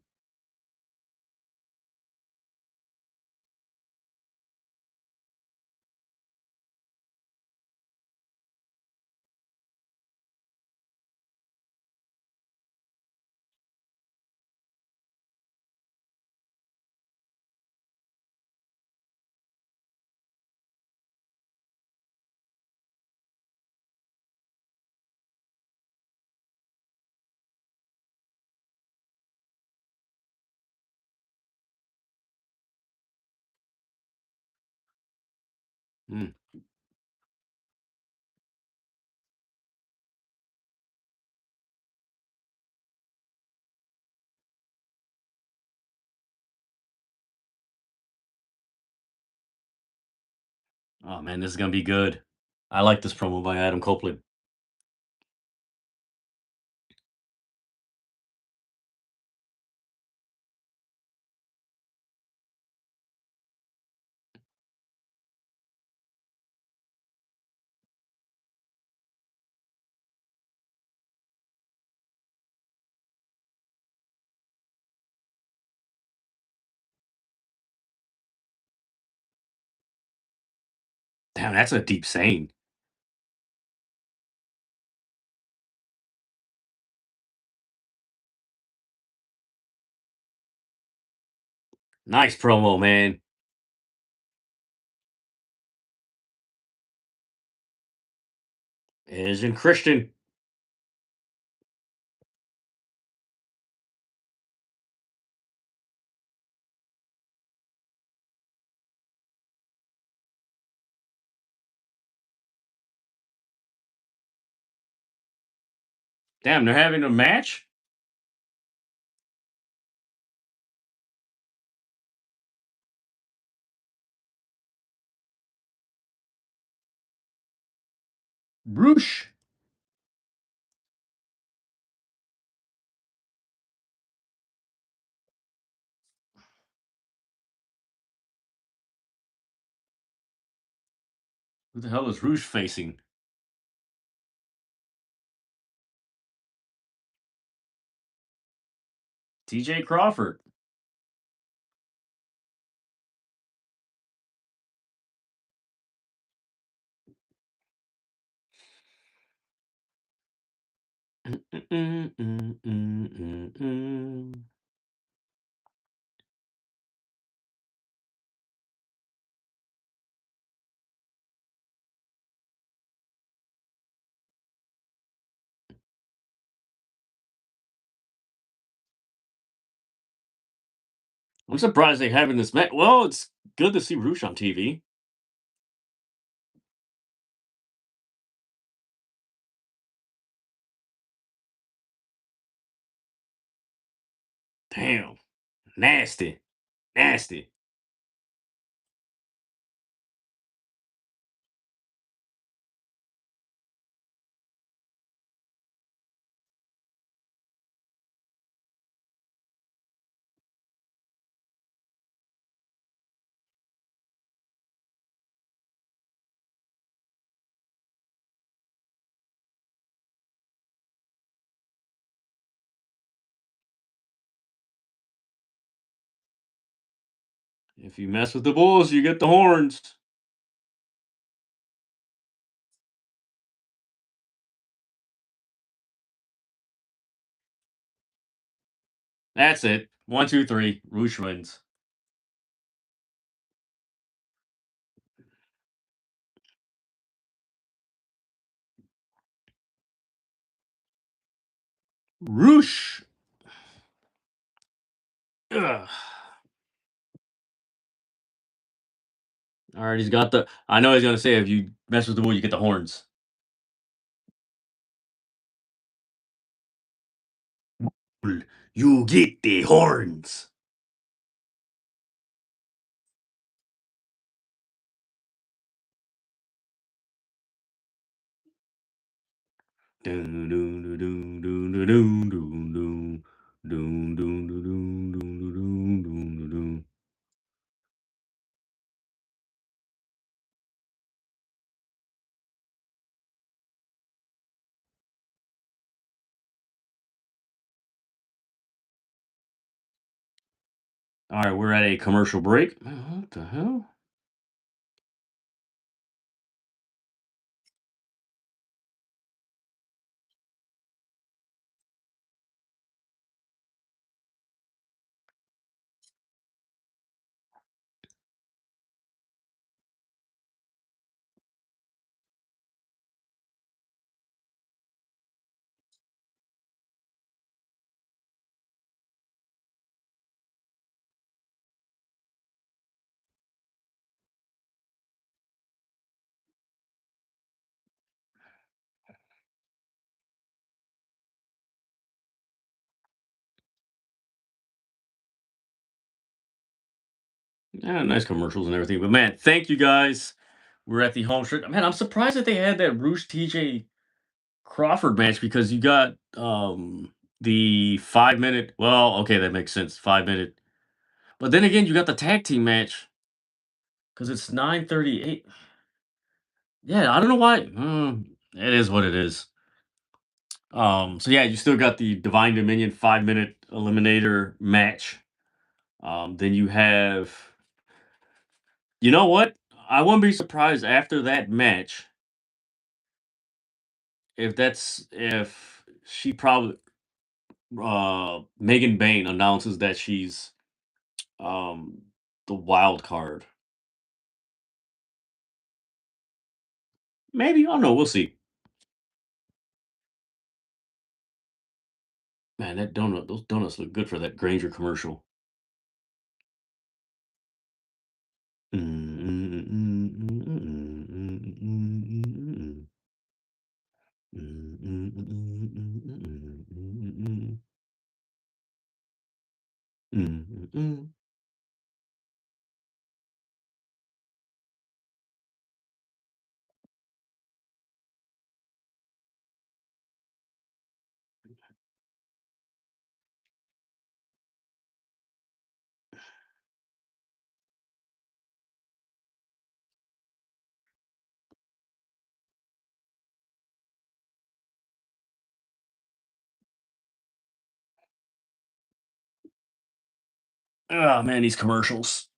Mm. Oh man, this is gonna be good. I like this promo by Adam Copeland. Damn, that's a deep saying. Nice promo, man. Edge and Christian. Damn, they're having a match? Roosh. Who the hell is Roosh facing? TJ Crawford. I'm surprised they having this match. Well, it's good to see Roosh on TV. Damn. Nasty. Nasty. If you mess with the Bulls, you get the horns. That's it. 1, 2, 3. Roosh wins. Roosh. Ugh. All right, he's got the. I know he's gonna say if you mess with the Bull, you get the horns. You get the horns. Dun, dun, dun, dun, dun, dun, dun, dun, dun. Dun, dun, dun, dun, dun, dun, dun, dun, dun. All right, we're at a commercial break. What the hell? Yeah, nice commercials and everything. But man, thank you guys. We're at the home stretch. Man, I'm surprised that they had that Roosh TJ Crawford match because you got the 5 minute. Well, okay, that makes sense. 5 minute. But then again, you got the tag team match because it's 9:38. Yeah, I don't know why. It is what it is. So yeah, you still got the Divine Dominion 5 minute eliminator match. Then you have, you know what? I wouldn't be surprised after that match if she probably Megan Bain announces that she's um the wild card. Maybe, I don't know. We'll see. Man, those donuts look good for that Granger commercial. Oh man, these commercials.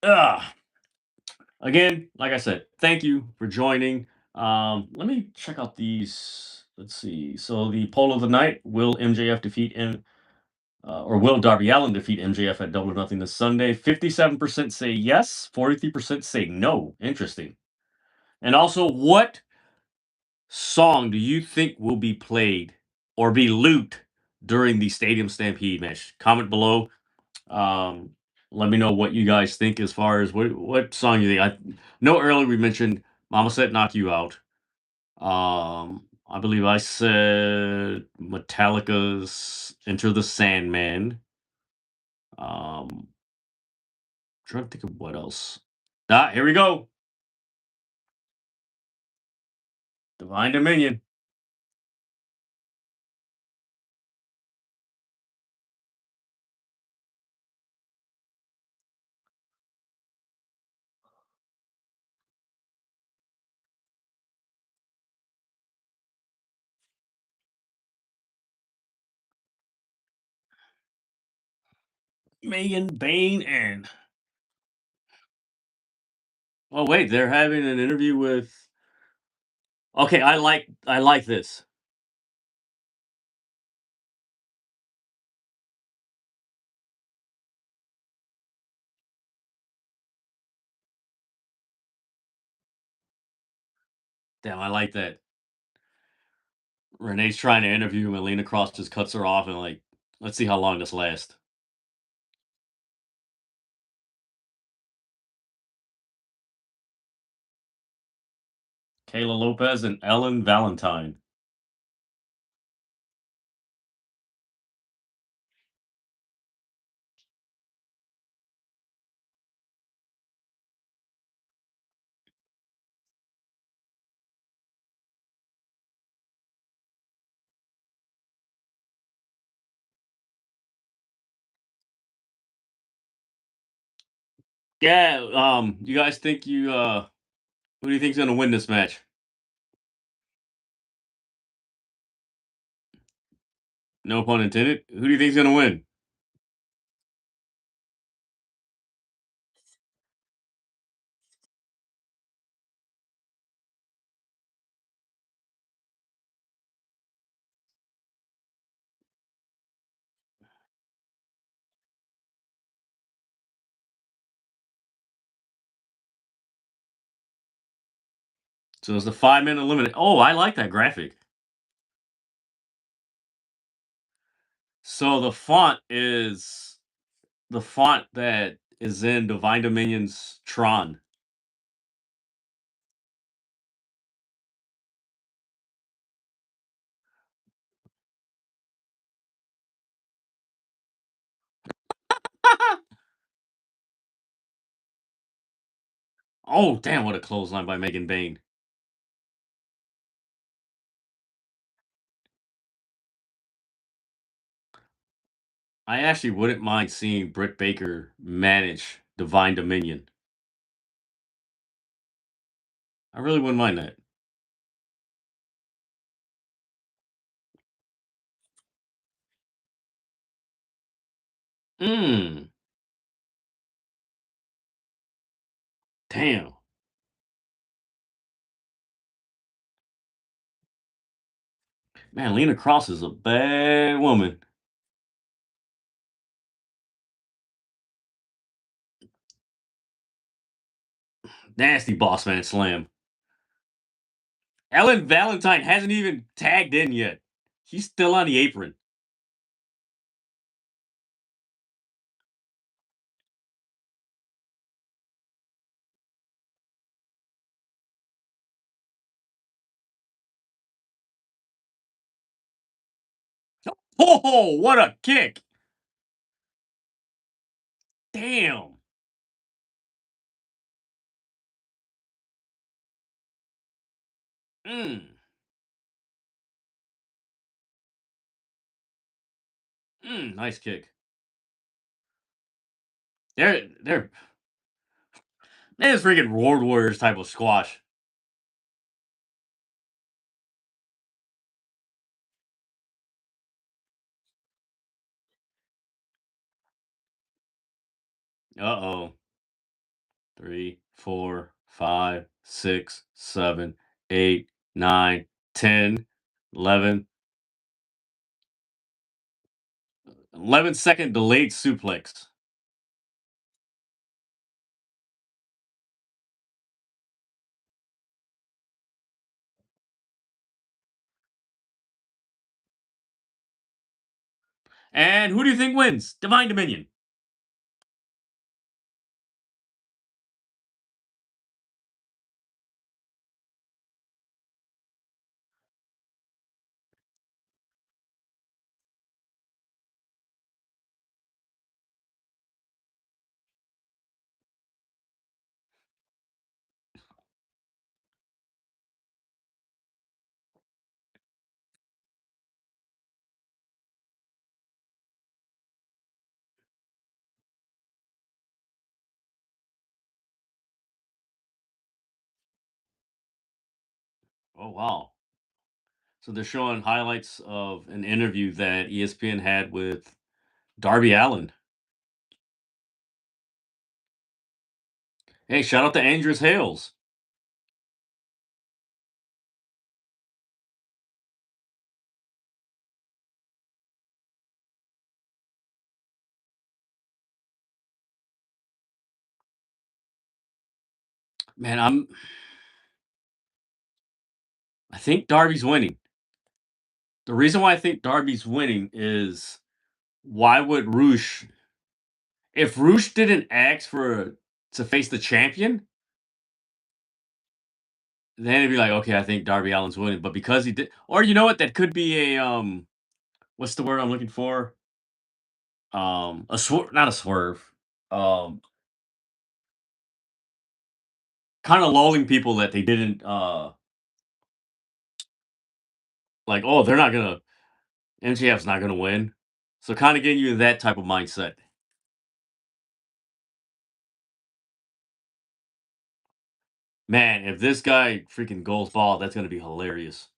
Again, like I said, thank you for joining. Let me check out these. Let's see. So the poll of the night: Will MJF defeat or will Darby Allin defeat MJF at Double or Nothing this Sunday? 57% say yes. 43% say no. Interesting. And also, what song do you think will be played or be looped during the Stadium Stampede match? Comment below. Um, Let me know what you guys think as far as what song you think. I know earlier we mentioned "Mama Said Knock You Out." I believe I said Metallica's "Enter the Sandman." Trying to think of what else. Here we go. Divine Dominion. Megan Bain and oh wait, they're having an interview with. Okay, I like this. Damn, I like that. Renee's trying to interview him, and Lena Cross just cuts her off, and like, let's see how long this lasts. Kayla Lopez and Ellen Valentine. Yeah, you guys think who do you think's gonna win this match? No pun intended. Who do you think's gonna win? So it's the 5 minute limit. Oh, I like that graphic. So the font that is in Divine Dominion's Tron. Oh, damn, what a clothesline by Megan Bain. I actually wouldn't mind seeing Britt Baker manage Divine Dominion. I really wouldn't mind that. Mm, damn. Man, Lena Cross is a bad woman. Nasty boss man slam. Ellen Valentine hasn't even tagged in yet. She's still on the apron. Oh, what a kick! Damn. Mm. Nice kick. They're this freaking Road Warriors type of squash. Uh-oh. 3, 4, 5, 6, 7, 8, 9, 10, 11. 11-second delayed suplex. And who do you think wins? Divine Dominion. Oh, wow. So they're showing highlights of an interview that ESPN had with Darby Allin. Hey, shout out to Andrews Hales. Man, I think Darby's winning. The reason why I think Darby's winning is why would Roosh if Roosh didn't ask for to face the champion, then it'd be like, okay, I think Darby Allin's winning. But because he did, or you know what, that could be a what's the word I'm looking for? A swerve, not a swerve. Um, kind of lulling people that they didn't like. Oh, they're not gonna MJF's not gonna win. So kind of getting you in that type of mindset. Man, if this guy freaking goes ball, that's gonna be hilarious.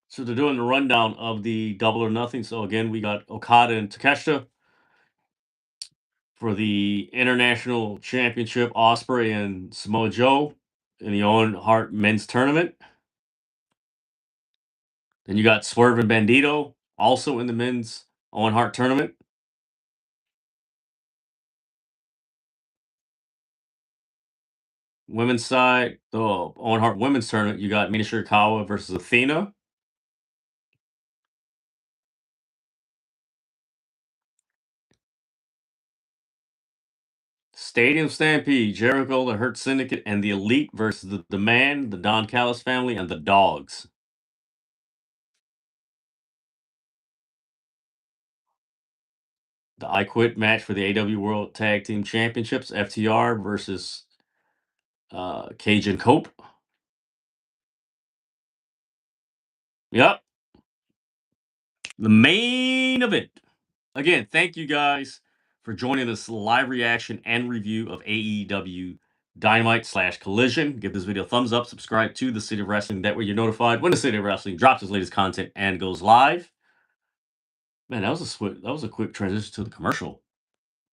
So they're doing the rundown of the Double or Nothing. So again, we got Okada and Takeshita for the International Championship. Ospreay and Samoa Joe in the Owen Hart Men's Tournament. Then you got Swerve and Bandito also in the Men's Owen Hart Tournament. Women's side, the Owen Hart Women's Tournament, you got Mina Shirakawa versus Athena. Stadium Stampede, Jericho, the Hurt Syndicate, and the Elite versus the Man, the Don Callis family, and the Dogs. The I Quit match for the AEW World Tag Team Championships, FTR versus Cage and Cope. Yep, the main event. Again, thank you guys for joining this live reaction and review of AEW Dynamite / Collision. Give this video a thumbs up, subscribe to the City of Wrestling. That way you're notified when the City of Wrestling drops its latest content and goes live. Man, that was a quick transition to the commercial.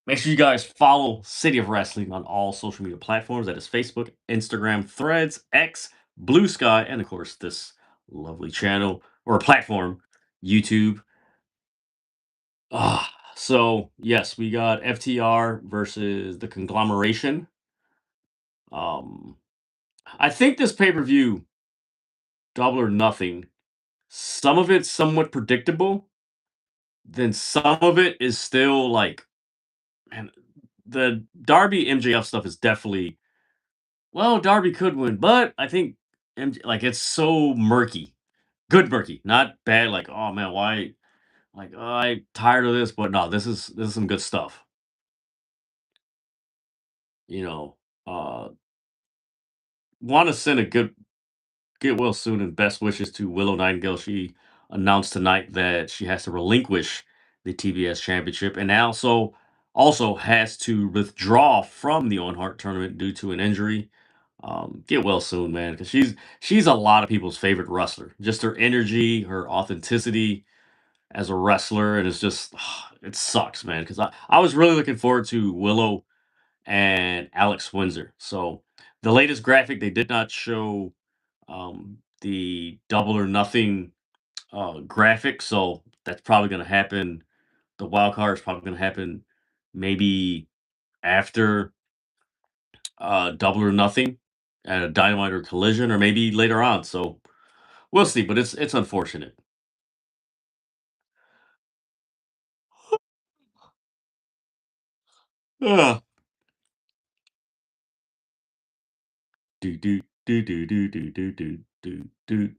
Make sure you guys follow City of Wrestling on all social media platforms. That is Facebook, Instagram, Threads, X, Blue Sky, and of course this lovely channel or platform, YouTube. So yes, we got FTR versus the Conglomeration. Um, I think this pay per view, Double or Nothing. Some of it's somewhat predictable. Then some of it is still like, man, the Darby MJF stuff is definitely, well, Darby could win, but I think like it's so murky. Good murky, not bad. Like, oh man, why? Like, oh, I'm tired of this, but no, this is some good stuff. You know, want to send a good get well soon and best wishes to Willow Nightingale. She announced tonight that she has to relinquish the TBS Championship and also has to withdraw from the On Heart tournament due to an injury. Get well soon, man, because she's a lot of people's favorite wrestler. Just her energy, her authenticity as a wrestler, and it's just it sucks, man. Because I was really looking forward to Willow and Alex Windsor. So the latest graphic they did not show the Double or Nothing graphic, so that's probably going to happen. The wild card is probably going to happen maybe after Double or Nothing at a Dynamite or Collision, or maybe later on. So we'll see, but it's unfortunate. Ah. Do do do do do do do do do do.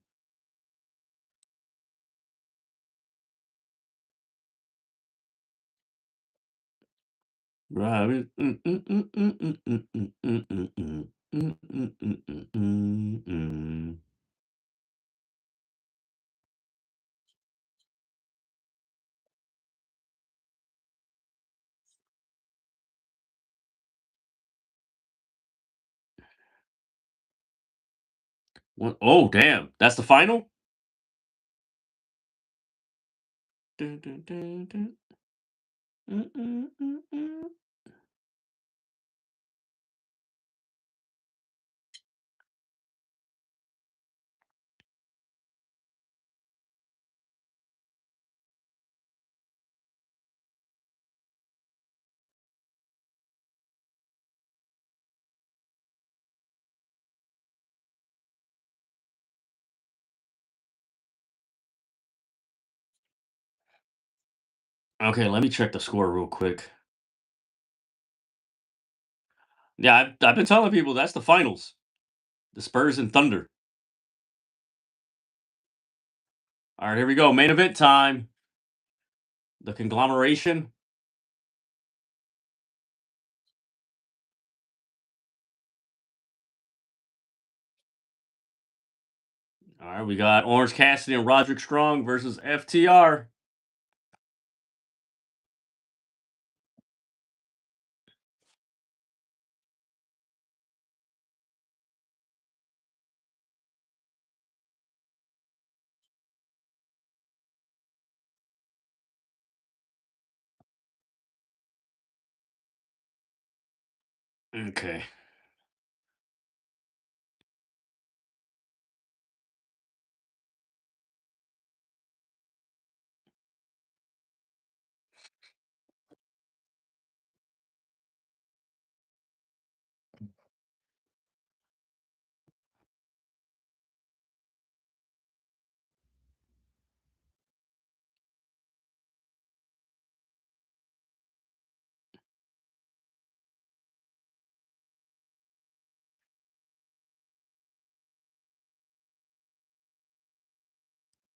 Robin. Oh, damn. That's the final? Dun, dun, dun, dun. Mm, mm, mm, mm. Okay, let me check the score real quick. Yeah, I've been telling people that's the finals. The Spurs and Thunder. All right, here we go. Main event time. The Conglomeration. All right, we got Orange Cassidy and Roderick Strong versus FTR. Okay.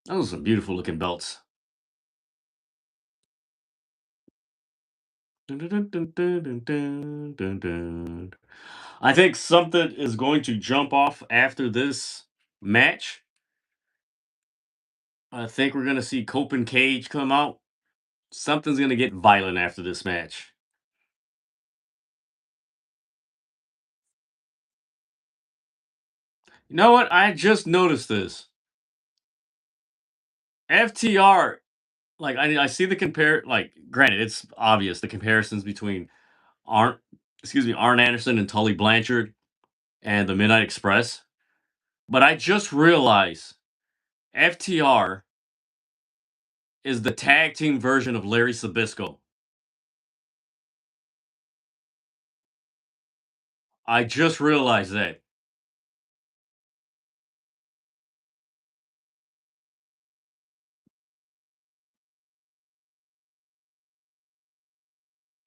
Those are some beautiful looking belts. Dun, dun, dun, dun, dun, dun, dun, dun. I think something is going to jump off after this match. I think we're going to see Cope and Cage come out. Something's going to get violent after this match. You know what? I just noticed this. FTR Like I see the compare. Like, granted, it's obvious the comparisons between Arn, Arn Anderson and Tully Blanchard and the Midnight Express. But I just realized FTR is the tag team version of Larry Sabisco. I just realized that.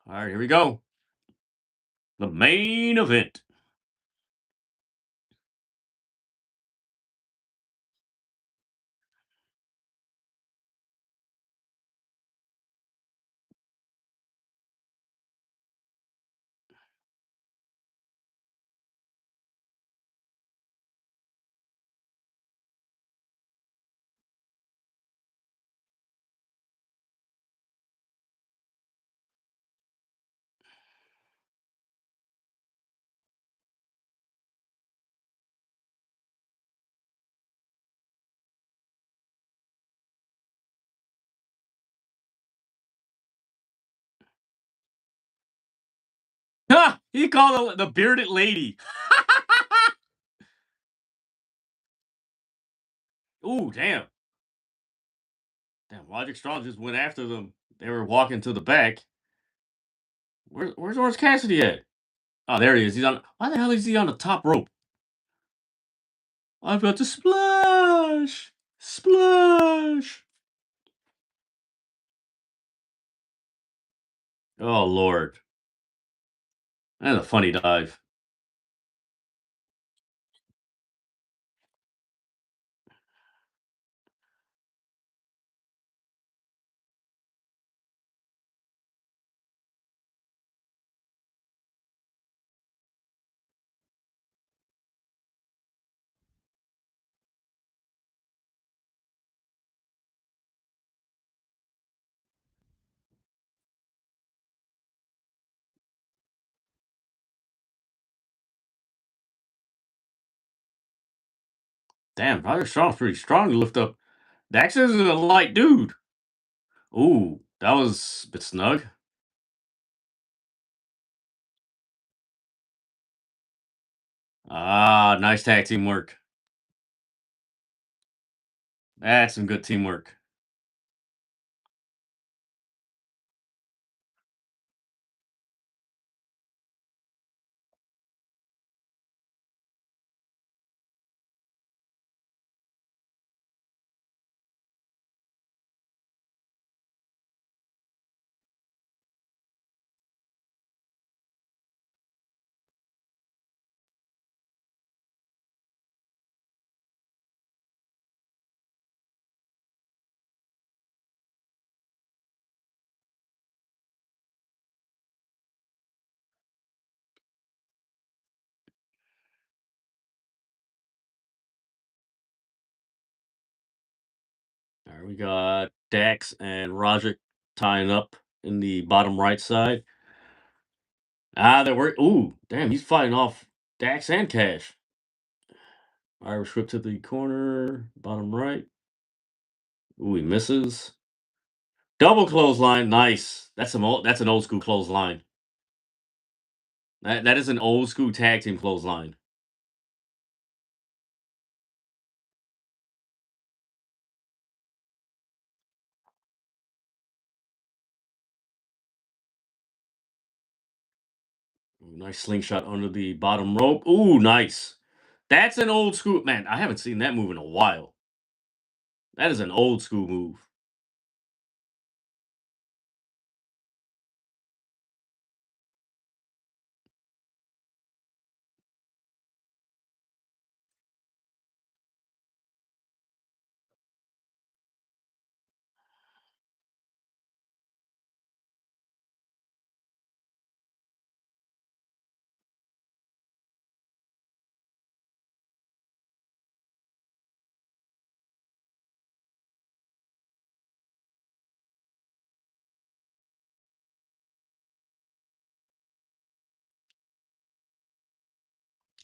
All right, here we go. The main event. Ha! He called the bearded lady. Ooh, damn. Damn, Roderick Strong just went after them. They were walking to the back. Where's Orange Cassidy at? Oh, there he is. He's on. Why the hell is he on the top rope? I've got to splash! Splash! Oh, Lord. That's a funny dive. Damn, Roderick Strong's pretty strong to lift up. Dax isn't a light dude. Ooh, that was a bit snug. Ah, nice tag team work. That's some good teamwork. All right, we got Dax and Roderick tying up in the bottom right side. Ah, there were. Ooh, damn, he's fighting off Dax and Cash. Irish whip to the corner, bottom right. Ooh, he misses. Double clothesline, nice. That's an old school clothesline. That is an old school tag team clothesline. Ooh, nice slingshot under the bottom rope. Ooh, nice. That's an old school man. I haven't seen that move in a while. That is an old school move.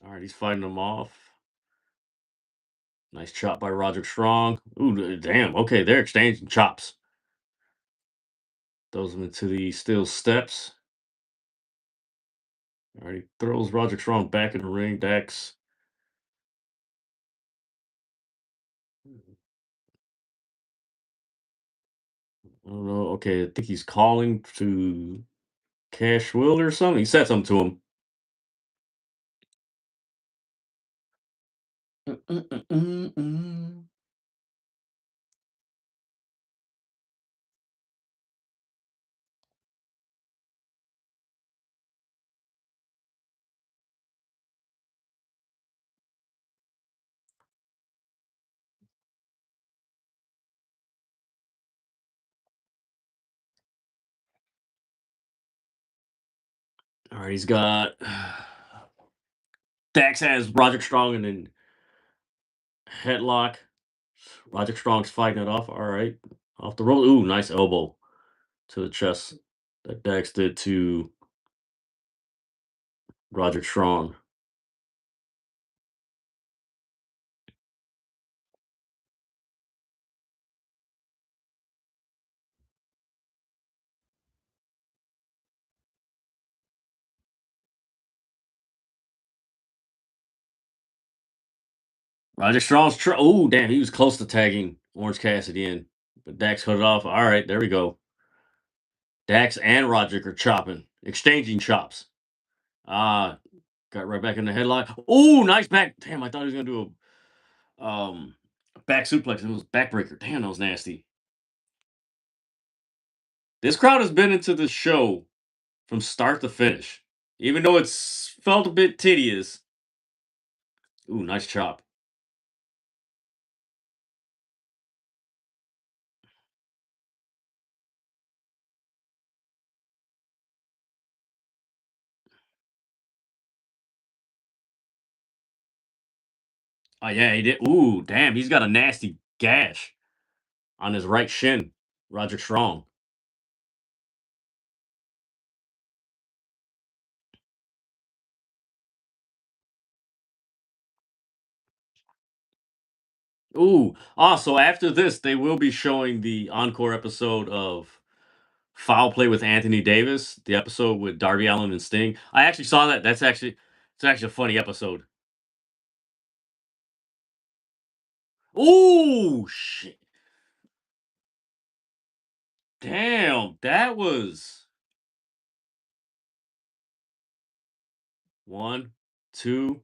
All right, he's fighting them off. Nice chop by Roderick Strong. Ooh, damn. Okay, they're exchanging chops. Throws him into the steel steps. All right, he throws Roderick Strong back in the ring. Dax. I don't know. Okay, I think he's calling to Cash Will or something. He said something to him. All right, he's got Dax has Roderick Strong and then headlock. Roderick Strong's fighting it off. All right, off the roll. Ooh, nice elbow to the chest that Dax did to Roderick Strong. Roderick Strong's oh damn, he was close to tagging Orange Cassidy in, but Dax cut it off. All right, there we go. Dax and Roderick are chopping, exchanging chops. Ah, got right back in the headlock. Oh, nice back. Damn, I thought he was gonna do a back suplex and it was backbreaker. Damn, that was nasty. This crowd has been into the show from start to finish, even though it's felt a bit tedious. Ooh, nice chop. Oh yeah, he did. Ooh, damn, he's got a nasty gash on his right shin. Roderick Strong. Ooh. Also, after this, they will be showing the encore episode of Foul Play with Anthony Davis, the episode with Darby Allin and Sting. I actually saw that. It's actually a funny episode. Ooh, shit. Damn, that was one, two.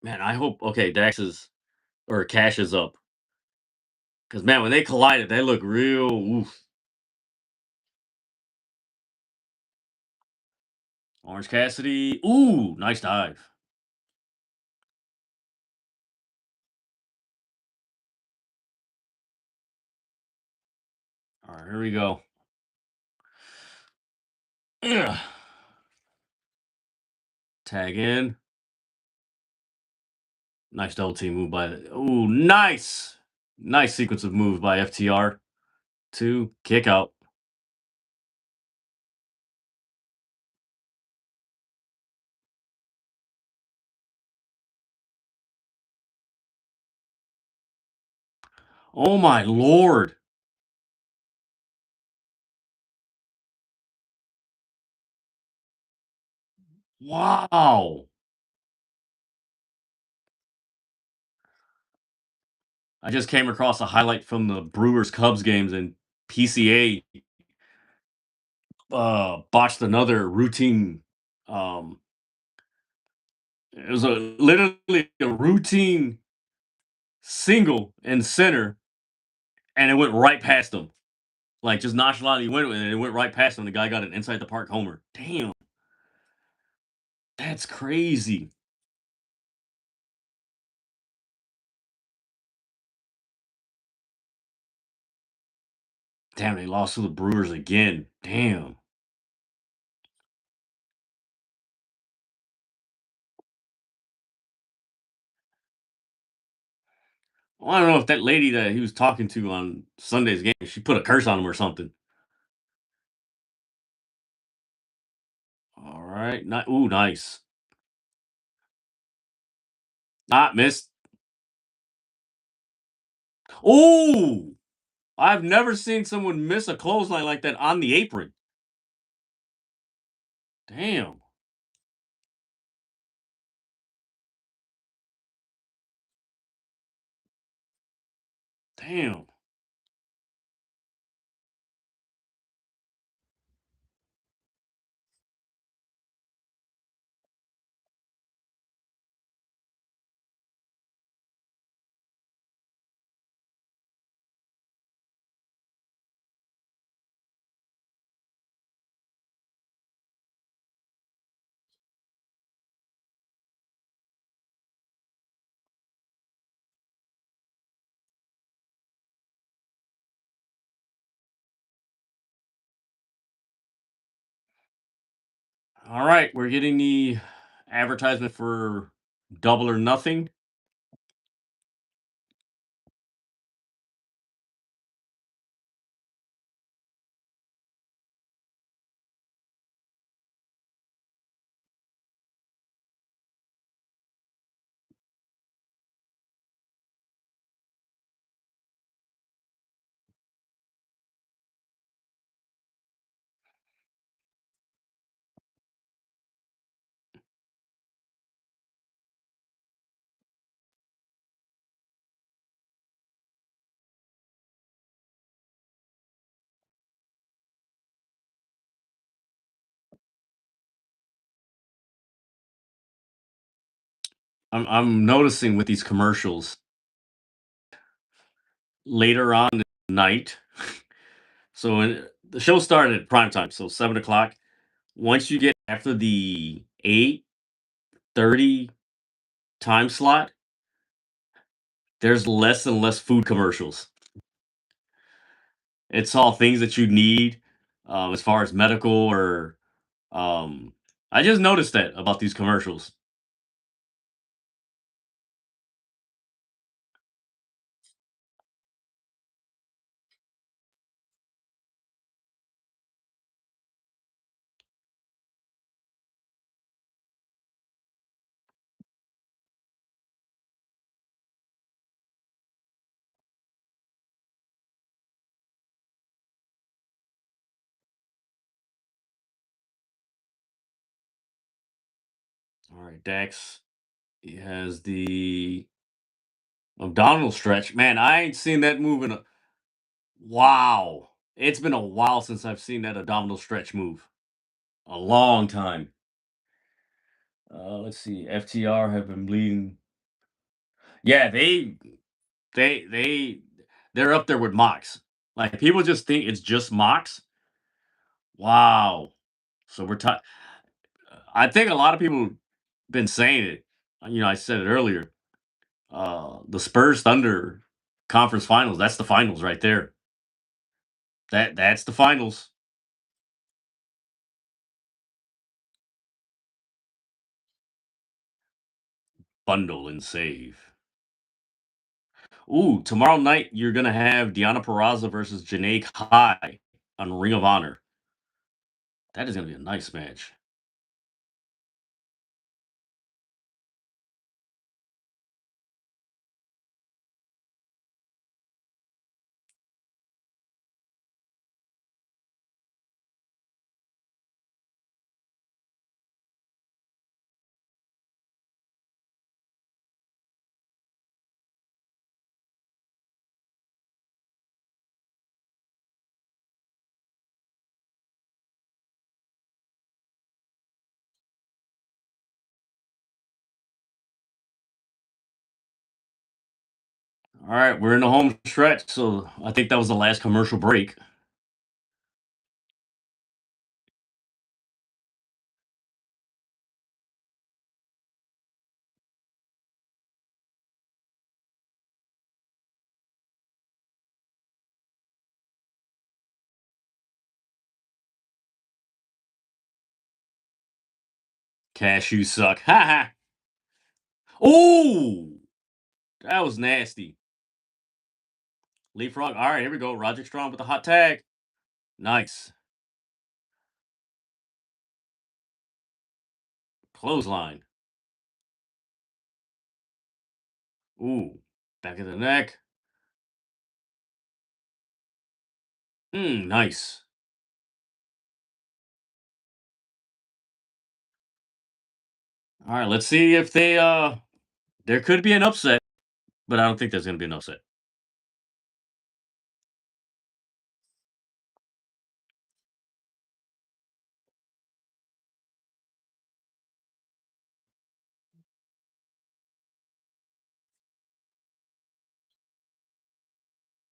Man, I hope okay, Dax is or Cash is up. Because man, when they collided, they look real oof. Orange Cassidy. Ooh, nice dive. All right, here we go. Ugh. Tag in. Nice double team move by the. Ooh, nice. Nice sequence of moves by FTR. Two, kick out. Oh my lord. Wow. I just came across a highlight from the Brewers Cubs games and PCA botched another routine. Um, it was literally a routine single in center, and it went right past him. Like just nonchalantly went and it went right past him. The guy got an inside the park homer. Damn, that's crazy. Damn, they lost to the Brewers again. Damn. Well, I don't know if that lady that he was talking to on Sunday's game, she put a curse on him or something. All right. Not ooh, nice. Not missed. Oh, I've never seen someone miss a clothesline like that on the apron. Damn. Damn. All right, we're getting the advertisement for Double or Nothing. I'm noticing with these commercials later on in the night. So the show started at prime time, so 7 o'clock. Once you get after the 8:30 time slot, there's less and less food commercials. It's all things that you need, as far as medical or um. I just noticed that about these commercials. All right, Dax. He has the abdominal stretch. Man, I ain't seen that move in a wow. It's been a while since I've seen that abdominal stretch move. A long time. Let's see. FTR have been bleeding. Yeah, they they they're up there with Mox. Like people just think it's just Mox. Wow. So I think a lot of people been saying it. I said it earlier. The Spurs Thunder conference finals. That's the finals right there. That's the finals. Bundle and save. Ooh, tomorrow night you're gonna have Deanna Peraza versus Janae Kai on Ring of Honor. That is gonna be a nice match. All right, we're in the home stretch, so I think that was the last commercial break. Cashew suck. Ha ha. Oh, that was nasty. Leapfrog. All right, here we go. Roger Strong with the hot tag. Nice. Clothesline. Ooh, back of the neck. Nice. All right, let's see if they there could be an upset, but I don't think there's gonna be an upset.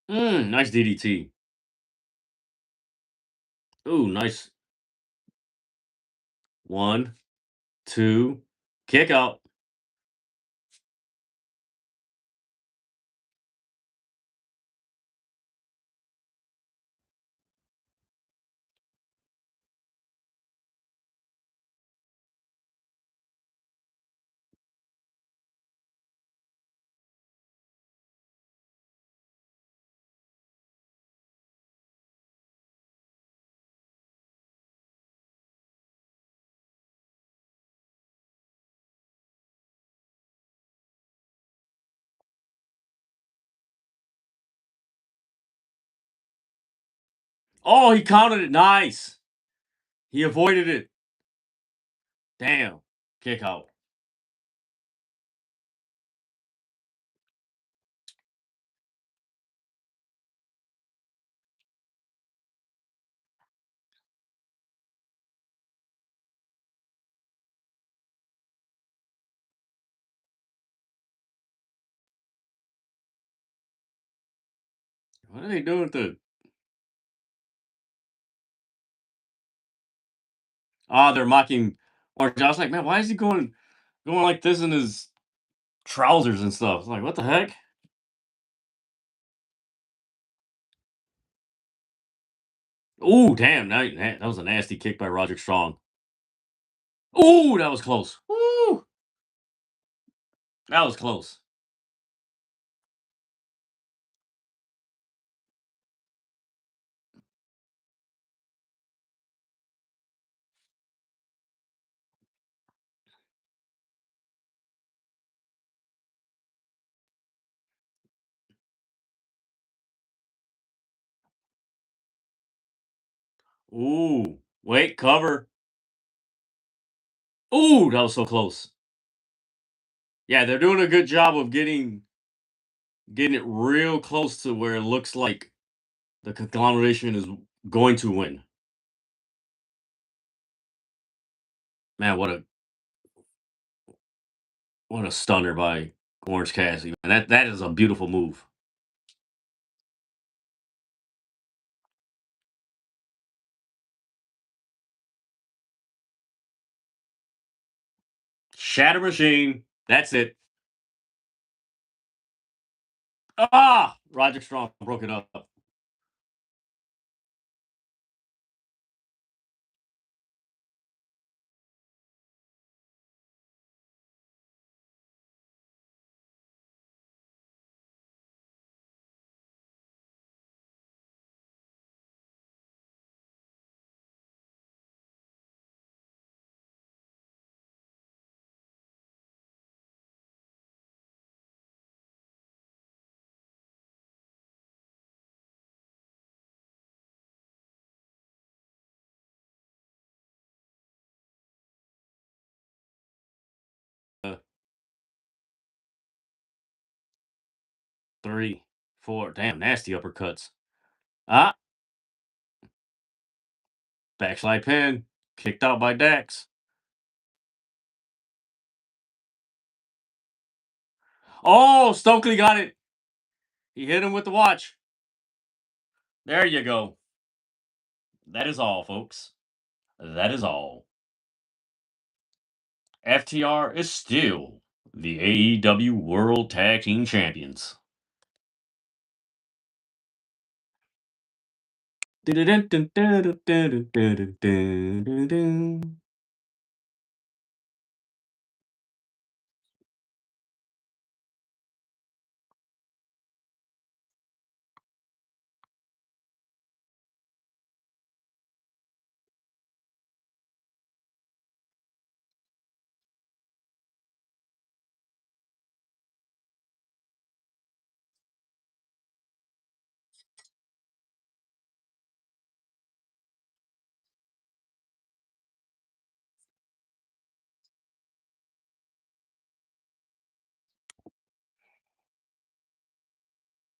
Nice DDT. Ooh, nice. 1, 2, kick out. Oh, he counted it. Nice. He avoided it. Damn. Kick out. What are they doing with the they're mocking Orange. I was like, man, why is he going like this in his trousers and stuff? It's like, what the heck? Ooh, damn. That was a nasty kick by Roderick Strong. Ooh, that was close. Ooh, that was close. Ooh, wait, cover. Ooh, that was so close. Yeah, they're doing a good job of getting it real close to where it looks like the conglomeration is going to win. Man, what a stunner by Orange Cassidy. Man, that is a beautiful move. Shatter Machine. That's it. Roger Strong broke it up. Uh, 3, 4. Damn, nasty uppercuts. Ah, backslide pin. Kicked out by Dax. Oh, Stokely got it. He hit him with the watch. There you go. That is all, folks. That is all. FTR is still the AEW World Tag Team Champions.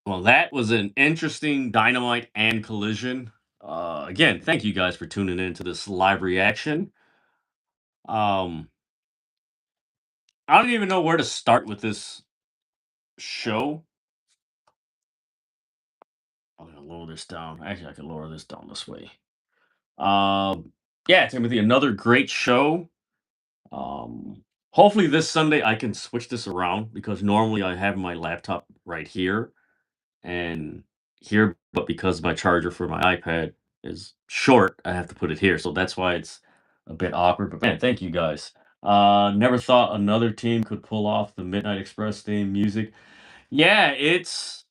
Well, that was an interesting Dynamite and Collision. Again, thank you guys for tuning in to this live reaction. Um, I don't even know where to start with this show. I'm gonna lower this down. Actually, I can lower this down this way. Yeah, Timothy, another great show. Um, Hopefully this Sunday I can switch this around because normally I have my laptop right here and here, but because my charger for my iPad is short, I have to put it here. So that's why it's a bit awkward. But man, thank you guys. Never thought another team could pull off the Midnight Express theme music. Yeah, it's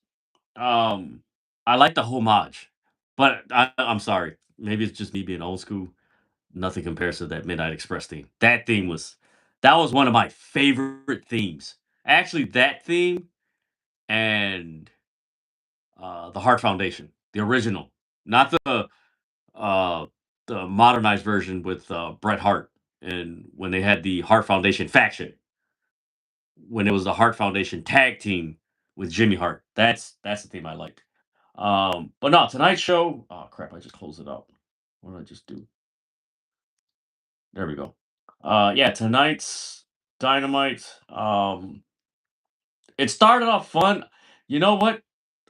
um I like the homage, but I'm sorry. Maybe it's just me being old school. Nothing compares to that Midnight Express theme. That was one of my favorite themes. Actually, that theme and the Heart Foundation, the original, not uh the modernized version with Bret Hart and when they had the Heart Foundation faction, when it was the Heart Foundation tag team with Jimmy Hart. That's the theme I liked. But no, tonight's show. Oh crap! I just closed it up. What did I just do? There we go. Yeah, tonight's Dynamite. It started off fun. You know what?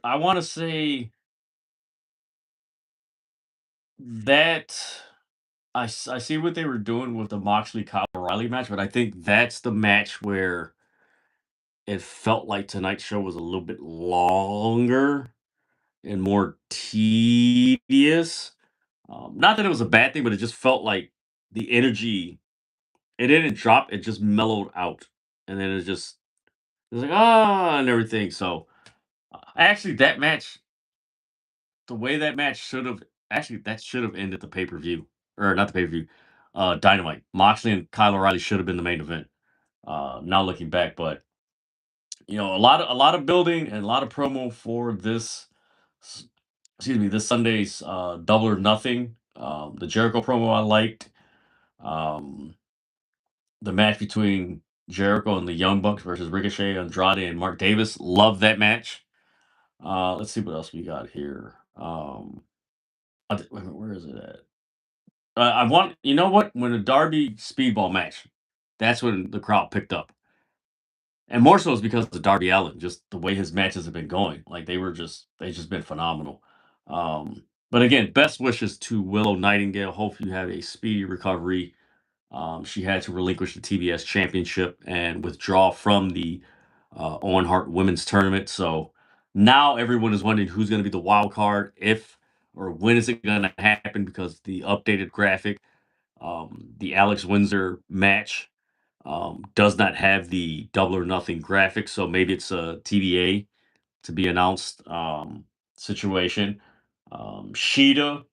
I want to say that I see what they were doing with the Moxley Kyle O'Reilly match, but I think that's the match where it felt like tonight's show was a little bit longer and more tedious. Not that it was a bad thing, but it just felt like the energy it didn't drop, it just mellowed out. And then it was like, ah, and everything. So actually that match, the way that match should have actually that should have ended the pay-per-view. Or not the pay-per-view, Dynamite. Moxley and Kyle O'Reilly should have been the main event. Now looking back, but a lot of building and a lot of promo for this s- excuse me, this Sunday's Double or Nothing. The Jericho promo I liked. Um, the match between Jericho and the Young Bucks versus Ricochet, Andrade, and Mark Davis. Love that match. Let's see what else we got here. Wait a minute, where is it at? I want you know what? When the Darby Speedball match, that's when the crowd picked up. And more so is because of Darby Allin, just the way his matches have been going. Like they've just been phenomenal. But again, best wishes to Willow Nightingale. Hope you have a speedy recovery. She had to relinquish the TBS championship and withdraw from the Owen Hart Women's Tournament. So now everyone is wondering who's going to be the wild card, if or when is it going to happen because the updated graphic, the Alex Windsor match does not have the Double or Nothing graphic, so maybe it's a TBA to be announced situation. Sheeta,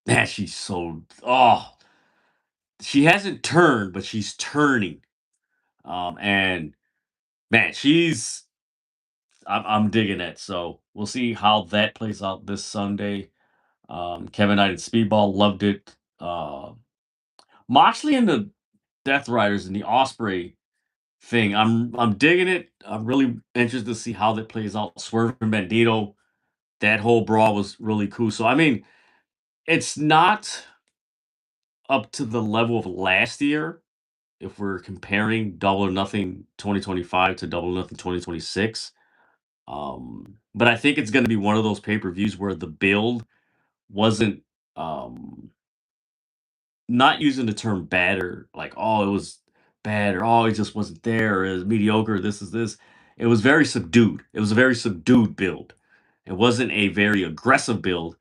man, she's so she hasn't turned, but she's turning. And man, I'm digging it. So we'll see how that plays out this Sunday. Kevin Knight and Speedball loved it. Moxley and the Death Riders and the Osprey thing. I'm digging it. I'm really interested to see how that plays out. Swerve and Bandito, that whole brawl was really cool. So I mean, it's not up to the level of last year if we're comparing Double or Nothing 2025 to Double or Nothing 2026. But I think it's going to be one of those pay-per-views where the build wasn't um not using the term bad or like, oh, it was bad or oh, it just wasn't there or it was mediocre. This is this. It was very subdued. It was a very subdued build. It wasn't a very aggressive build.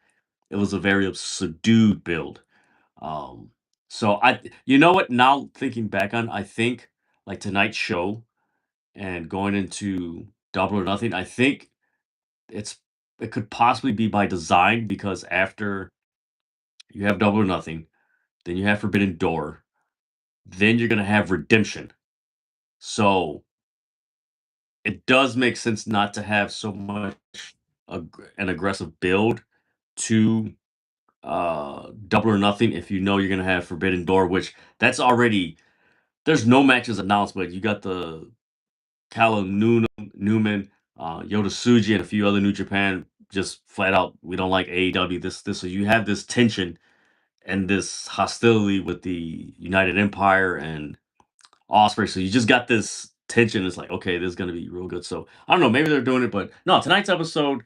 It was a very subdued build. Um, so you know what? Now thinking back on, I think like tonight's show and going into Double or Nothing, I think it's it could possibly be by design because after you have Double or Nothing, then you have Forbidden Door, then you're gonna have Redemption. So it does make sense not to have so much an aggressive build to Double or Nothing if you know you're gonna have Forbidden Door, which that's already there's no matches announced, but you got the Callum Newman, Yoda Suji and a few other New Japan just flat out, we don't like AEW. So you have this tension and this hostility with the United Empire and Ospreay. So you just got this tension. It's like, okay, this is gonna be real good. So I don't know, maybe they're doing it, but no, tonight's episode,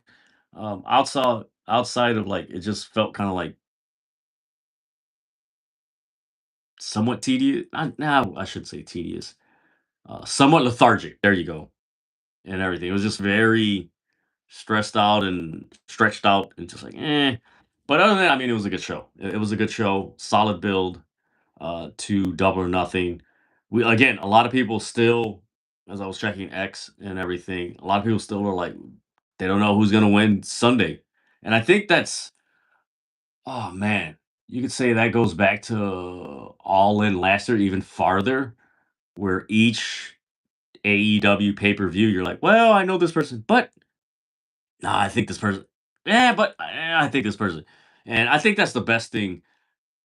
outside of like, it just felt kind of like somewhat tedious. Now I should say tedious, somewhat lethargic. There you go, and everything. It was just very stressed out and stretched out, and just like, eh. But other than that, I mean, it was a good show. It was a good show, solid build to Double or Nothing. We again, a lot of people still, as I was checking X and everything, a lot of people still are like, they don't know who's gonna win Sunday, and I think that's, oh man, you could say that goes back to All In last year, even farther, where each AEW pay per view, you're like, well, I know this person, but nah, I think this person, yeah, but I think this person, and I think that's the best thing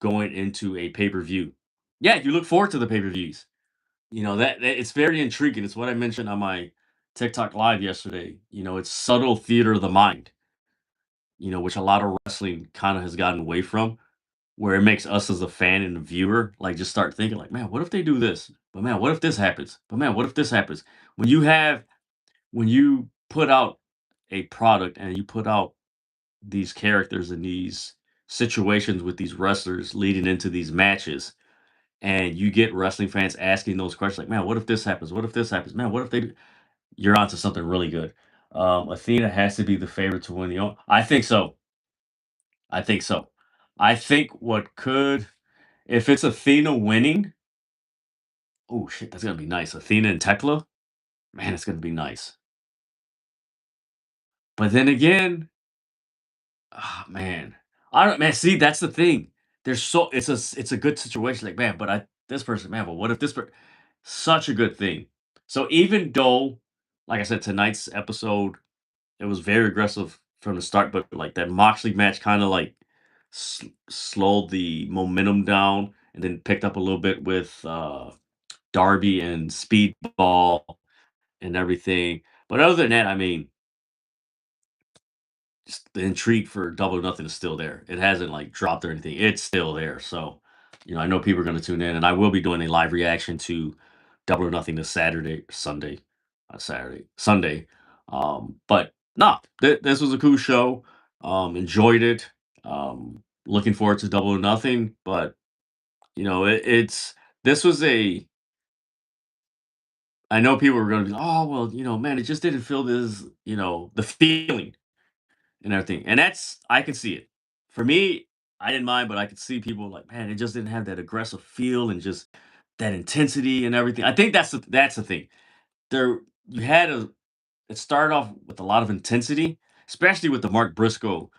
going into a pay per view. Yeah, you look forward to the pay per views. That it's very intriguing. It's what I mentioned on my TikTok live yesterday. It's subtle theater of the mind, which a lot of wrestling kind of has gotten away from, where it makes us as a fan and a viewer like just start thinking like, man, what if they do this? But man, what if this happens? But man, what if this happens? When you put out a product and you put out these characters and these situations with these wrestlers leading into these matches, and you get wrestling fans asking those questions like, man, what if this happens? What if this happens? Man, what if they do? You're onto something really good. Athena has to be the favorite to win the. I think so. I think so. I think what could, if it's Athena winning, oh shit, that's gonna be nice. Athena and Tekla, man, it's gonna be nice. But then again, ah man, I don't, man. See, that's the thing. It's a good situation. Like, man, but this person, man, but what if this person? Such a good thing. So even though, like I said, tonight's episode, it was very aggressive from the start, but like that Moxley match kind of like slowed the momentum down, and then picked up a little bit with Darby and Speedball and everything. But other than that, I mean, just the intrigue for Double or Nothing is still there. It hasn't like dropped or anything. It's still there. So, I know people are going to tune in, and I will be doing a live reaction to Double or Nothing this Saturday, Sunday, Saturday, Sunday. But no, this was a cool show. Enjoyed it. Looking forward to Double or Nothing. But it's this was a. I know people were going to be, oh well, man, it just didn't feel this, the feeling and everything. And I can see it. For me, I didn't mind, but I could see people like, man, it just didn't have that aggressive feel and just that intensity and everything. I think that's the thing. There you had a it started off with a lot of intensity, especially with the Mark Briscoe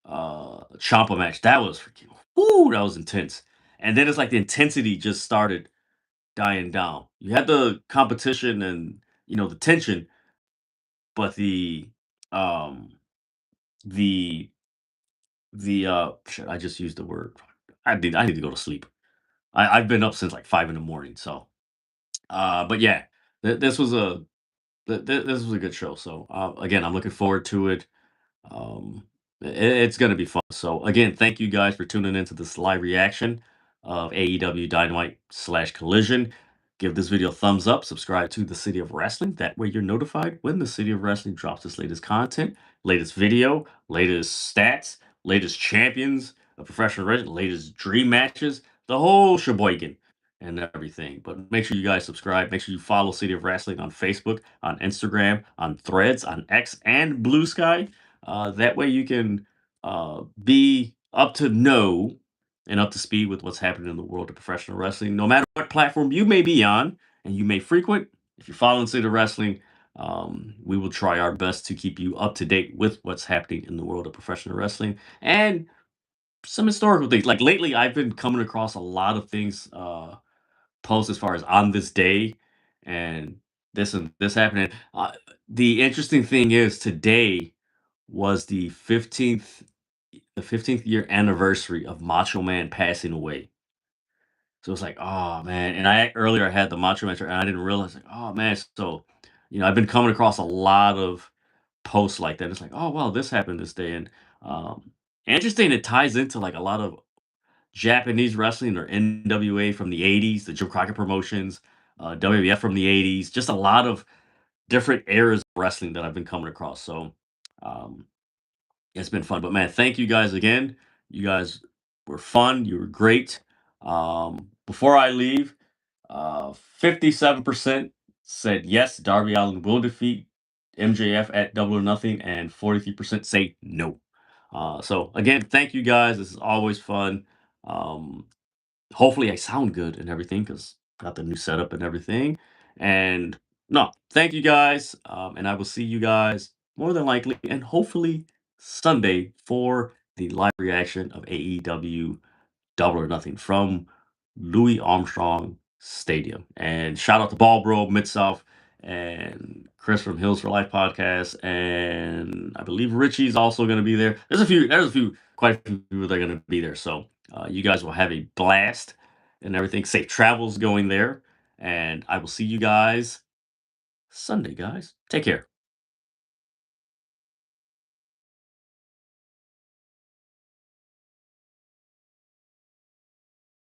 Ciampa match. That was freaking, whoo, that was intense. And then it's like the intensity just started dying down. You had the competition and the tension, but um the shit, I just used the word. I need to go to sleep. I've been up since like 5 in the morning. So but yeah, this was this was a good show. So again, I'm looking forward to it. It's gonna be fun. So again, thank you guys for tuning into this live reaction of AEW Dynamite slash Collision. Give this video a thumbs up. Subscribe to the City of Wrestling. That way, you're notified when the City of Wrestling drops its latest content, latest video, latest stats, latest champions of professional wrestling, latest dream matches, the whole sheboygan and everything. But make sure you guys subscribe. Make sure you follow City of Wrestling on Facebook, on Instagram, on Threads, on X, and Blue Sky. That way you can be up to know and up to speed with what's happening in the world of professional wrestling, no matter what platform you may be on and you may frequent. If you're following City of Wrestling, we will try our best to keep you up to date with what's happening in the world of professional wrestling and some historical things. Like lately, I've been coming across a lot of things posts as far as on this day and this happening. The interesting thing is today was the 15th year anniversary of Macho Man passing away. So it's like, oh man. And I earlier I had the Macho Man shirt and I didn't realize like, oh man. So, I've been coming across a lot of posts like that. It's like, oh wow, this happened this day, and um, interesting. It ties into like a lot of Japanese wrestling or NWA from the '80s, the Jim Crockett promotions, WWF from the '80s. Just a lot of different eras of wrestling that I've been coming across. So um, it's been fun. But man, thank you guys again. You guys were fun. You were great. Before I leave, 57% said yes, Darby Allin will defeat MJF at Double or Nothing, and 43% say no. So again, thank you guys. This is always fun. Um, Hopefully I sound good and everything because got the new setup and everything. And no, thank you guys. And I will see you guys more than likely and hopefully Sunday for the live reaction of AEW Double or Nothing from Louis Armstrong Stadium. And shout out to Ball Bro, Mid South, and Chris from Hills for Life podcast. And I believe Richie's also going to be there. Quite a few people that are going to be there. So you guys will have a blast and everything. Safe travels going there. And I will see you guys Sunday, guys. Take care.